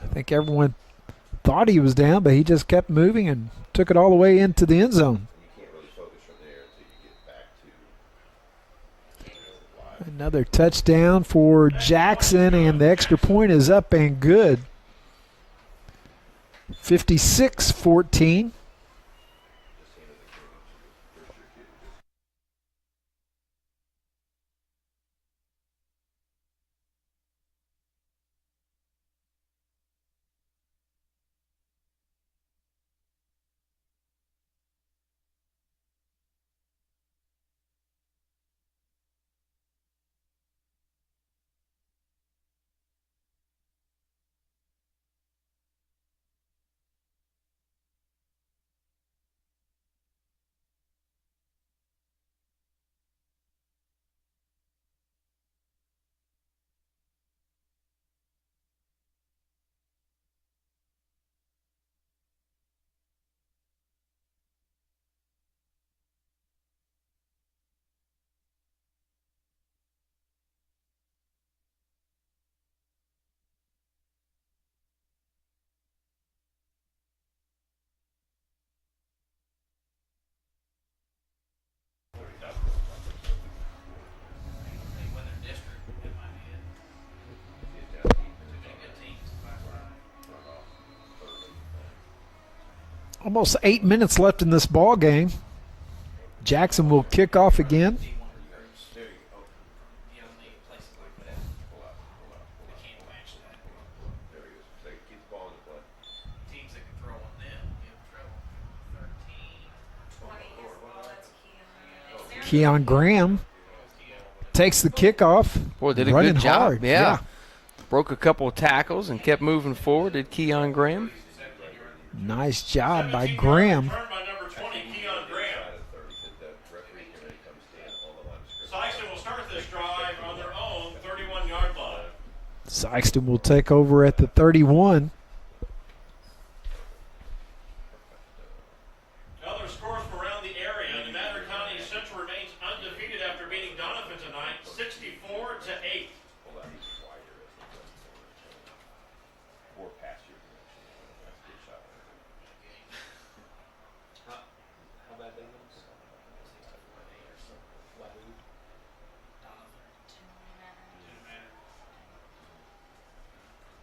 Speaker 2: I think everyone thought he was down, but he just kept moving and took it all the way into the end zone. Another touchdown for Jackson, and the extra point is up and good. 56-14. Almost 8 minutes left in this ball game. Jackson will kick off again. Keon Graham takes the kickoff.
Speaker 1: Boy, did a
Speaker 2: running
Speaker 1: good job.
Speaker 2: hard.
Speaker 1: Yeah. Broke a couple of tackles and kept moving forward. Did Keon Graham.
Speaker 2: Nice job by Graham.
Speaker 3: Turn by number 20, Keon Graham. SIkeston will start this drive on their own 31-yard line.
Speaker 2: SIkeston will take over at the 31.
Speaker 3: Other scores from around the area. Nevada County Central remains undefeated after beating Donovan tonight, 64-8.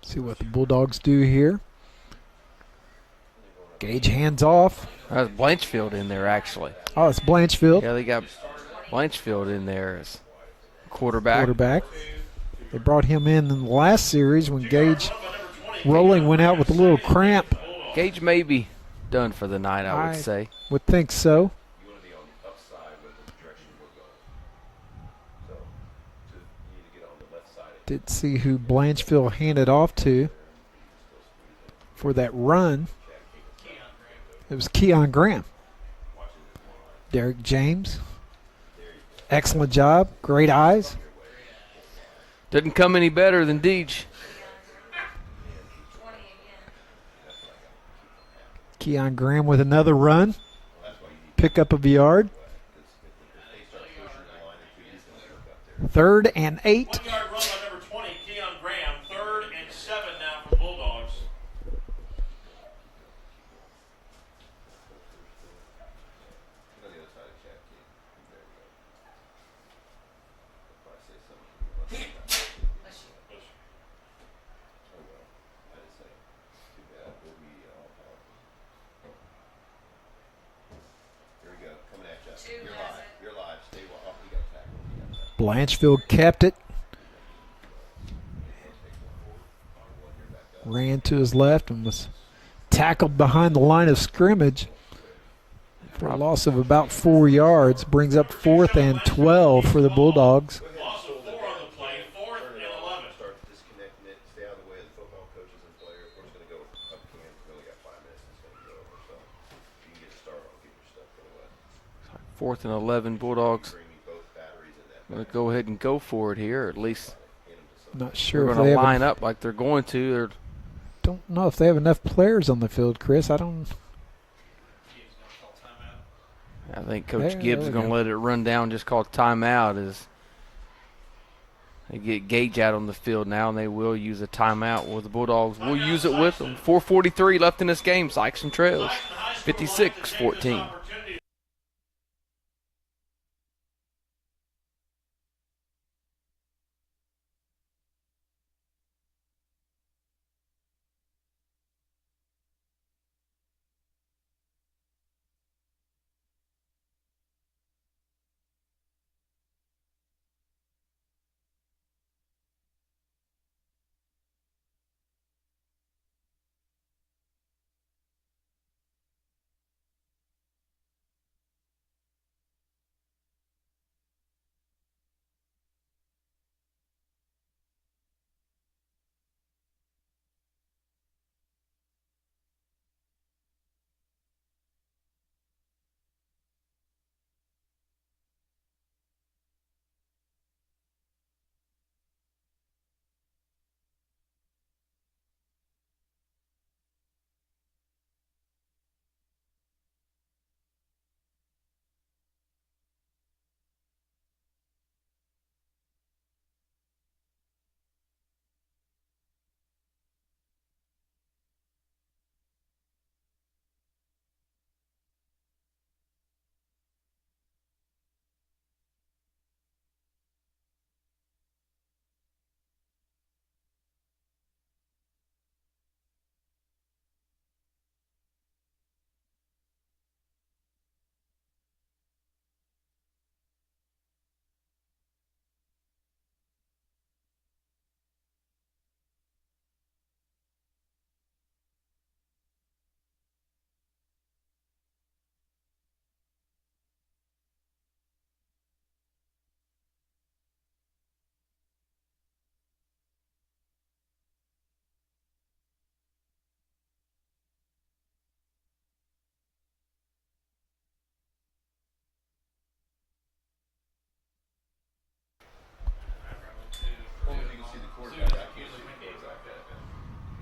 Speaker 2: See what the Bulldogs do here. Gage hands off.
Speaker 1: That's Blanchfield in there, actually.
Speaker 2: Oh, it's Blanchfield.
Speaker 1: Yeah, they got Blanchfield in there as quarterback.
Speaker 2: They brought him in the last series when Gage Rolling went out with a little cramp.
Speaker 1: Gage may be done for the night, I would say.
Speaker 2: Would think so. Did see who Blanchfield handed off to for that run. It was Keon Graham. Derek James. Excellent job. Great eyes.
Speaker 1: Didn't come any better than Deej.
Speaker 2: Keon Graham with another run. Pick up of a yard. 3rd and 8.
Speaker 3: 1-yard run by number 20, Keon Graham. 3rd and 7 now for Bulldogs.
Speaker 2: Blanchfield kept it. Ran to his left and was tackled behind the line of scrimmage for a loss of about 4 yards. Brings up 4th and 12 for the Bulldogs.
Speaker 3: Loss of 4 on the play, 4th and 11.
Speaker 4: Start disconnecting it, stay out of the way of the football coaches and players. We're just going to go up camp. We only got 5 minutes. It's going to be over. So if you can get a start, I'll get your stuff put away.
Speaker 1: 4th and 11, Bulldogs. going to go ahead and go for it here, or at least
Speaker 2: Not
Speaker 1: they're
Speaker 2: sure if
Speaker 1: going
Speaker 2: they
Speaker 1: to
Speaker 2: have
Speaker 1: line up like they're going to. They're
Speaker 2: don't know if they have enough players on the field, Chris. I don't.
Speaker 1: I think Coach
Speaker 2: There
Speaker 1: Gibbs
Speaker 2: we
Speaker 1: is going to
Speaker 2: go.
Speaker 1: let it run down, just call timeout as they get Gage out on the field now, and they will use a timeout. Well, the Bulldogs will use it with them. 4:43 left in this game. Sykeston trails 56-14.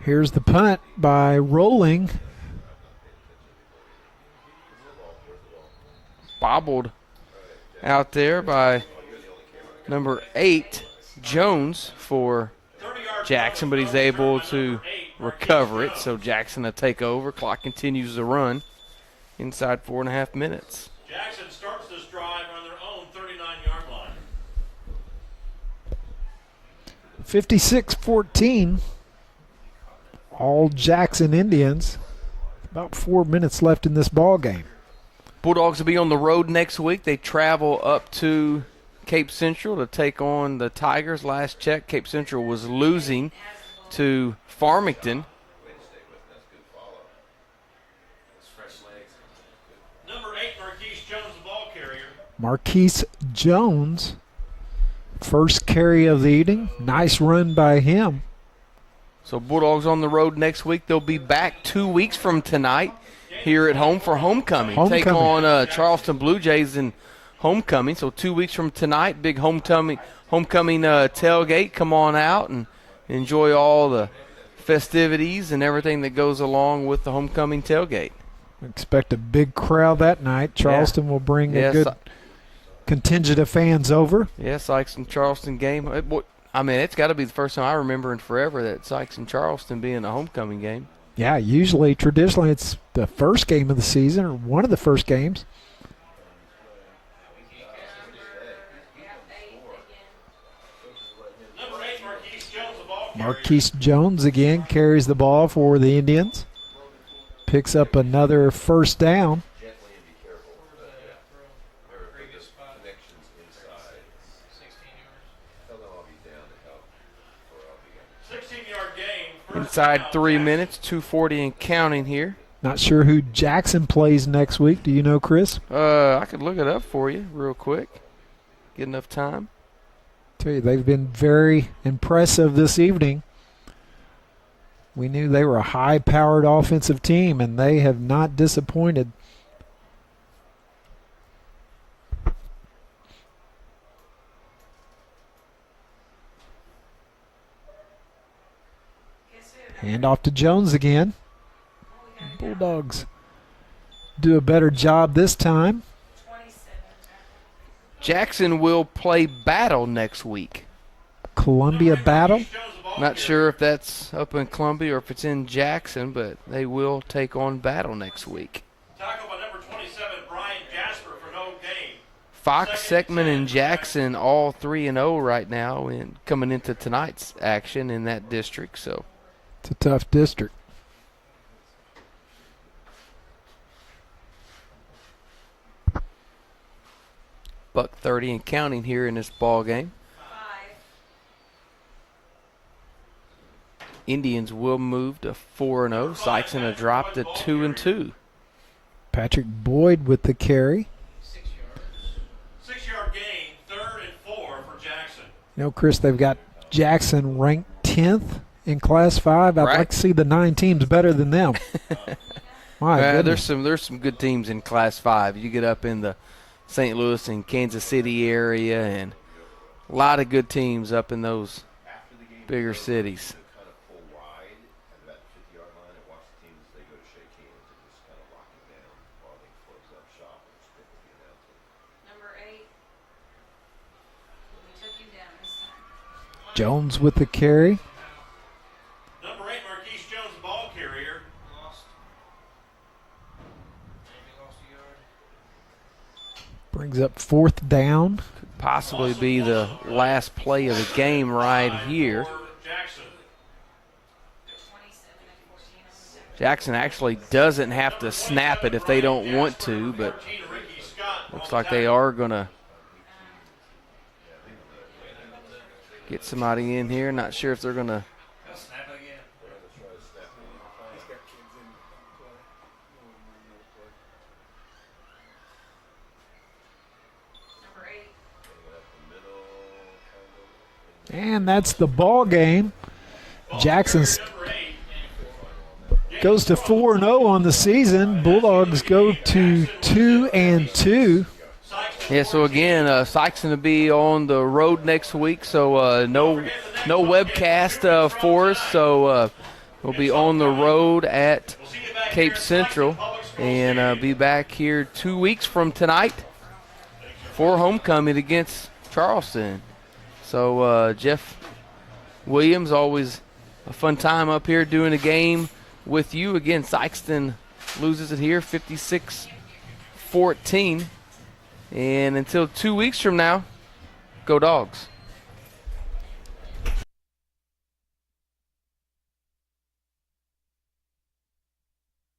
Speaker 2: Here's the punt by Rolling.
Speaker 1: Bobbled out there by number 8, Jones, for Jackson, but he's able to recover it. So Jackson to take over. Clock continues to run inside 4.5 minutes.
Speaker 3: Jackson starts this drive on their own 39-yard line.
Speaker 2: 56-14. All Jackson Indians. About 4 minutes left in this ball game.
Speaker 1: Bulldogs will be on the road next week. They travel up to Cape Central to take on the Tigers. Last check, Cape Central was losing to Farmington.
Speaker 3: Number 8, Marquise Jones, the ball carrier.
Speaker 2: Marquise Jones, first carry of the evening. Nice run by him.
Speaker 1: So Bulldogs on the road next week. They'll be back 2 weeks from tonight here at home for homecoming. Take on Charleston Blue Jays in homecoming. So 2 weeks from tonight, big homecoming tailgate. Come on out and enjoy all the festivities and everything that goes along with the homecoming tailgate.
Speaker 2: Expect a big crowd that night. Charleston will bring a good contingent of fans over.
Speaker 1: Yeah, Sykes and Charleston game. I mean, it's got to be the first time I remember in forever that Sykes and Charleston being a homecoming game.
Speaker 2: Yeah, usually, traditionally, it's the first game of the season or one of the first games.
Speaker 3: Number 8, Marquise Jones, the ball carrier.
Speaker 2: Marquise Jones again carries the ball for the Indians. Picks up another first down.
Speaker 3: 16-yard gain.
Speaker 1: Inside 3 minutes, 2:40 and counting here.
Speaker 2: Not sure who Jackson plays next week. Do you know, Chris?
Speaker 1: I could look it up for you real quick. Get enough time.
Speaker 2: Tell you, they've been very impressive this evening. We knew they were a high-powered offensive team, and they have not disappointed. Hand off to Jones again. Bulldogs do a better job this time.
Speaker 1: Jackson will play Battle next week.
Speaker 2: Columbia Battle.
Speaker 1: Not sure if that's up in Columbia or if it's in Jackson, but they will take on Battle next week.
Speaker 3: Tackle by number 27, Brian Jasper for no gain.
Speaker 1: Fox, Seckman, and Jackson all 3-0 right now, and coming into tonight's action in that district. So
Speaker 2: it's a tough district.
Speaker 1: buck 30 and counting here in this ball game. Indians will move to 4-0. Sykeston will drop to 2-2.
Speaker 2: Patrick Boyd with the carry.
Speaker 3: 6-yard gain, 3rd and 4 for Jackson.
Speaker 2: You know, Chris, they've got Jackson ranked 10th in Class 5. I'd like to see the 9 teams better than them. My goodness.
Speaker 1: There's some good teams in Class 5. You get up in the St. Louis and Kansas City area, and a lot of good teams up in those bigger cities.
Speaker 2: Jones with the carry.
Speaker 3: Number 8, Marquise Jones, ball carrier.
Speaker 2: Brings up 4th down.
Speaker 1: Could possibly be the last play of the game right here. Jackson actually doesn't have to snap it if they don't want to, but looks like they are going to get somebody in here. Not sure if they're going to.
Speaker 2: And that's the ball game. Jackson goes to 4-0 on the season. Bulldogs go to 2-2.
Speaker 1: Yeah, so again, Sykeston will be on the road next week, so no webcast for us. So we'll be on the road at Cape Central and be back here 2 weeks from tonight for homecoming against Charleston. So Jeff Williams, always a fun time up here doing a game with you. Again, Sykeston loses it here 56-14. And until 2 weeks from now, go Dogs.